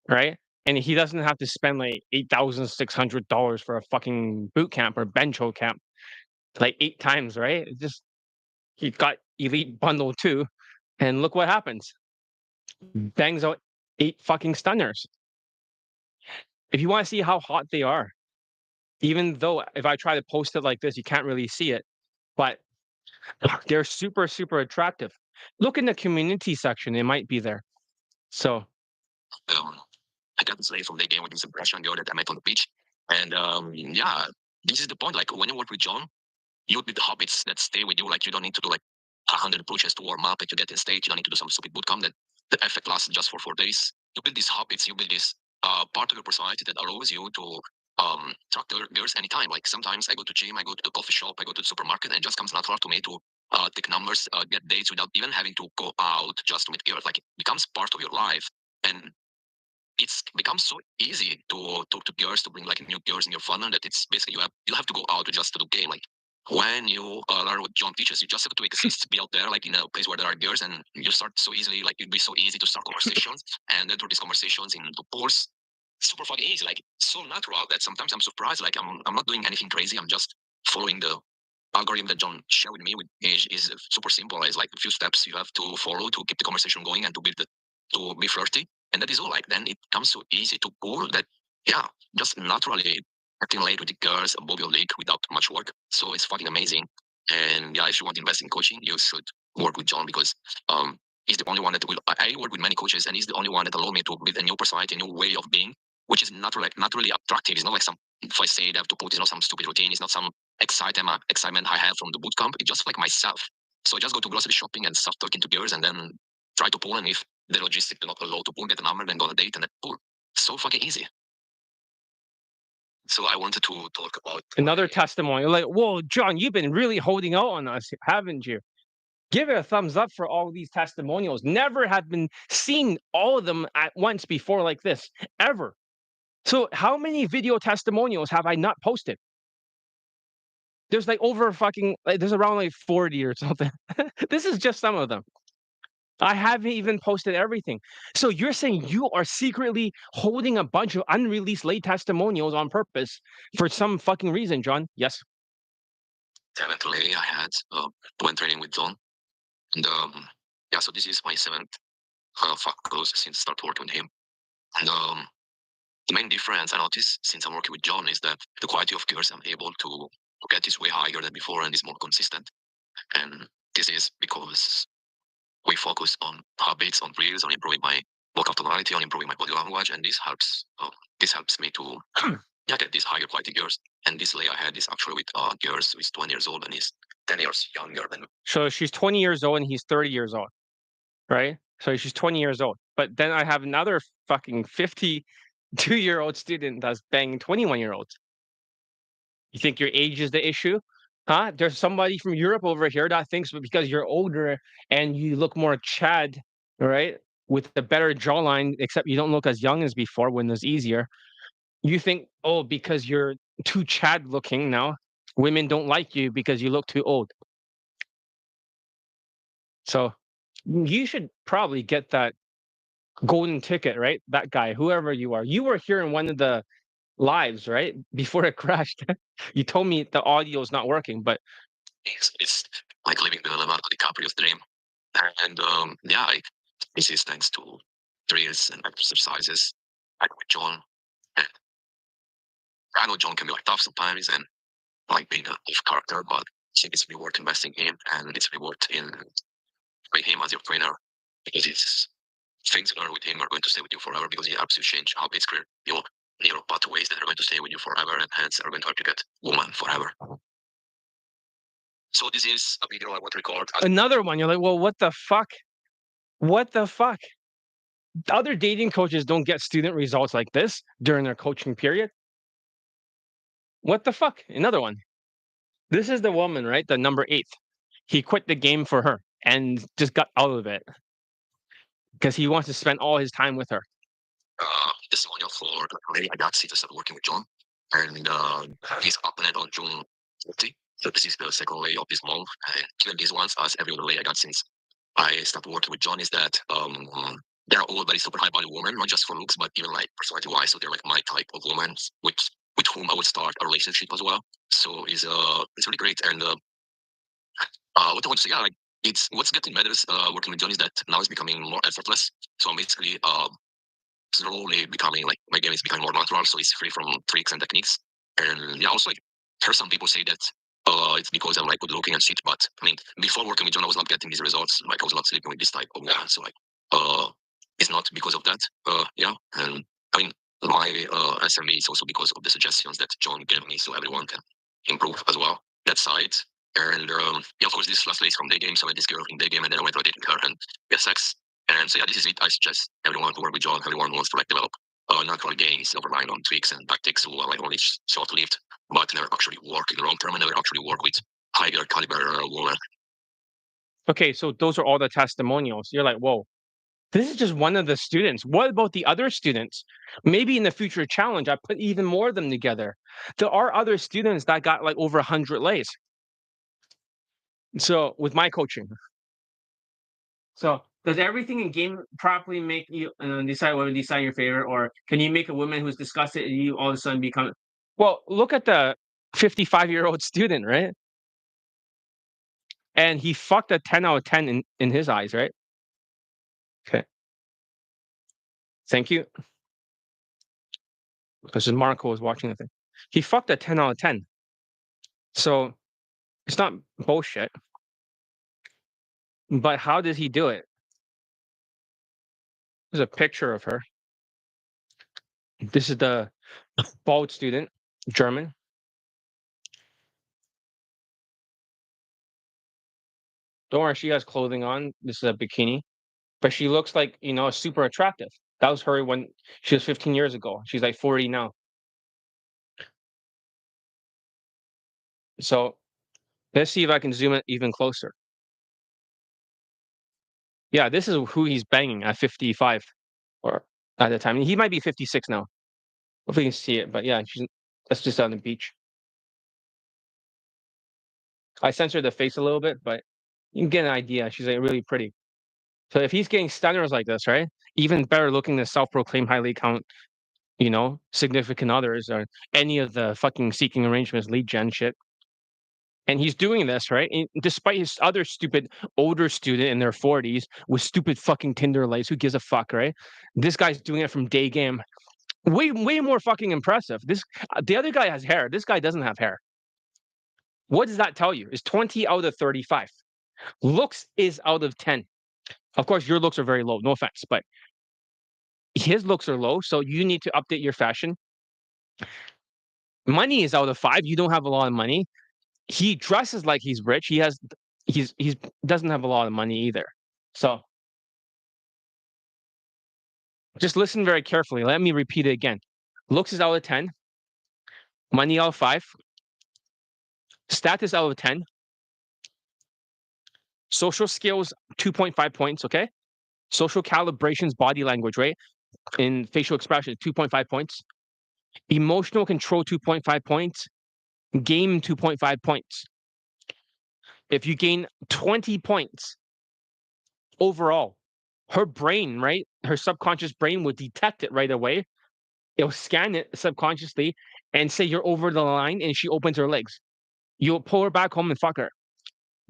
right? And he doesn't have to spend like $8,600 for a fucking boot camp or bench hold camp like 8 times, right? It just he got elite bundle too, and look what happens. Bangs out 8 fucking stunners. If you want to see how hot they are, even though if I try to post it like this, you can't really see it, but they're super, super attractive. Look in the community section, it might be there. So Um, I got this lady from the game with this Russian girl that I met on the beach. And yeah, this is the point. Like when you work with John, you build the habits that stay with you. Like you don't need to do like 100 approaches to warm up and to get in state. You don't need to do some stupid bootcamp that the effect lasts just for 4 days. You build these habits, you build this part of your personality that allows you to talk to girls anytime. Like sometimes I go to gym, I go to the coffee shop, I go to the supermarket, and it just comes natural to me to take numbers, get dates without even having to go out just to meet girls. Like it becomes part of your life. And it's becomes so easy to talk to girls, to bring like new girls in your funnel, that it's basically you have to go out to just to do game. Like when you learn what John teaches, you just have to exist, be out there, like in a place where there are girls, and you start so easily, like it'd be so easy to start conversations, and enter these conversations in the pools. Super fucking easy, like so natural that sometimes I'm surprised. Like I'm not doing anything crazy. I'm just following the algorithm that John shared with me. With is super simple. It's like a few steps you have to follow to keep the conversation going and to be flirty, and that is all. Like then it comes so easy to pull that. Yeah, just naturally acting late with the girls above your league without much work. So it's fucking amazing. And yeah, if you want to invest in coaching, you should work with John because he's the only one that will. I work with many coaches, and he's the only one that allowed me to build a new personality, a new way of being, which is naturally attractive. It's not like some. If I say that I have to put, it's not some stupid routine. It's not some excitement I have from the boot camp. It's just like myself. So I just go to grocery shopping and start talking to girls, and then try to pull. And if the logistics do not allow to pull, get a number, then go on a date and then pull. So fucking easy. So I wanted to talk about Another testimony. Like, whoa, John, you've been really holding out on us, haven't you? Give it a thumbs up for all these testimonials. Never have been seen all of them at once before like this, ever. So how many video testimonials have I not posted? There's like over fucking like, there's around like 40 or something. This is just some of them. I haven't even posted everything. So you're saying you are secretly holding a bunch of unreleased late testimonials on purpose for some fucking reason, John? Yes. Definitely, I had when training with John, and yeah, so this is my seventh fuck close since start working with him, and the main difference I noticed since I'm working with John is that the quality of girls I'm able to get is way higher than before and is more consistent, and this is because we focus on habits, on drills, on improving my vocal tonality, on improving my body language, and this helps me to yeah, get these higher quality girls. And this lay I had is actually with girls who is 20 years old and is 10 years younger than me. So she's 20 years old and he's 30 years old, right? So she's 20 years old. But then I have another fucking 52-year-old student that's banging 21-year-olds. You think your age is the issue? Huh? There's somebody from Europe over here that thinks because you're older and you look more Chad, right? With a better jawline, except you don't look as young as before when it was easier. You think, oh, because you're too Chad looking now, women don't like you because you look too old. So you should probably get that golden ticket, right? That guy, whoever you are. You were here in one of the lives, right? Before it crashed. You told me the audio is not working, but It's like living the Leonardo DiCaprio's dream. And yeah, this is thanks to drills and exercises like with John. And I know John can be like tough sometimes and like being a tough character, but I think it's really worth investing in and it's really worth in with him as your trainer because it's things you learn with him are going to stay with you forever because he helps you change habits, create neural pathways that are going to stay with you forever and hence are going to help you get woman forever. So this is a video I want to record. another one, you're like, well, what the fuck? What the fuck? Other dating coaches don't get student results like this during their coaching period. What the fuck? Another one. This is the woman, right? The number 8. He quit the game for her and just got out of it because he wants to spend all his time with her. Testimonial for the lady I got to start working with John, and he's up and on June 30. So this is the second lay of this month. And even these ones, as every other lay I got since I started working with John, is that they're all very super high value women, not just for looks, but even like personality wise. So they're like my type of women, with whom I would start a relationship as well. So it's really great. And what I want to say, yeah, like it's what's getting better working with John is that now it's becoming more effortless. So I'm basically slowly becoming like my game is becoming more natural, so it's free from tricks and techniques. And yeah, also like heard some people say that it's because I'm like good looking and shit, but I mean before working with John I was not getting these results. Like I was not sleeping with this type of woman. So like it's not because of that. Yeah. And I mean my SME is also because of the suggestions that John gave me so everyone can improve as well. That side. And yeah, of course this last is from Daygame, so I met this girl in Daygame and then I went to dating her and get sex. And so yeah, this is it. I suggest everyone to work with John, everyone who wants to like develop natural gains, override on tweaks and tactics who are like only short lived, but never actually work in the long term and never actually work with higher caliber women. Okay, so those are all the testimonials. You're like, whoa, this is just one of the students. What about the other students? Maybe in the future challenge, I put even more of them together. There are other students that got like over 100 lays. So with my coaching, so does everything in game properly make you decide your favorite, or can you make a woman who's disgusted and you all of a sudden become? Well, look at the 55-year-old student, right? And he fucked a 10 out of 10 in his eyes, right? Okay, thank you. Because Marco was watching the thing. He fucked a 10 out of 10. So it's not bullshit. But how did he do it? There's a picture of her. This is the bald student, German. Don't worry, she has clothing on. This is a bikini, but she looks like, super attractive. That was her when she was 15 years ago. She's like 40 now. So let's see if I can zoom it even closer. Yeah, this is who he's banging at 55 or at the time. He might be 56 now. Hopefully you can see it, but yeah, that's just on the beach. I censored the face a little bit, but you can get an idea. She's like really pretty. So if he's getting stunners like this, right? Even better looking than self-proclaimed highly count, significant others or any of the fucking seeking arrangements, lead gen shit. And he's doing this, right? And despite his other stupid older student in their 40s with stupid fucking Tinder lights, who gives a fuck, right? This guy's doing it from Daygame. Way more fucking impressive. The other guy has hair. This guy doesn't have hair. What does that tell you? It's 20 out of 35. Looks is out of 10. Of course, your looks are very low. No offense, but his looks are low, so you need to update your fashion. Money is out of 5. You don't have a lot of money. He dresses like he's rich. He's doesn't have a lot of money either. So just listen very carefully. Let me repeat it again. Looks is out of 10. Money out of 5. Status out of 10. Social skills 2.5 points. Okay. Social calibrations, body language, right? In facial expression, 2.5 points. Emotional control, 2.5 points. Game, 2.5 points. If you gain 20 points overall, her brain, right? Her subconscious brain would detect it right away. It'll scan it subconsciously and say you're over the line, and she opens her legs. You'll pull her back home and fuck her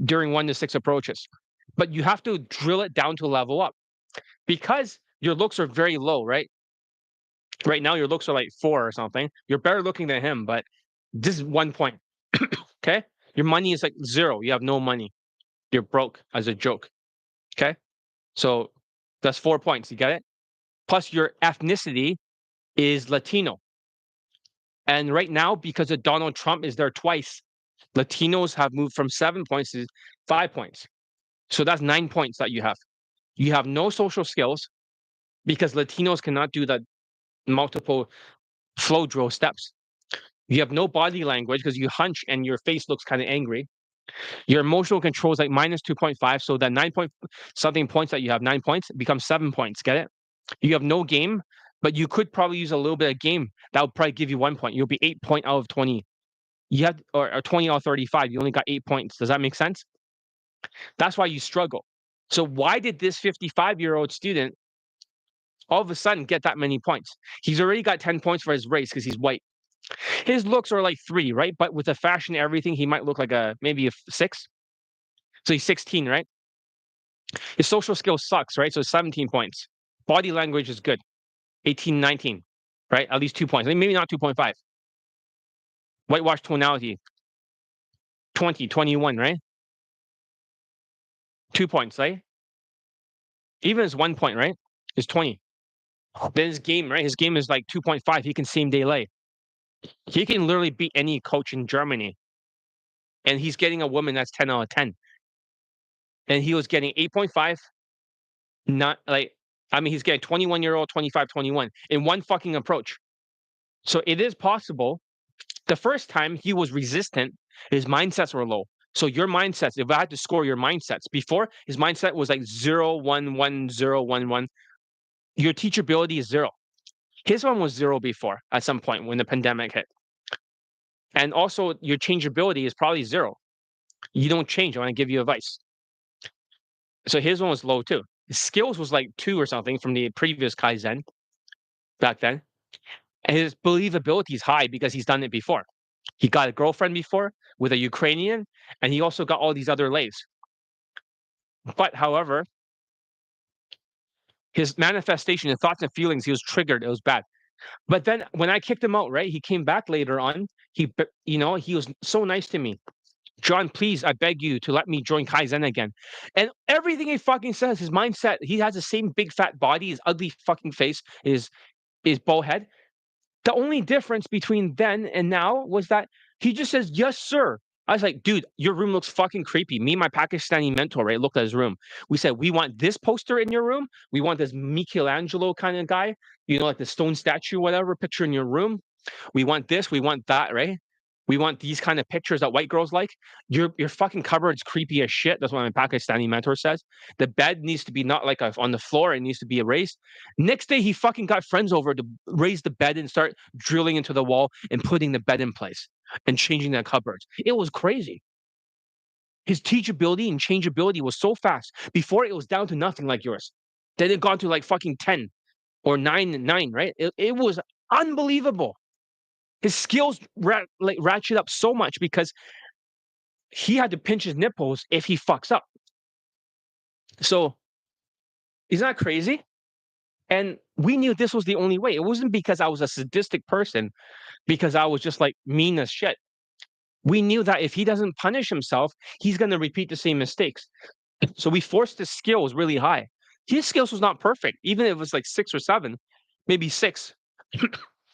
during 1 to 6 approaches. But you have to drill it down to level up because your looks are very low, right? Right now, your looks are like 4 or something. You're better looking than him, but this is 1 point. Okay. Your money is like 0. You have no money. You're broke as a joke. Okay. So that's 4 points. You get it? Plus, your ethnicity is Latino. And right now, because of Donald Trump is there twice, Latinos have moved from 7 points to 5 points. So that's 9 points that you have. You have no social skills because Latinos cannot do the multiple flow drill steps. You have no body language because you hunch and your face looks kind of angry. Your emotional control is like minus 2.5. So that 9 point something points that you have, 9 points, becomes 7 points. Get it? You have no game, but you could probably use a little bit of game. That would probably give you 1 point. You'll be 8 point out of 20. You have or 20 out of 35. You only got 8 points. Does that make sense? That's why you struggle. So why did this 55-year-old student all of a sudden get that many points? He's already got 10 points for his race because he's white. His looks are like 3, right? But with the fashion and everything, he might look like maybe a 6. So he's 16, right? His social skills sucks, right? So 17 points. Body language is good. 18, 19, right? At least 2 points. Maybe not 2.5. Whitewash tonality. 20, 21, right? 2 points, right? Even his 1 point, right? Is 20. Then his game, right? His game is like 2.5. He can same day lay. He can literally beat any coach in Germany. And he's getting a woman that's 10 out of 10. And he was getting 8.5. Not like, he's getting 21-year-old, 25, 21 in one fucking approach. So it is possible. The first time he was resistant, his mindsets were low. So your mindsets, if I had to score your mindsets, before his mindset was like 0, 1, 1, 0, 1, 1. Your teachability is 0. His one was 0 before at some point when the pandemic hit. And also your changeability is probably 0. You don't change. I want to give you advice. So his one was low too. His skills was like 2 or something from the previous Kaizen back then. And his believability is high because he's done it before. He got a girlfriend before with a Ukrainian, and he also got all these other lays. But however, his manifestation, his thoughts and feelings, he was triggered. It was bad. But then when I kicked him out, right, he came back later on. He was so nice to me. John, please, I beg you to let me join Kaizen again. And everything he fucking says, his mindset, he has the same big fat body, his ugly fucking face, his bald head. The only difference between then and now was that he just says, yes, sir. I was like, dude, your room looks fucking creepy. Me and my Pakistani mentor, right, looked at his room. We said, we want this poster in your room. We want this Michelangelo kind of guy, like the stone statue, whatever, picture in your room. We want this, we want that, right? We want these kind of pictures that white girls like. Your fucking cupboard's creepy as shit. That's what my Pakistani mentor says. The bed needs to be not like on the floor, it needs to be erased. Next day, he fucking got friends over to raise the bed and start drilling into the wall and putting the bed in place and changing the cupboards. It was crazy. His teachability and changeability was so fast. Before it was down to nothing like yours. Then it gone to like fucking 10 or 9, right? It was unbelievable. His skills ratchet up so much because he had to pinch his nipples if he fucks up. So isn't that crazy? And we knew this was the only way. It wasn't because I was a sadistic person, because I was just like mean as shit. We knew that if he doesn't punish himself, he's going to repeat the same mistakes. So we forced his skills really high. His skills was not perfect, even if it was like 6 or 7, maybe 6.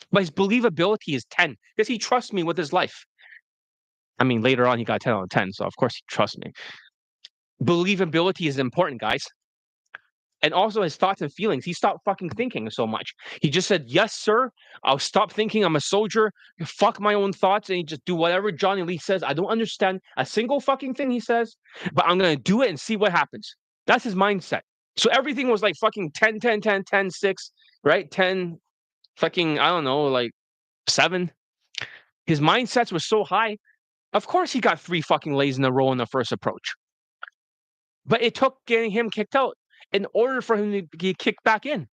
But his believability is 10 because he trusts me with his life. I mean, later on, he got 10 out of 10, so of course he trusts me. Believability is important, guys. And also his thoughts and feelings. He stopped fucking thinking so much. He just said, yes, sir. I'll stop thinking I'm a soldier. Fuck my own thoughts. And he just do whatever Johnny Lee says. I don't understand a single fucking thing he says, but I'm going to do it and see what happens. That's his mindset. So everything was like fucking 10, 10, 10, 10, 6, right? 10, fucking, I don't know, like 7. His mindsets were so high. Of course he got 3 fucking lays in a row in the first approach. But it took getting him kicked out in order for him to get kicked back in.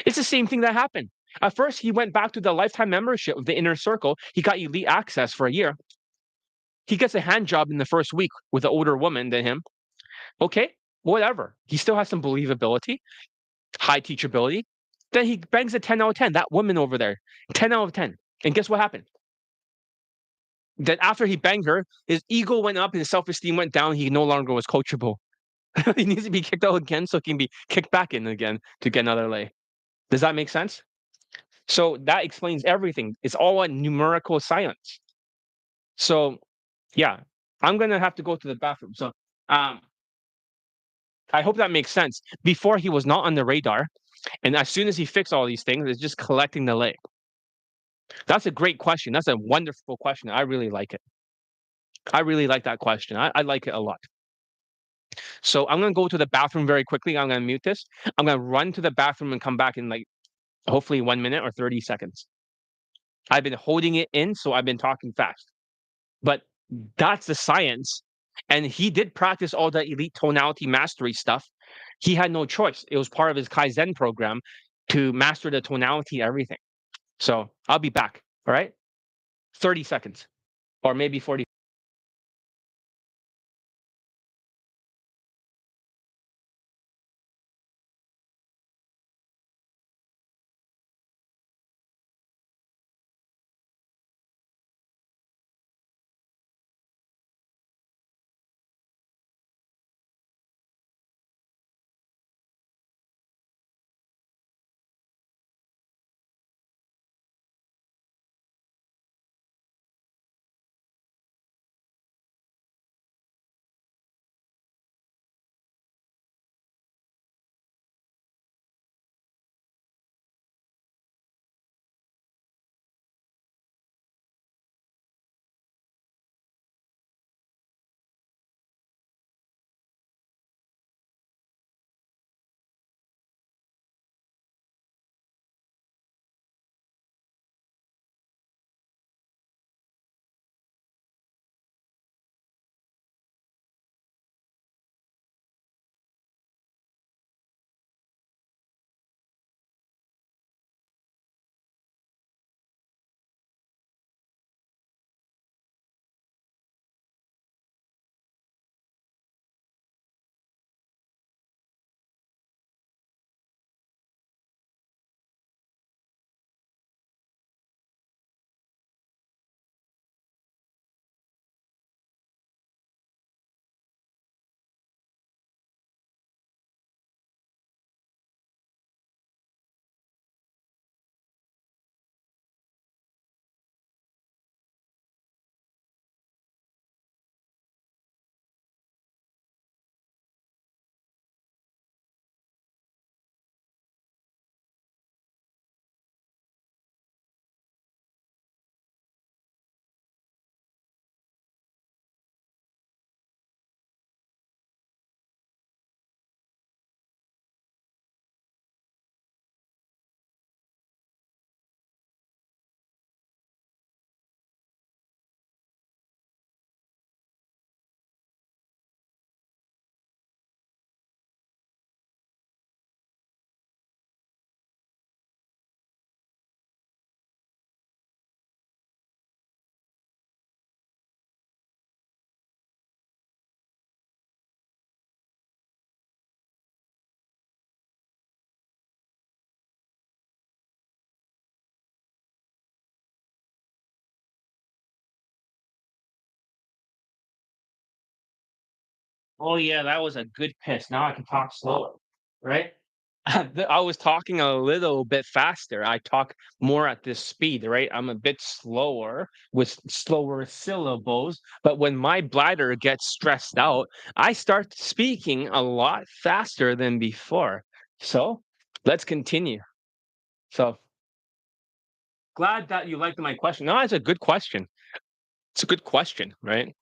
It's the same thing that happened. At first, he went back to the lifetime membership of the inner circle. He got elite access for a year. He gets a hand job in the first week with an older woman than him. Okay, whatever. He still has some believability, high teachability. Then he bangs a 10 out of 10. That woman over there, 10 out of 10. And guess what happened? Then after he banged her, his ego went up, his self-esteem went down. He no longer was coachable. He needs to be kicked out again so he can be kicked back in again to get another lay. Does that make sense? So that explains everything. It's all a numerical science. So yeah, I'm gonna have to go to the bathroom. So um, I hope that makes sense. Before he was not on the radar, and as soon as he fixed all these things, it's just collecting the lay. That's a great question. That's a wonderful question. I really like it. I really like that question. I like it a lot. So I'm gonna go to the bathroom very quickly. I'm gonna mute this. I'm gonna run to the bathroom and come back in like hopefully 1 minute or 30 seconds. I've been holding it in, so I've been talking fast. But that's the science. And he did practice all the elite tonality mastery stuff. He had no choice. It was part of his Kaizen program to master the tonality, everything. So I'll be back. All right. 30 seconds or maybe 40. Oh yeah, that was a good piss. Now I can talk slower, right? I was talking a little bit faster. I talk more at this speed, right? I'm a bit slower with slower syllables, but when my bladder gets stressed out, I start speaking a lot faster than before. So let's continue. So glad that you liked my question. No, it's a good question. It's a good question, right?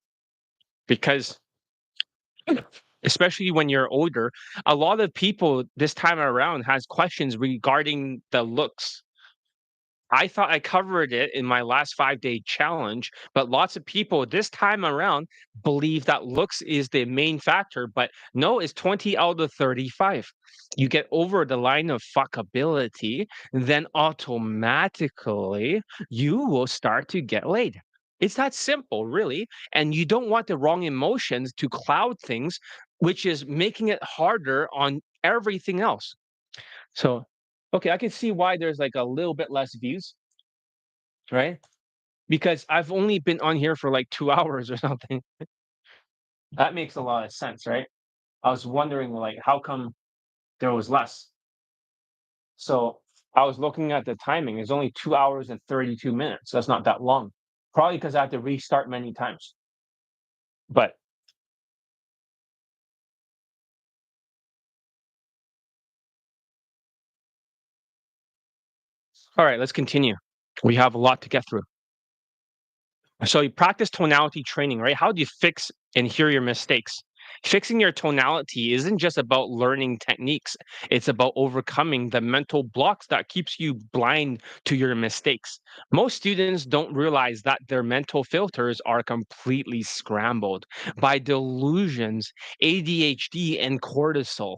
Because especially when you're older, a lot of people this time around has questions regarding the looks. I thought I covered it in my last 5-day challenge, but lots of people this time around believe that looks is the main factor, but no, it's 20 out of 35. You get over the line of fuckability, then automatically you will start to get laid. It's that simple, really. And you don't want the wrong emotions to cloud things, which is making it harder on everything else. So, okay, I can see why there's like a little bit less views, right? Because I've only been on here for like 2 hours or something. That makes a lot of sense, right? I was wondering like how come there was less. So I was looking at the timing. It's only 2 hours and 32 minutes. That's not that long. Probably because I had to restart many times. But all right, let's continue. We have a lot to get through. So you practice tonality training, right? How do you fix and hear your mistakes? Fixing your tonality isn't just about learning techniques. It's about overcoming the mental blocks that keeps you blind to your mistakes. Most students don't realize that their mental filters are completely scrambled by delusions, ADHD, and cortisol.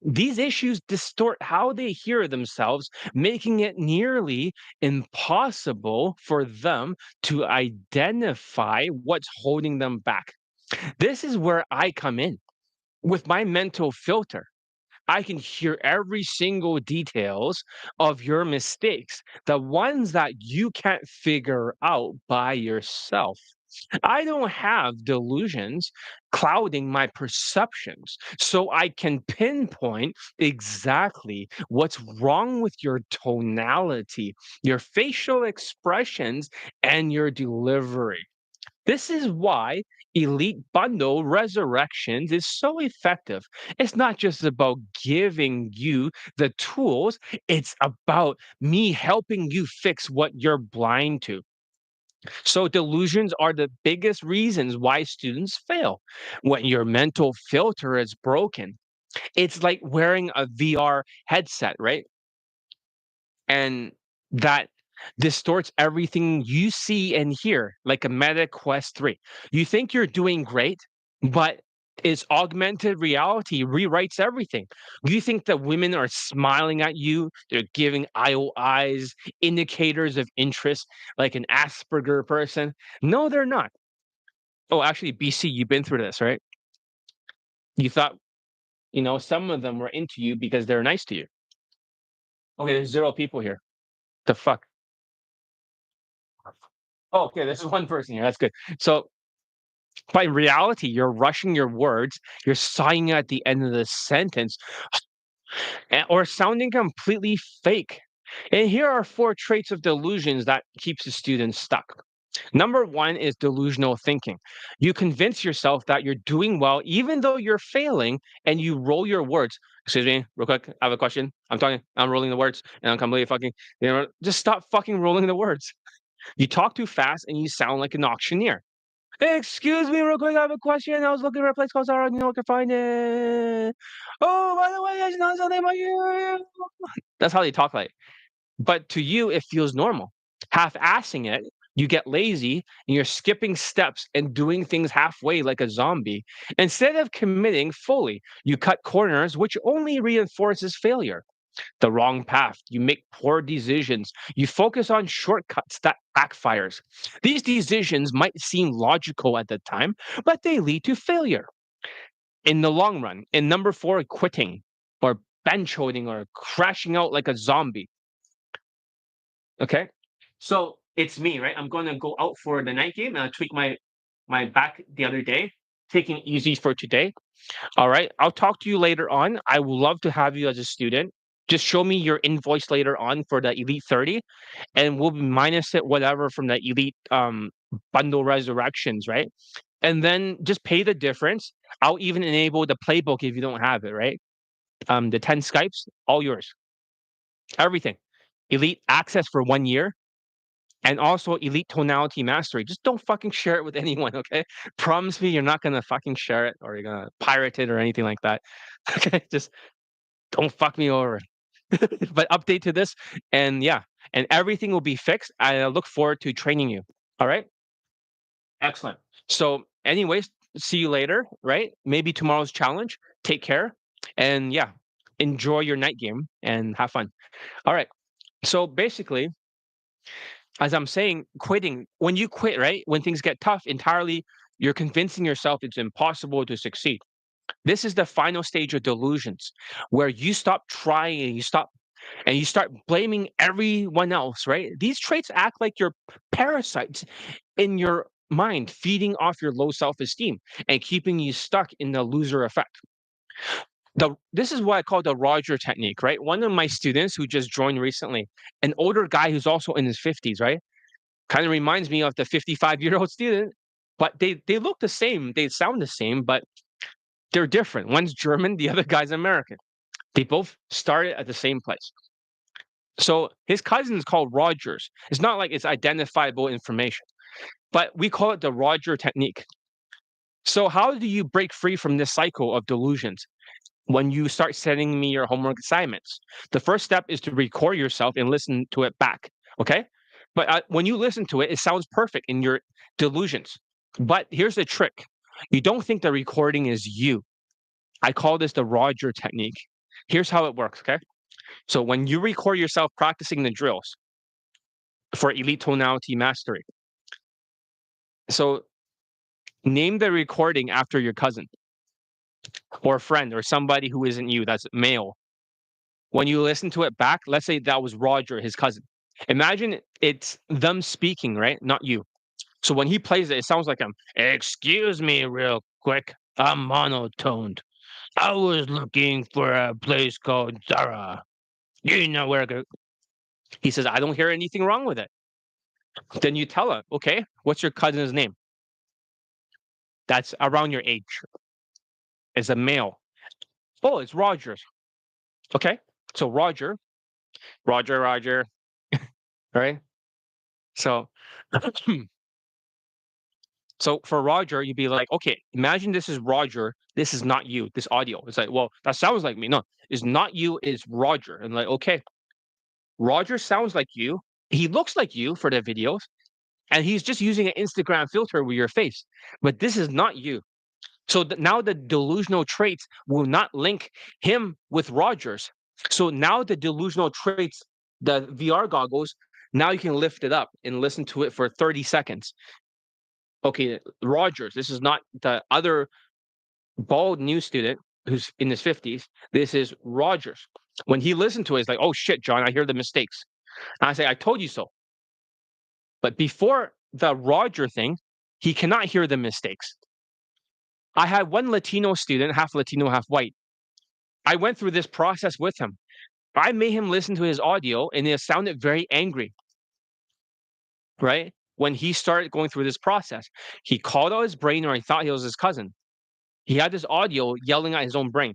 These issues distort how they hear themselves, making it nearly impossible for them to identify what's holding them back. This is where I come in. With my mental filter, I can hear every single details of your mistakes, the ones that you can't figure out by yourself. I don't have delusions clouding my perceptions, so I can pinpoint exactly what's wrong with your tonality, your facial expressions, and your delivery. This is why Elite Bundle Resurrections is so effective. It's not just about giving you the tools, it's about me helping you fix what you're blind to. So delusions are the biggest reasons why students fail. When your mental filter is broken, it's like wearing a VR headset, right? And that distorts everything you see and hear, like a Meta Quest 3. You think you're doing great, but its augmented reality rewrites everything. You think that women are smiling at you, they're giving IO eyes, indicators of interest, like an Asperger person. No, they're not. Oh, actually, BC, you've been through this, right? You thought, some of them were into you because they're nice to you. Okay, there's 0 people here. The fuck? Oh, okay, there's one person here. That's good. So, by reality, you're rushing your words, you're sighing at the end of the sentence, or sounding completely fake. And here are 4 traits of delusions that keeps the student stuck. Number 1 is delusional thinking. You convince yourself that you're doing well even though you're failing, and you roll your words. Excuse me, real quick, I have a question. I'm rolling the words and I'm completely fucking, just stop fucking rolling the words. You talk too fast and you sound like an auctioneer. Excuse me, real quick. I have a question. I was looking for a place called Zara. You know, I can find it. Oh, by the way, I just know something about you. That's how they talk like. But to you, it feels normal. Half-assing it, you get lazy and you're skipping steps and doing things halfway like a zombie. Instead of committing fully, you cut corners, which only reinforces failure. The wrong path. You make poor decisions. You focus on shortcuts that backfires. These decisions might seem logical at the time, but they lead to failure in the long run. And number 4, quitting or bench holding or crashing out like a zombie. Okay. So it's me, right? I'm gonna go out for the night game and I tweak my back the other day. taking it easy for today. All right. I'll talk to you later on. I would love to have you as a student. Just show me your invoice later on for the Elite 30, and we'll minus it whatever from the Elite bundle resurrections, right? And then just pay the difference. I'll even enable the playbook if you don't have it, right? The 10 Skypes, all yours. Everything. Elite access for 1 year, and also Elite Tonality Mastery. Just don't fucking share it with anyone, okay? Promise me you're not gonna fucking share it or you're gonna pirate it or anything like that. Okay, just don't fuck me over. But update to this, and yeah, and everything will be fixed. I look forward to training you. All right, excellent. So, anyways, see you later. Right? Maybe tomorrow's challenge. Take care, and yeah, enjoy your night game and have fun. All right. So basically, as I'm saying, quitting, when you quit, right? When things get tough entirely, you're convincing yourself it's impossible to succeed. This is the final stage of delusions where you stop trying and you start blaming everyone else, right? These traits act like you're parasites in your mind, feeding off your low self-esteem and keeping you stuck in the loser effect. This is what I call the Roger technique, right? One of my students who just joined recently, an older guy who's also in his 50s, right? Kind of reminds me of the 55-year-old student, but they look the same, they sound the same, but they're different. One's German, the other guy's American. They both started at the same place. So his cousin is called Rogers. It's not like it's identifiable information, but we call it the Roger technique. So how do you break free from this cycle of delusions? When you start sending me your homework assignments, the first step is to record yourself and listen to it back. Okay. But when you listen to it, it sounds perfect in your delusions. But here's the trick, you don't think the recording is you. I call this the Roger technique. Here's how it works. Okay. So when you record yourself practicing the drills for Elite Tonality Mastery, so name the recording after your cousin or friend or somebody who isn't you, that's male. When you listen to it back, let's say that was Roger, his cousin. Imagine it's them speaking, right? Not you. So when he plays it, it sounds like excuse me real quick. I'm monotoned. I was looking for a place called Zara. You know where I go. He says, I don't hear anything wrong with it. Then you tell her, okay, what's your cousin's name? That's around your age. It's a male. Oh, it's Rogers. Okay. So Roger, right? So so for Roger, you'd be like, okay, imagine this is Roger. This is not you, this audio. It's like, well, that sounds like me. No, it's not you, it's Roger. And like, okay, Roger sounds like you. He looks like you for the videos, and he's just using an Instagram filter with your face. But this is not you. So now the delusional traits will not link him with Rogers. So now the delusional traits, the VR goggles, now you can lift it up and listen to it for 30 seconds. Okay, Rogers, this is not the other bald new student who's in his 50s. This is Rogers. When he listened to it, he's like, oh shit, John, I hear the mistakes. And I say, I told you so. But before the Roger thing, he cannot hear the mistakes. I had one Latino student, half Latino, half white. I went through this process with him. I made him listen to his audio and it sounded very angry, right? When he started going through this process, he called out his brain, or he thought he was his cousin. He had this audio yelling at his own brain.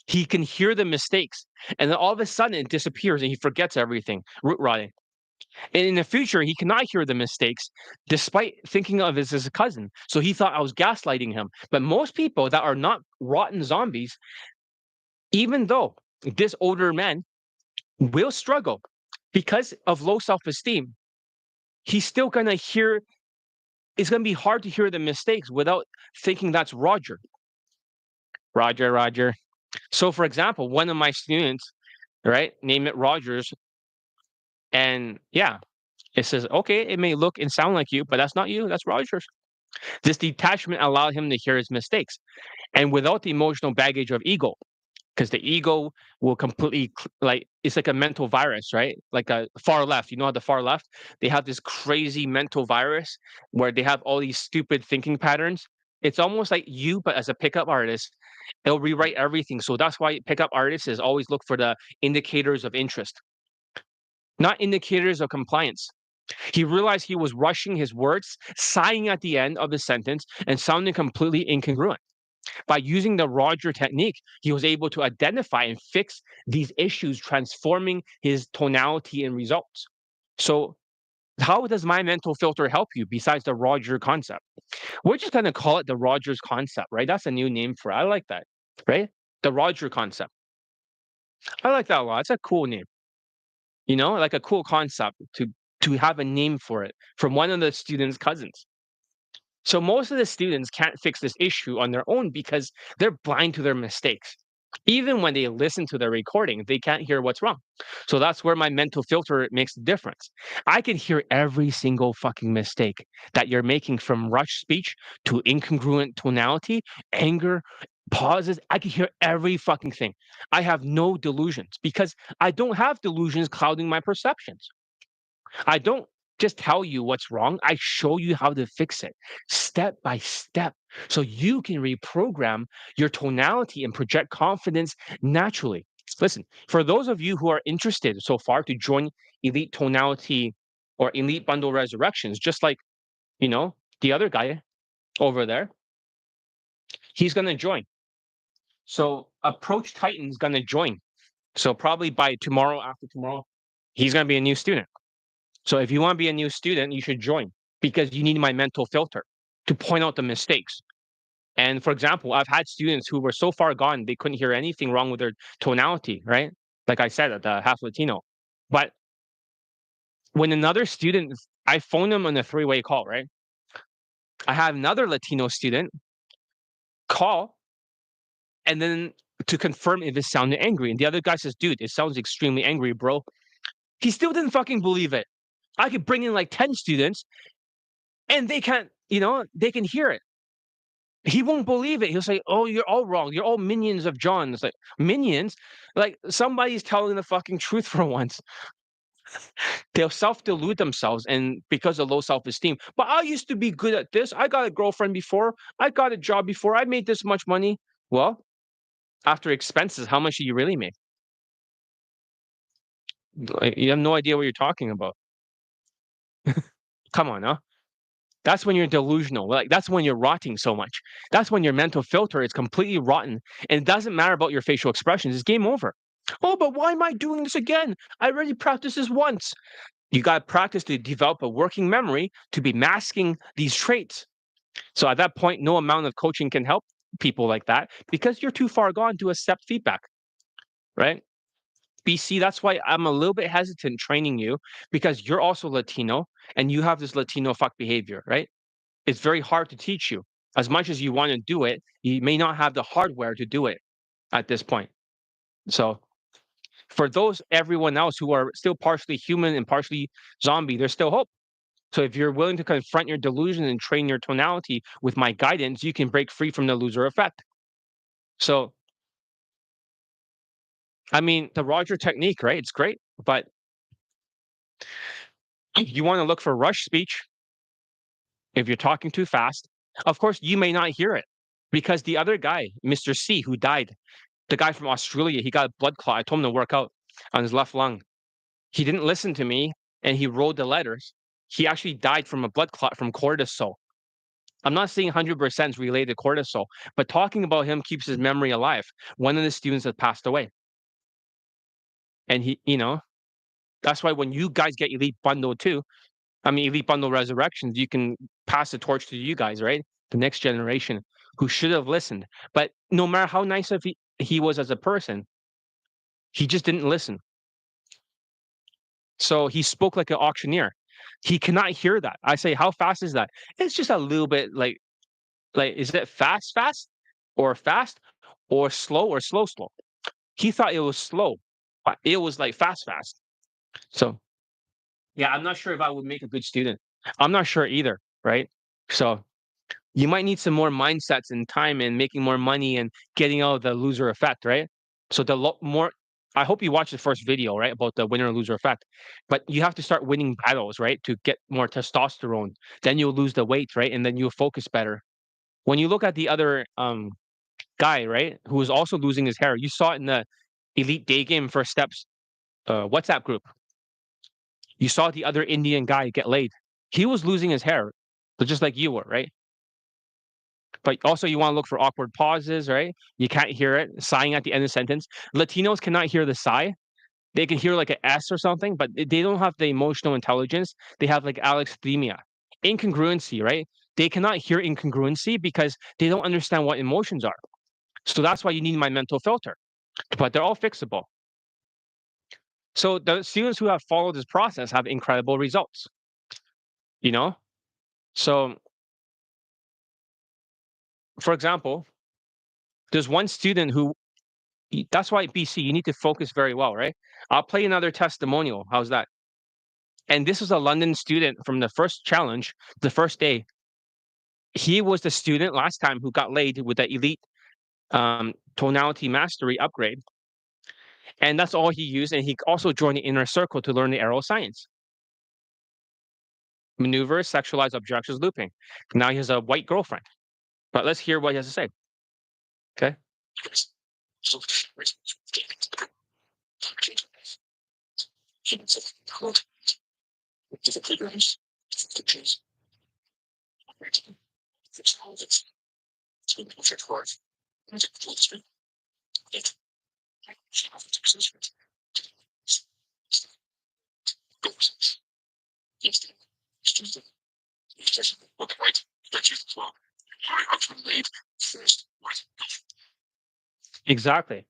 He can hear the mistakes, and then all of a sudden it disappears and he forgets everything, root rotting. And in the future, he cannot hear the mistakes despite thinking of it as his cousin. So he thought I was gaslighting him. But most people that are not rotten zombies, even though this older man will struggle because of low self-esteem, he's still going to hear, it's going to be hard to hear the mistakes without thinking that's Roger. Roger. So for example, one of my students, right, name it Rogers. And yeah, it says, okay, it may look and sound like you, but that's not you, that's Rogers. This detachment allowed him to hear his mistakes and without the emotional baggage of ego, because the ego will completely, like, it's like a mental virus, right? Like a far left. You know how the far left, they have this crazy mental virus where they have all these stupid thinking patterns. It's almost like you, but as a pickup artist, it'll rewrite everything. So that's why pickup artists is always look for the indicators of interest, not indicators of compliance. He realized he was rushing his words, sighing at the end of the sentence, and sounding completely incongruent. By using the Roger technique, he was able to identify and fix these issues, transforming his tonality and results. So, how does my mental filter help you besides the Roger concept? We're just going to call it the Rogers concept, right? That's a new name for it. I like that, right? The Roger concept. I like that a lot. It's a cool name, like a cool concept to have a name for it from one of the students' cousins. So most of the students can't fix this issue on their own because they're blind to their mistakes. Even when they listen to the recording, they can't hear what's wrong. So that's where my mental filter makes the difference. I can hear every single fucking mistake that you're making, from rush speech to incongruent tonality, anger, pauses. I can hear every fucking thing. I have no delusions because I don't have delusions clouding my perceptions. I don't just tell you what's wrong. I show you how to fix it step by step so you can reprogram your tonality and project confidence naturally. Listen, for those of you who are interested so far to join Elite Tonality or Elite Bundle Resurrections, just like, the other guy over there, he's going to join. So Approach Titan's going to join. So probably by tomorrow, after tomorrow, he's going to be a new student. So if you want to be a new student, you should join because you need my mental filter to point out the mistakes. And for example, I've had students who were so far gone, they couldn't hear anything wrong with their tonality, right? Like I said, the half Latino. But when another student, I phone them on a three-way call, right? I have another Latino student call and then to confirm if it sounded angry. And the other guy says, dude, it sounds extremely angry, bro. He still didn't fucking believe it. I could bring in like 10 students and they can't, they can hear it. He won't believe it. He'll say, "Oh, you're all wrong. You're all minions of John." It's like, minions? Like, somebody's telling the fucking truth for once. They'll self-delude themselves and because of low self-esteem. But I used to be good at this. I got a girlfriend before. I got a job before. I made this much money. Well, after expenses, how much do you really make? Like, you have no idea what you're talking about. Come on, huh? That's when you're delusional. Like, that's when you're rotting so much. That's when your mental filter is completely rotten. And it doesn't matter about your facial expressions. It's game over. Oh, but why am I doing this again? I already practiced this once. You got to practice to develop a working memory to be masking these traits. So at that point, no amount of coaching can help people like that because you're too far gone to accept feedback, right? BC, that's why I'm a little bit hesitant training you because you're also Latino and you have this Latino fuck behavior, right? It's very hard to teach you. As much as you want to do it, you may not have the hardware to do it at this point. So for those everyone else who are still partially human and partially zombie, there's still hope. So if you're willing to confront your delusion and train your tonality with my guidance, you can break free from the loser effect. So I mean, the Roger technique, right? It's great, but you want to look for rush speech. If you're talking too fast, of course, you may not hear it because the other guy, Mr. C, who died, the guy from Australia, he got a blood clot. I told him to work out on his left lung. He didn't listen to me and he wrote the letters. He actually died from a blood clot from cortisol. I'm not saying 100% related to cortisol, but talking about him keeps his memory alive. One of the students has passed away. And that's why when you guys get Elite Bundle too, Elite Bundle Resurrections, you can pass the torch to you guys, right? The next generation who should have listened. But no matter how nice of he was as a person, he just didn't listen. So he spoke like an auctioneer. He cannot hear that. I say, how fast is that? It's just a little bit like is it fast, or slow or slow, slow? He thought it was slow, but it was like fast, fast. So yeah, I'm not sure if I would make a good student. I'm not sure either, right? So you might need some more mindsets and time and making more money and getting out of the loser effect, right? So more, I hope you watch the first video, right, about the winner loser effect. But you have to start winning battles, right, to get more testosterone. Then you'll lose the weight, right, and then you'll focus better. When you look at the other guy, right, who was also losing his hair, you saw it in the Elite Day Game First Steps WhatsApp group. You saw the other Indian guy get laid. He was losing his hair, but just like you were, right? But also, you want to look for awkward pauses, right? You can't hear it, sighing at the end of the sentence. Latinos cannot hear the sigh. They can hear like an S or something, but they don't have the emotional intelligence. They have like alexithymia, incongruency, right? They cannot hear incongruency because they don't understand what emotions are. So that's why you need my mental filter. But they're all fixable. So the students who have followed this process have incredible results. You know, so for example, there's one student who that's why BC, you need to focus very well, right? I'll play another testimonial. How's that? And this is a London student from the first challenge, the first day. He was the student last time who got laid with the elite tonality mastery upgrade. And that's all he used. And he also joined the inner circle to learn the arrow science. Maneuvers, sexualized objections, looping. Now he has a white girlfriend. But let's hear what he has to say. Okay. Exactly.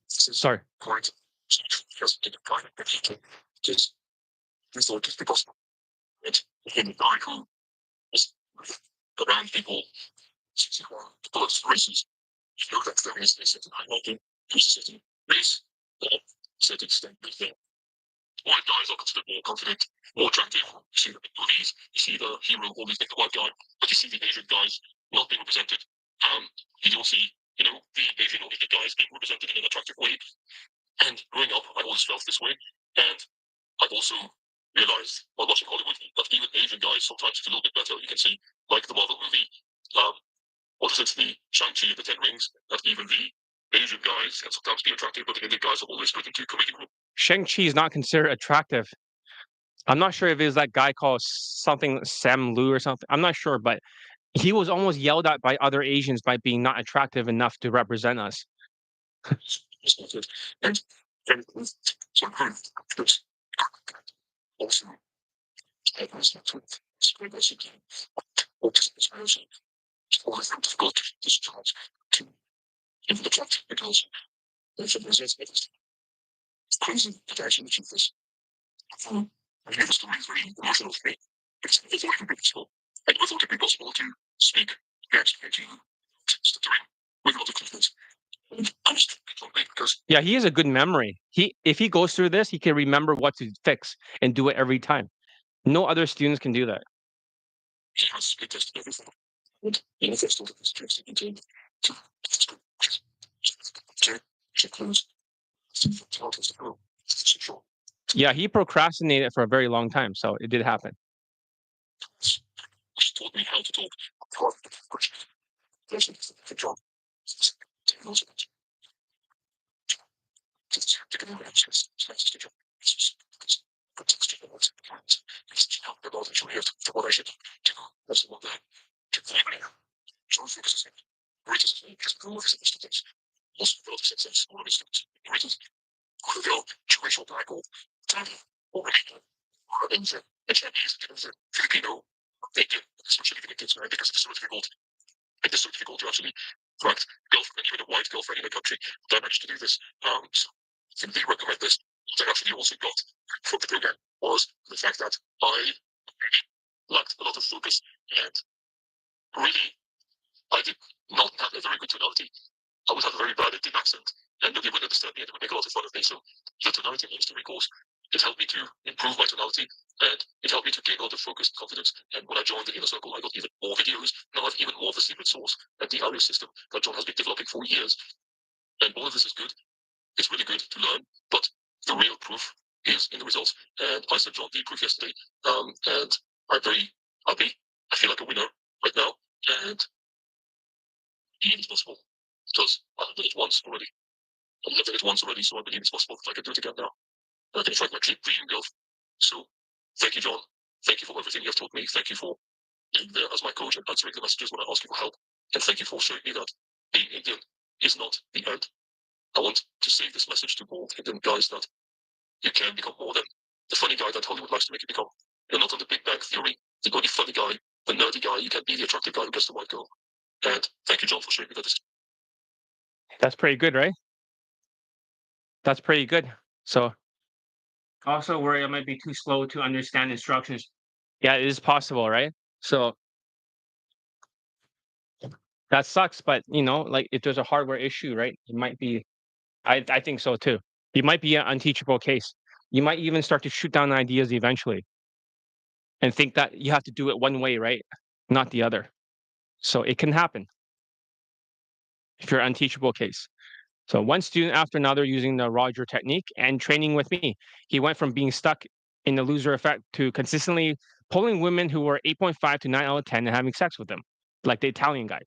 Sorry. Shang-Chi is not considered attractive. I'm not sure if it was that guy called something Sam Lu or something. I'm not sure, but he was almost yelled at by other Asians by being not attractive enough to represent us. Yeah, he has a good memory. If he goes through this, he can remember what to fix and do it every time. No other students can do that. Yeah, he procrastinated for a very long time, so it did happen. is in the results. And I said John the proof yesterday, and I'm very happy. I feel like a winner right now, and believe it's possible because I've done it once already. I've done it once already, so I believe it's possible that I can do it again now. And I can find my dream girl. So thank you, John. Thank you for everything you have taught me. Thank you for being there as my coach and answering the messages when I ask you for help. And thank you for showing me that being Indian is not the end. I want to say this message to all Indian guys that you can become more than the funny guy that Hollywood likes to make you become. You're not on the Big Bang Theory, the only funny guy, the nerdy guy. You can be the attractive guy who gets the white girl. And thank you, John, for showing me that. That's pretty good, right? That's pretty good. So also worry I might be too slow to understand instructions. Yeah, it is possible, right? So that sucks, but like if there's a hardware issue, right? It might be I think so too. You might be an unteachable case. You might even start to shoot down ideas eventually and think that you have to do it one way, right? Not the other. So it can happen if you're an unteachable case. So one student after another using the Roger technique and training with me, he went from being stuck in the loser effect to consistently pulling women who were 8.5 to 9 out of 10 and having sex with them, like the Italian guy.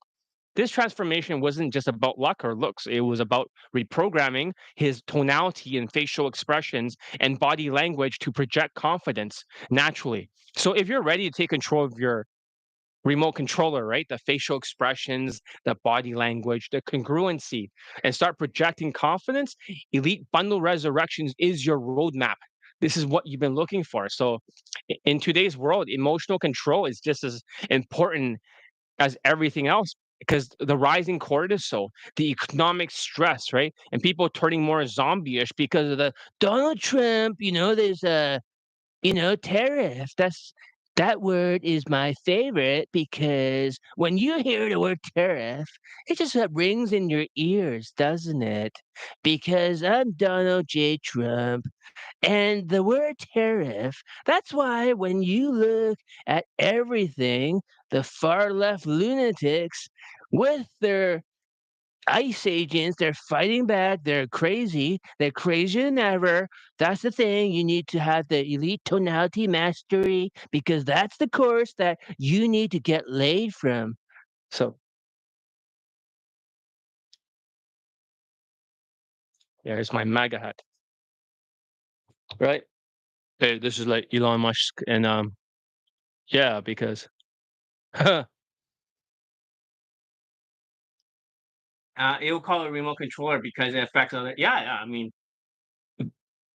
This transformation wasn't just about luck or looks. It was about reprogramming his tonality and facial expressions and body language to project confidence naturally. So if you're ready to take control of your remote controller, right? The facial expressions, the body language, the congruency, and start projecting confidence, Elite Bundle Resurrections is your roadmap. This is what you've been looking for. So, in today's world, emotional control is just as important as everything else because the rising cortisol, the economic stress, right? And people turning more zombie-ish because of the Donald Trump, there's a tariff. That word is my favorite because when you hear the word tariff, it just rings in your ears, doesn't it? Because I'm Donald J. Trump. And the word tariff, that's why when you look at everything, the far left lunatics with their ICE agents, they're fighting back. They're crazy. They're crazier than ever. That's the thing. You need to have the elite tonality mastery because that's the course that you need to get laid from. So, yeah, here's my MAGA hat. Right? Hey, this is like Elon Musk. And yeah, because you'll call it remote controller because it affects other. Yeah, yeah. I mean,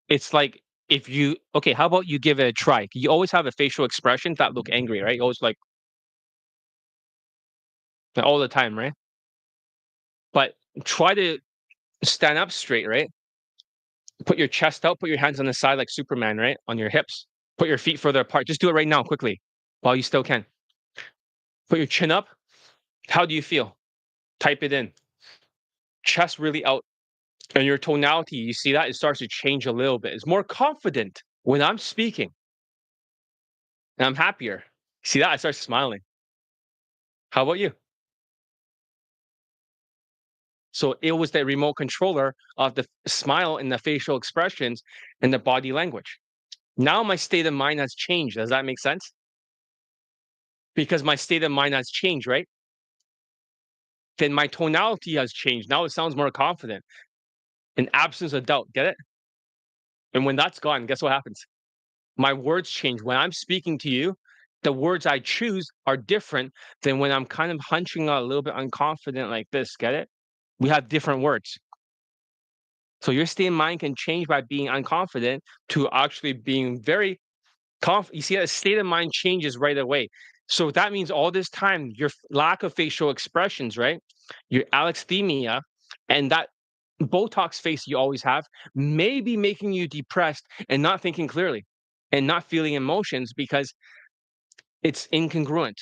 it's like if you okay, how about you give it a try? You always have a facial expression that look angry, right? You always like all the time, right? But try to stand up straight, right? Put your chest out, put your hands on the side like Superman, right? On your hips. Put your feet further apart. Just do it right now, quickly, while you still can. Put your chin up. How do you feel? Type it in. Chest really out. And your tonality, you see that? It starts to change a little bit. It's more confident when I'm speaking. And I'm happier. See that? I start smiling. How about you? So it was the remote controller of the smile and the facial expressions and the body language. Now my state of mind has changed. Does that make sense? Because my state of mind has changed, right? Then my tonality has changed. Now it sounds more confident. In absence of doubt, get it? And when that's gone, guess what happens? My words change. When I'm speaking to you, the words I choose are different than when I'm kind of hunching out a little bit unconfident like this. Get it? We have different words. So your state of mind can change by being unconfident to actually being very you see, a state of mind changes right away. So that means all this time, your lack of facial expressions, right? Your alexithymia and that Botox face you always have may be making you depressed and not thinking clearly and not feeling emotions because it's incongruent.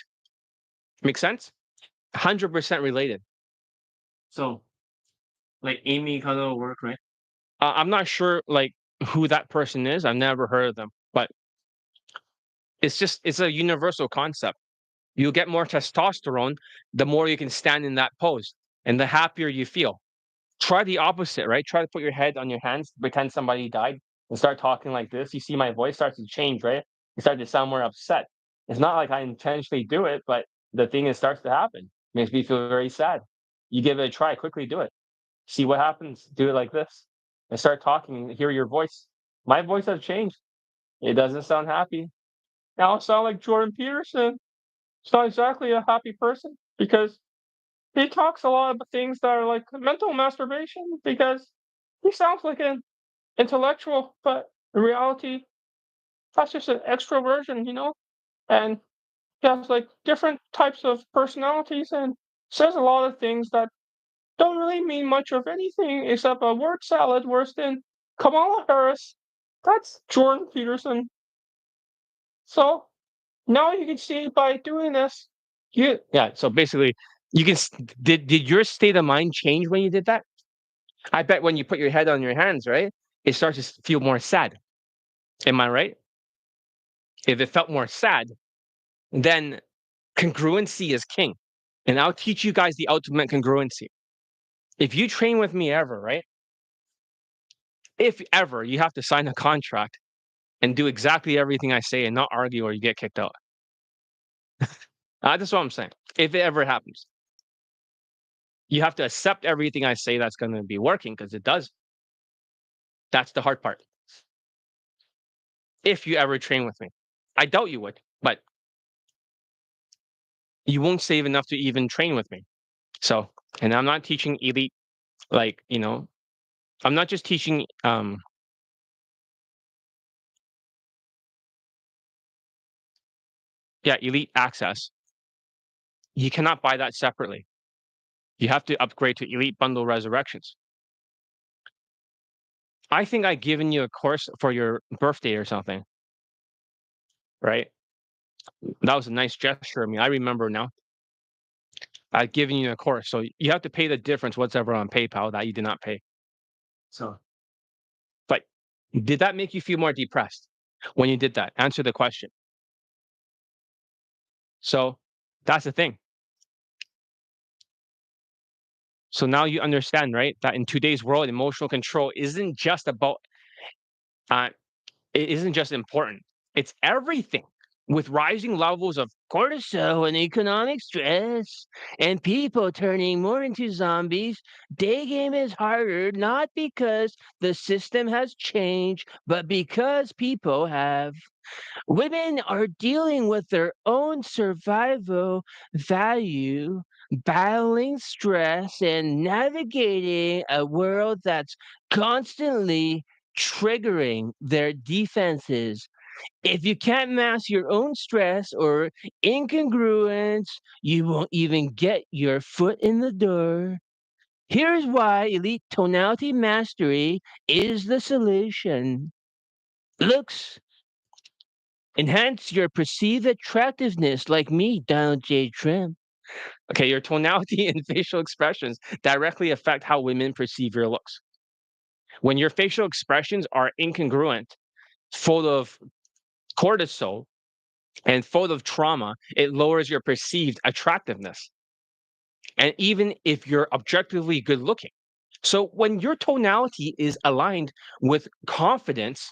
Make sense? 100% related. So, like Amy Cuddo work, right? I'm not sure like who that person is. I've never heard of them, but it's a universal concept. You get more testosterone the more you can stand in that pose and the happier you feel. Try the opposite, right? Try to put your head on your hands, pretend somebody died. and start talking like this, you see my voice starts to change, right? You start to sound more upset. It's not like I intentionally do it, but the thing is starts to happen. Makes me feel very sad. You give it a try, quickly do it. See what happens. Do it like this. And start talking and hear your voice. My voice has changed. It doesn't sound happy. Now I sound like Jordan Peterson. It's not exactly a happy person because he talks a lot about things that are like mental masturbation because he sounds like an intellectual, but in reality, that's just an extroversion, And he has like different types of personalities and says a lot of things that don't really mean much of anything except a word salad worse than Kamala Harris. That's Jordan Peterson. So now you can see by doing this, yeah. So basically, you can did your state of mind change when you did that? I bet when you put your head on your hands, right, it starts to feel more sad. Am I right? If it felt more sad, then congruency is king. And I'll teach you guys the ultimate congruency. If you train with me ever, right? If ever you have to sign a contract and do exactly everything I say and not argue or you get kicked out. That's what I'm saying. If it ever happens, you have to accept everything I say that's going to be working because it does. That's the hard part. If you ever train with me, I doubt you would, but you won't save enough to even train with me. So, and I'm not teaching elite, like, I'm not just teaching, yeah, elite access. You cannot buy that separately. You have to upgrade to elite bundle resurrections. I think I given you a course for your birthday or something, right? That was a nice gesture of me. I remember now. I've given you a course, so you have to pay the difference whatsoever on PayPal that you did not pay. So, but did that make you feel more depressed when you did that? Answer the question. So that's the thing. So now you understand, right? That in today's world, emotional control isn't just about uh, it isn't just important. It's everything. With rising levels of cortisol and economic stress and people turning more into zombies, day game is harder not because the system has changed, but because people have. Women are dealing with their own survival value, battling stress, and navigating a world that's constantly triggering their defenses. If you can't master your own stress or incongruence, you won't even get your foot in the door. Here's why elite tonality mastery is the solution. Looks enhance your perceived attractiveness like me, Donald J. Trump. Okay, your tonality and facial expressions directly affect how women perceive your looks. When your facial expressions are incongruent, full of cortisol, and full of trauma, it lowers your perceived attractiveness. And even if you're objectively good looking. So when your tonality is aligned with confidence,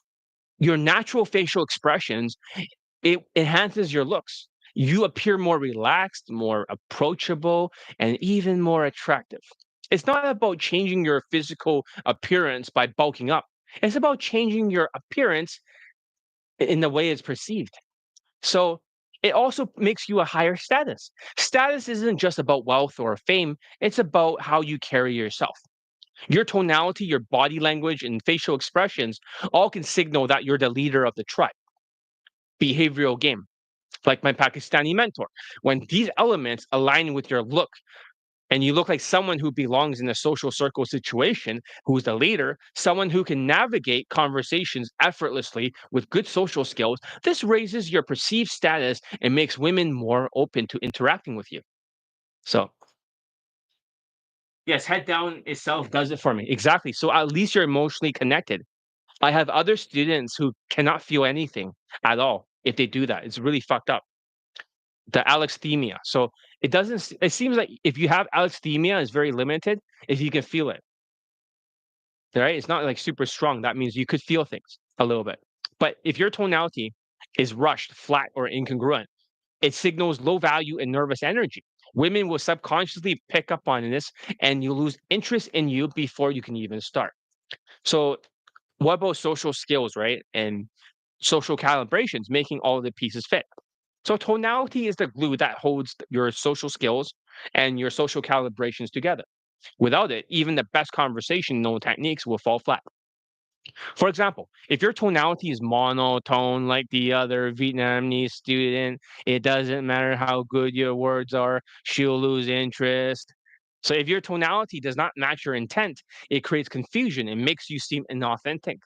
your natural facial expressions, it enhances your looks. You appear more relaxed, more approachable, and even more attractive. It's not about changing your physical appearance by bulking up. It's about changing your appearance in the way it's perceived. So it also makes you a higher status. Status isn't just about wealth or fame, it's about how you carry yourself. Your tonality, your body language, and facial expressions all can signal that you're the leader of the tribe. Behavioral game, like my Pakistani mentor. When these elements align with your look, and you look like someone who belongs in a social circle situation, who's the leader, someone who can navigate conversations effortlessly with good social skills, this raises your perceived status and makes women more open to interacting with you. So, yes, head down itself does it for me. Exactly. So at least you're emotionally connected. I have other students who cannot feel anything at all if they do that. It's really fucked up. The alexithymia. So it doesn't. It seems like if you have alexithymia, it's very limited. If you can feel it, right? It's not like super strong. That means you could feel things. a little bit. But if your tonality is rushed, flat, or incongruent, it signals low value and nervous energy. Women will subconsciously pick up on this and you lose interest in you before you can even start. So, what about social skills, right? And social calibrations, making all of the pieces fit. So, tonality is the glue that holds your social skills and your social calibrations together. Without it, even the best conversational techniques will fall flat. For example, if your tonality is monotone like the other Vietnamese student, it doesn't matter how good your words are, she'll lose interest. So if your tonality does not match your intent, it creates confusion and makes you seem inauthentic.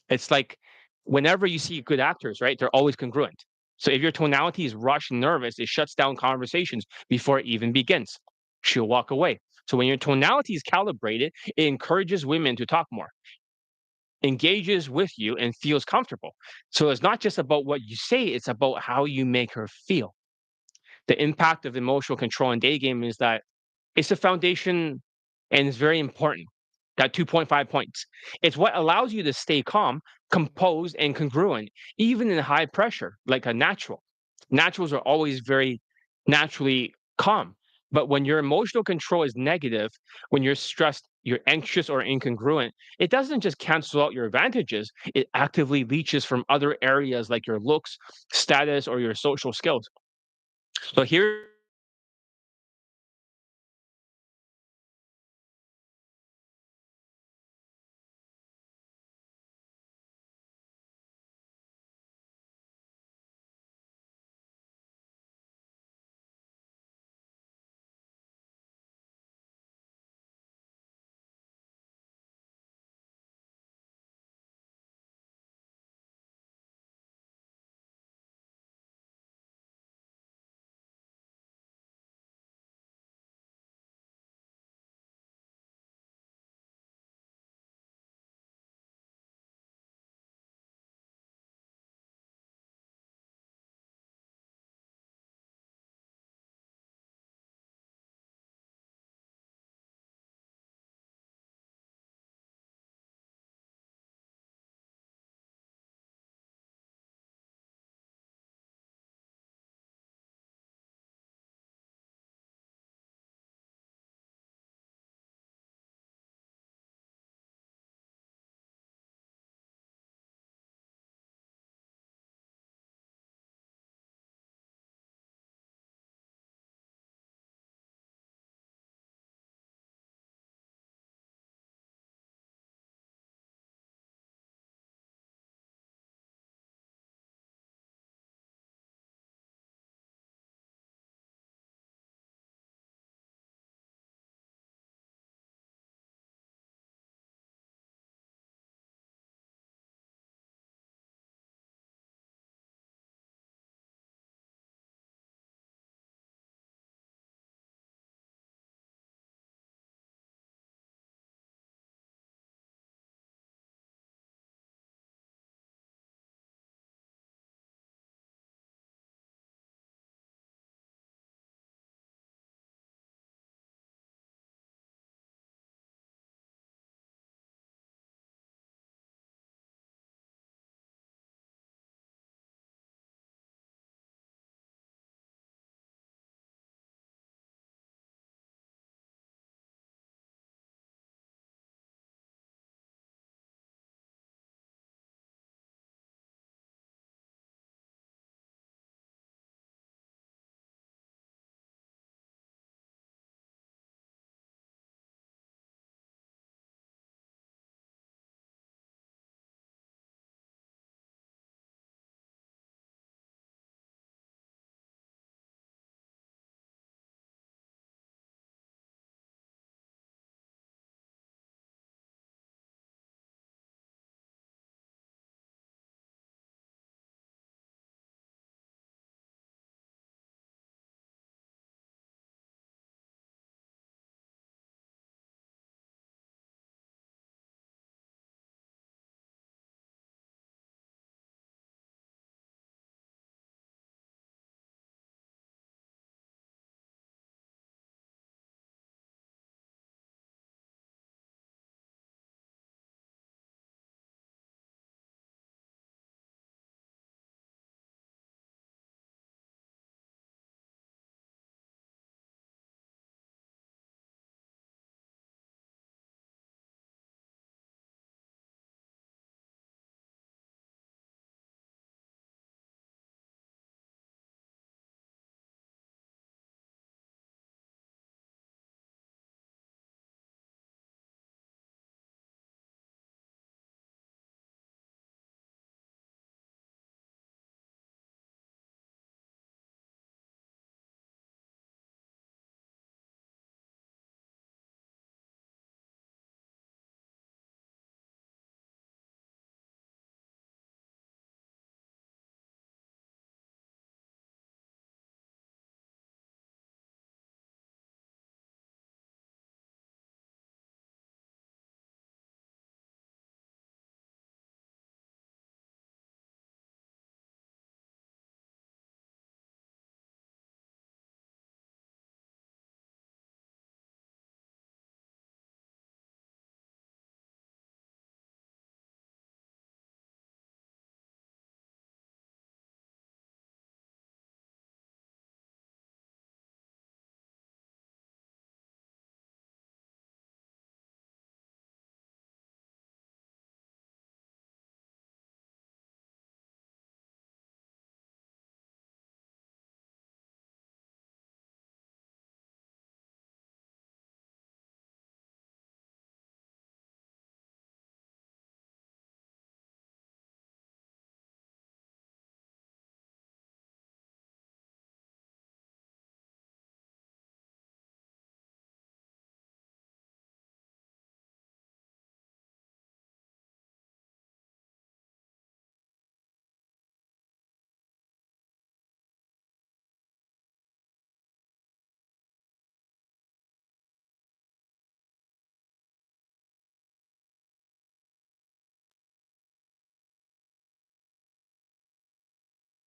It's like whenever you see good actors, right? They're always congruent. So if your tonality is rushed and nervous, it shuts down conversations before it even begins. She'll walk away. So when your tonality is calibrated, it encourages women to talk more, engages with you, and feels comfortable. So it's not just about what you say, it's about how you make her feel. The impact of emotional control in day game is that it's the foundation and it's very important. Got 2.5 points. It's what allows you to stay calm, composed, and congruent, even in high pressure, like a natural. Naturals are always very naturally calm. But when your emotional control is negative, when you're stressed, you're anxious or incongruent, it doesn't just cancel out your advantages, it actively leeches from other areas like your looks, status, or your social skills. So here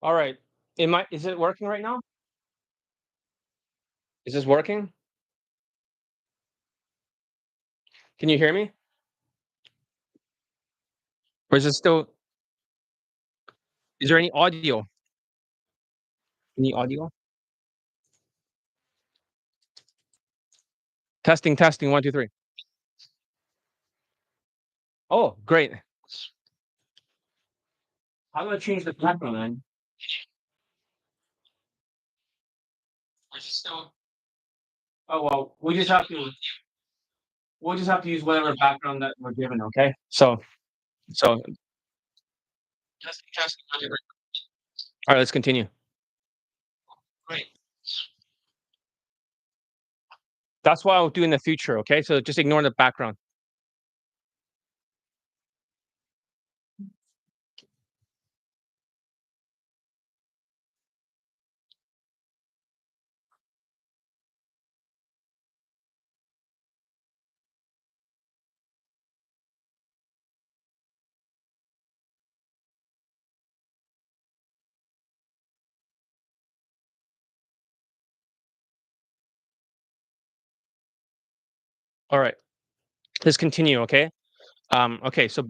All right. Is it working right now? Is this working? Can you hear me? Or is it still is there any audio? Any audio? Testing, testing, 1, 2, 3. Oh, great. How do I change the background then? Is it still Oh well, we'll just have to use whatever background that we're given, okay? So testing, testing, 1, 2, 3. All right, let's continue. Great. That's what I'll do in the future, okay? So just ignore the background. All right, let's continue, okay? Okay, so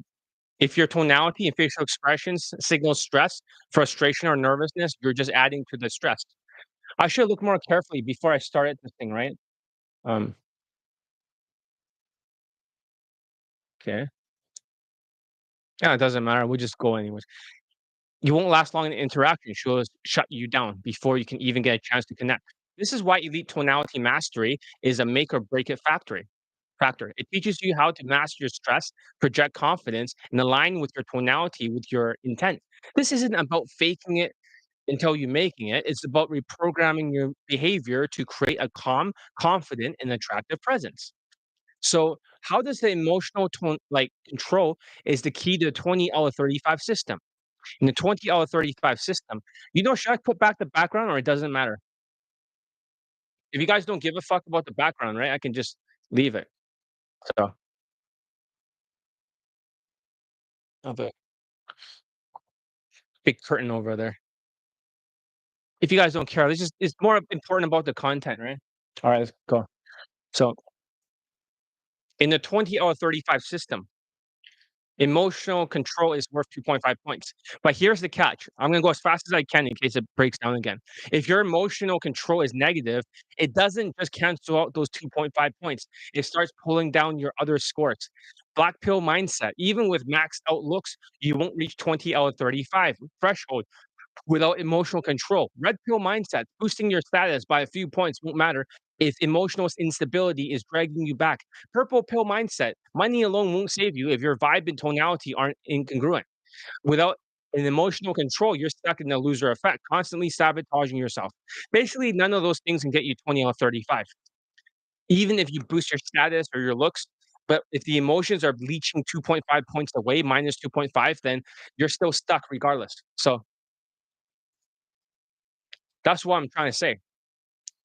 if your tonality and facial expressions signal stress, frustration, or nervousness, you're just adding to the stress. I should look more carefully before I started this thing, right? Um, okay. Yeah, it doesn't matter. We'll just go anyways. You won't last long in the interaction. She'll just shut you down before you can even get a chance to connect. This is why elite tonality mastery is a make or break it factor. It teaches you how to master your stress, project confidence, and align with your tonality with your intent. This isn't about faking it until you making it. It's about reprogramming your behavior to create a calm, confident, and attractive presence. So, how does the emotional tone like control is the key to the 20 out of 35 system? In the 20 out of 35 system, should I put back the background or it doesn't matter? If you guys don't give a fuck about the background, right? I can just leave it. So, I have a big curtain over there. If you guys don't care, it's more important about the content, right? All right, let's go. So, in the 20 out of 35 system, emotional control is worth 2.5 points. But here's the catch. I'm going to go as fast as I can in case it breaks down again. If your emotional control is negative, it doesn't just cancel out those 2.5 points. It starts pulling down your other scores. Black pill mindset. Even with maxed out looks, you won't reach 20 out of 35 threshold without emotional control. Red pill mindset, boosting your status by a few points won't matter if emotional instability is dragging you back. Purple pill mindset, money alone won't save you if your vibe and tonality aren't incongruent. Without an emotional control, you're stuck in the loser effect, constantly sabotaging yourself. Basically, none of those things can get you 20 out of 35, even if you boost your status or your looks. But if the emotions are leeching 2.5 points away, minus 2.5, then you're still stuck regardless. So that's what I'm trying to say.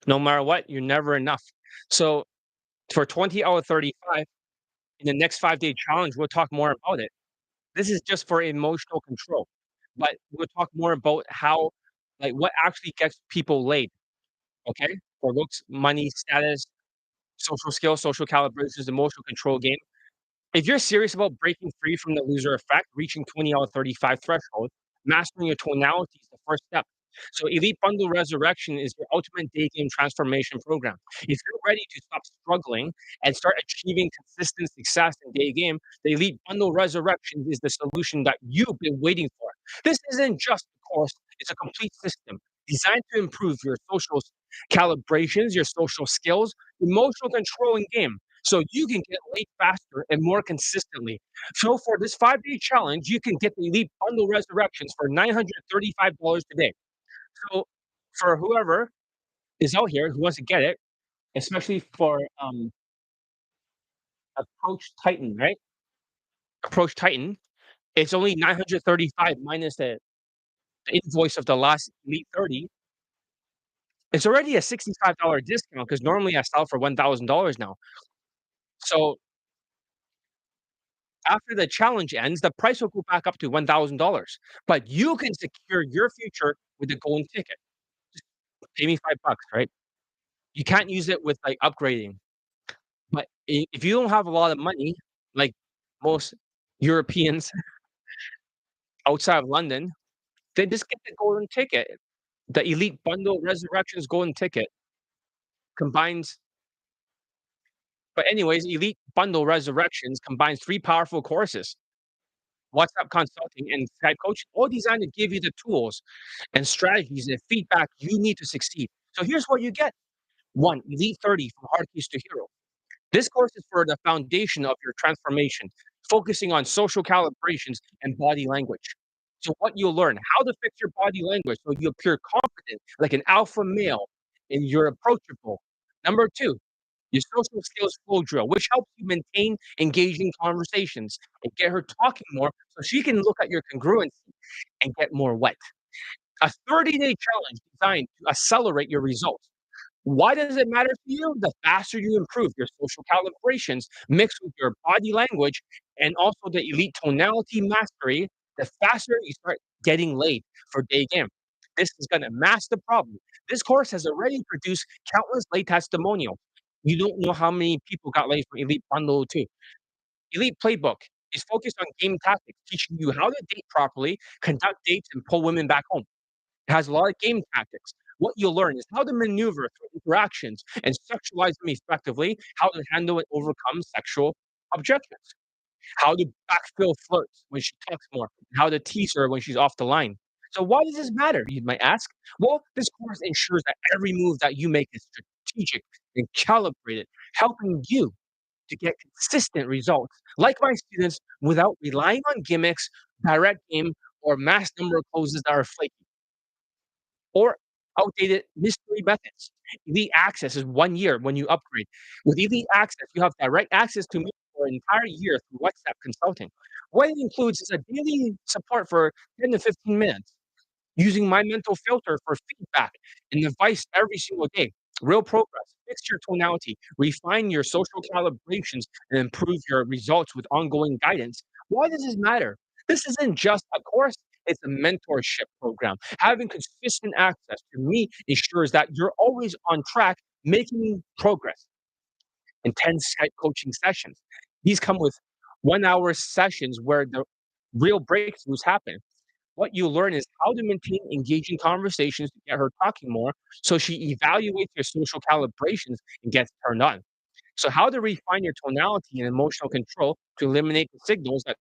No matter what, you're never enough. So for 20 out of 35, in the next 5-day challenge, we'll talk more about it. This is just for emotional control, but we'll talk more about how, like, what actually gets people laid, okay? For looks, money, status, social skills, social calibrations, emotional control game. If you're serious about breaking free from the loser effect, reaching 20 out of 35 threshold, mastering your tonality is the first step. So Elite Bundle Resurrection is your ultimate day game transformation program. If you're ready to stop struggling and start achieving consistent success in day game, the Elite Bundle Resurrection is the solution that you've been waiting for. This isn't just a course, it's a complete system designed to improve your social calibrations, your social skills, emotional control in game so you can get laid faster and more consistently. So for this 5-day challenge, you can get the Elite Bundle Resurrections for $935 today. So for whoever is out here who wants to get it, especially for Approach Titan, right? Approach Titan, it's only 935 minus the invoice of the last Elite 30. It's already a $65 discount because normally I sell for $1,000 now. So After the challenge ends, the price will go back up to $1,000, but you can secure your future with the golden ticket. Just pay me $5, right? You can't use it with, like, upgrading, but I if you don't have a lot of money, like most Europeans outside of London, then just get the golden ticket. The Elite Bundle Resurrections golden ticket combines but anyways, Elite Bundle Resurrections combines 3 powerful courses, WhatsApp consulting and Skype coaching, all designed to give you the tools and strategies and feedback you need to succeed. So here's what you get. 1, Elite 30 from hard keys to hero. This course is for the foundation of your transformation, focusing on social calibrations and body language. So what you'll learn, how to fix your body language so you appear confident like an alpha male and you're approachable. Number 2, your social skills flow drill, which helps you maintain engaging conversations and get her talking more so she can look at your congruency and get more wet. A 30-day challenge designed to accelerate your results. Why does it matter to you? The faster you improve your social calibrations mixed with your body language and also the elite tonality mastery, the faster you start getting laid for day game. This is going to mask the problem. This course has already produced countless late testimonials. You don't know how many people got laid for Elite Bundle 2. Elite Playbook is focused on game tactics, teaching you how to date properly, conduct dates, and pull women back home. It has a lot of game tactics. What you'll learn is how to maneuver through interactions and sexualize them effectively, how to handle and overcome sexual objections, how to backfill flirts when she talks more, and how to tease her when she's off the line. So why does this matter, you might ask? Well, this course ensures that every move that you make is strategic and calibrated, helping you to get consistent results, like my students, without relying on gimmicks, direct game, or mass number of closes that are flaky or outdated mystery methods. Elite Access is 1 year when you upgrade. With Elite Access, you have direct access to me for an entire year through WhatsApp consulting. What it includes is a daily support for 10 to 15 minutes, using my mental filter for feedback and advice every single day. Real progress, fix your tonality, refine your social calibrations, and improve your results with ongoing guidance. Why does this matter? This isn't just a course, it's a mentorship program. Having consistent access to me ensures that you're always on track, making progress. Intense Skype coaching sessions. These come with 1 hour sessions where the real breakthroughs happen. What you learn is how to maintain engaging conversations to get her talking more so she evaluates your social calibrations and gets turned on. So, how to refine your tonality and emotional control to eliminate the signals that.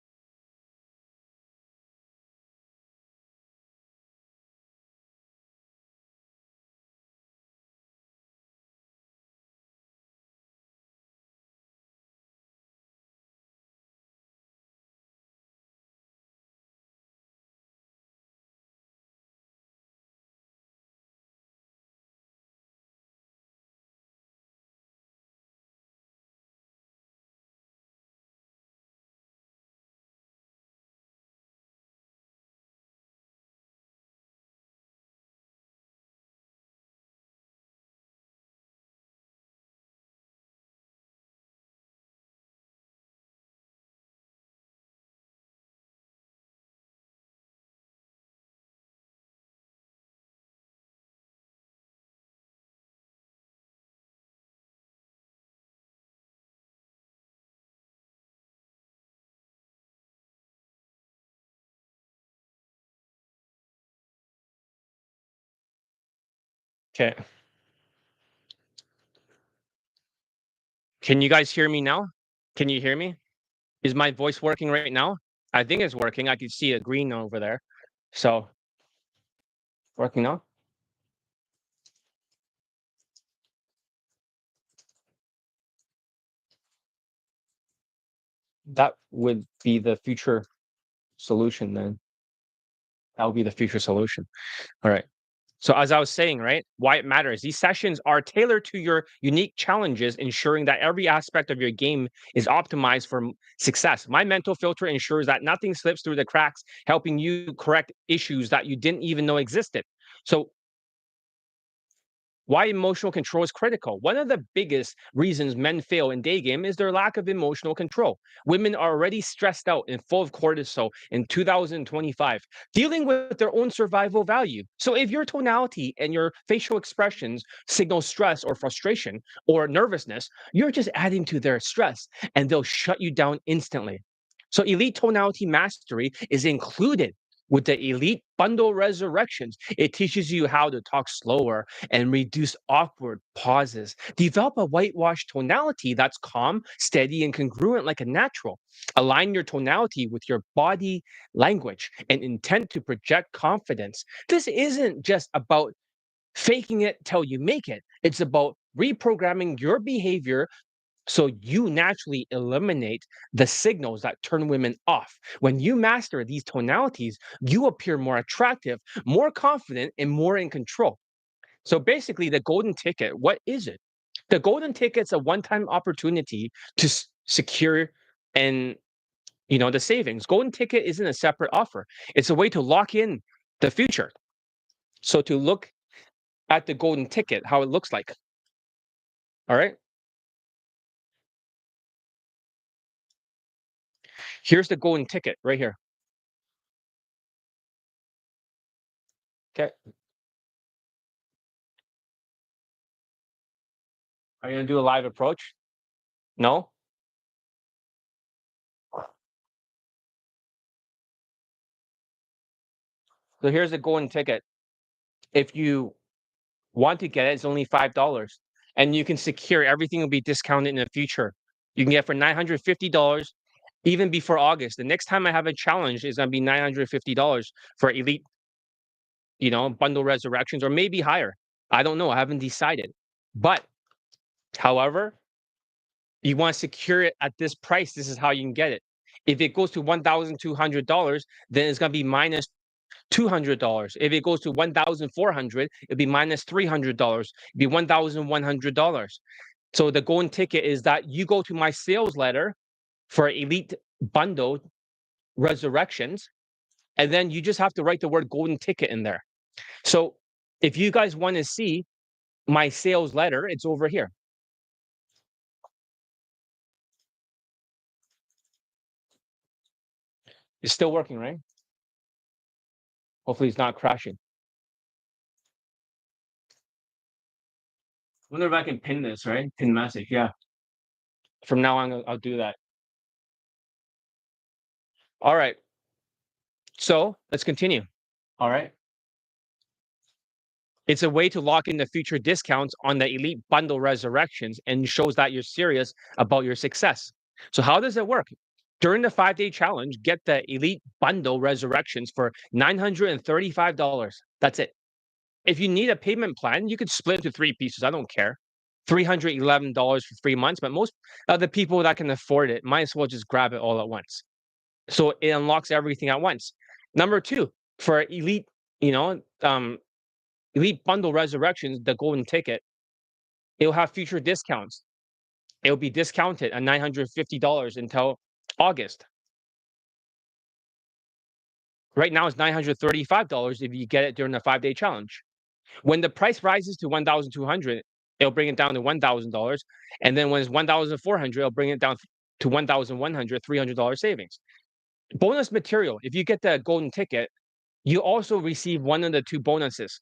Okay. Can you guys hear me now? Can you hear me? Is my voice working right now? I think it's working. I can see a green over there. So, working now? That would be the future solution then. That would be the future solution. All right. So as I was saying, right, why it matters. These sessions are tailored to your unique challenges, ensuring that every aspect of your game is optimized for success. My mental filter ensures that nothing slips through the cracks, helping you correct issues that you didn't even know existed. So Why emotional control is critical. One of the biggest reasons men fail in day game is their lack of emotional control. Women are already stressed out and full of cortisol in 2025, dealing with their own survival value. So if your tonality and your facial expressions signal stress or frustration or nervousness, you're just adding to their stress and they'll shut you down instantly. So elite tonality mastery is included with the elite bundle resurrections. It teaches you how to talk slower and reduce awkward pauses. Develop a whitewash tonality that's calm, steady, and congruent like a natural. Align your tonality with your body language and intent to project confidence. This isn't just about faking it till you make it. It's about reprogramming your behavior so you naturally eliminate the signals that turn women off. When you master these tonalities, you appear more attractive, more confident, and more in control. So basically, the golden ticket, what is it? The golden ticket's a one-time opportunity to secure and the savings. Golden ticket isn't a separate offer. It's a way to lock in the future. So to look at the golden ticket, how it looks like. All right. Here's the golden ticket right here. Okay. Are you gonna do a live approach? No? So here's the golden ticket. If you want to get it, it's only $5. And you can secure everything will be discounted in the future. You can get for $950 even before August. The next time I have a challenge is gonna be $950 for elite, bundle resurrections, or maybe higher. I don't know. I haven't decided. But however, you want to secure it at this price. This is how you can get it. If it goes to $1,200, then it's gonna be minus $200. If it goes to 1,400, it'll be minus $300. It'll be $1,100. So the golden ticket is that you go to my sales letter for elite bundle resurrections, and then you just have to write the word golden ticket in there. So if you guys want to see my sales letter, it's over here. It's still working, right? Hopefully it's not crashing. Wonder if I can pin this, right? Pin message, yeah. From now on, I'll do that. All right. So let's continue. All right. It's a way to lock in the future discounts on the elite bundle resurrections and shows that you're serious about your success. So how does it work? During the 5-day challenge, get the elite bundle resurrections for $935. That's it. If you need a payment plan, you could split into three pieces. I don't care. $311 for 3 months, but most of the people that can afford it might as well just grab it all at once. So it unlocks everything at once. Number two, for elite, elite bundle resurrections, the golden ticket, it'll have future discounts. It'll be discounted at $950 until August. Right now it's $935 if you get it during the 5-day challenge. When the price rises to 1,200, it'll bring it down to $1,000. And then when it's 1,400, it'll bring it down to 1,100, $300 savings. Bonus material. If you get the golden ticket, you also receive one of the two bonuses.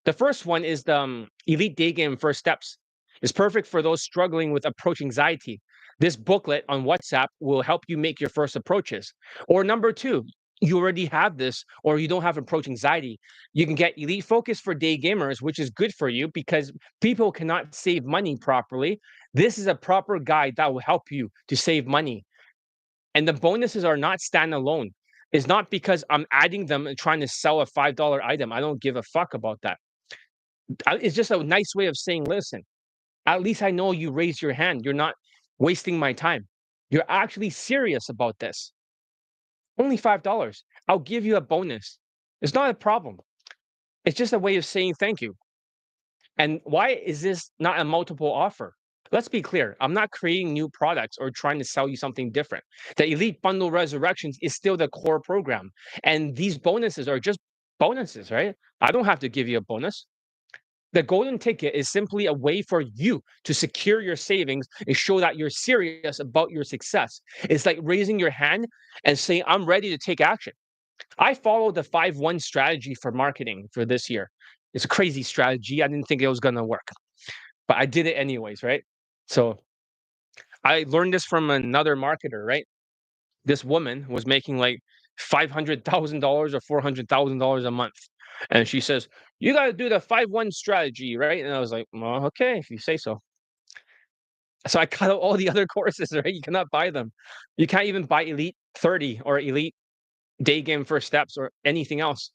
The first one is the Elite Day Game First Steps. It's perfect for those struggling with approach anxiety. This booklet on WhatsApp will help you make your first approaches. Or number two, you already have this or you don't have approach anxiety. You can get Elite Focus for day gamers, which is good for you because people cannot save money properly. This is a proper guide that will help you to save money. And the bonuses are not standalone. It's not because I'm adding them and trying to sell a $5 item. I don't give a fuck about that. It's just a nice way of saying, listen, at least I know you raised your hand. You're not wasting my time. You're actually serious about this. Only $5. I'll give you a bonus. It's not a problem. It's just a way of saying thank you. And why is this not a multiple offer? Let's be clear. I'm not creating new products or trying to sell you something different. The Elite Bundle Resurrections is still the core program. And these bonuses are just bonuses, right? I don't have to give you a bonus. The golden ticket is simply a way for you to secure your savings and show that you're serious about your success. It's like raising your hand and saying, I'm ready to take action. I followed the 5-1 strategy for marketing for this year. It's a crazy strategy. I didn't think it was going to work, but I did it anyways, right? So I learned this from another marketer, right? This woman was making like $500,000 or $400,000 a month. And she says, you got to do the 5-1 strategy, right? And I was like, well, okay, if you say so. So I cut out all the other courses, right? You cannot buy them. You can't even buy Elite 30 or Elite Day Game First Steps or anything else.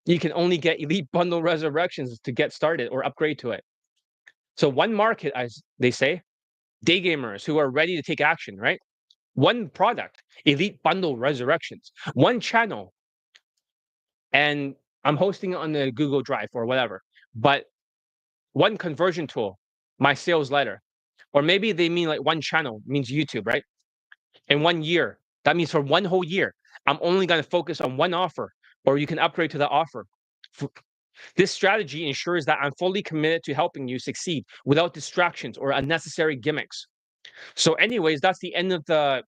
You can only get Elite Bundle Resurrections to get started or upgrade to it. So one market, as they say, day gamers who are ready to take action, right? One product, Elite Bundle Resurrections, one channel, and I'm hosting it on the Google Drive or whatever. But one conversion tool, my sales letter, or maybe they mean like one channel means YouTube, right? In 1 year, that means for one whole year, I'm only going to focus on one offer, or you can upgrade to the offer. This strategy ensures that I'm fully committed to helping you succeed without distractions or unnecessary gimmicks. So, anyways, that's the end of the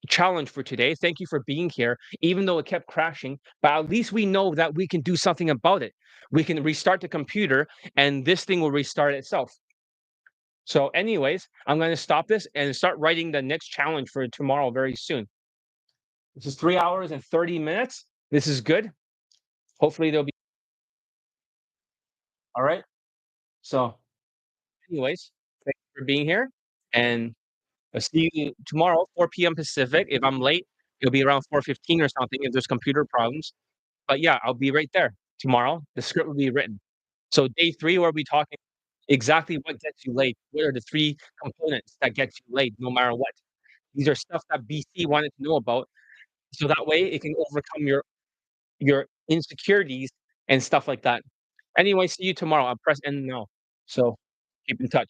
challenge for today. Thank you for being here, even though it kept crashing. But at least we know that we can do something about it. We can restart the computer, and this thing will restart itself. So, anyways, I'm going to stop this and start writing the next challenge for tomorrow very soon. This is 3 hours and 30 minutes. This is good. Hopefully, they'll be all right. So, anyways, thank you for being here. And I'll see you tomorrow, 4 p.m. Pacific. If I'm late, it'll be around 4:15 or something if there's computer problems. But yeah, I'll be right there tomorrow. The script will be written. So day 3, we'll be talking exactly what gets you laid. What are the 3 components that get you laid no matter what? These are stuff that BC wanted to know about, so that way it can overcome your insecurities and stuff like that. Anyway, see you tomorrow. I'll press end now. So keep in touch.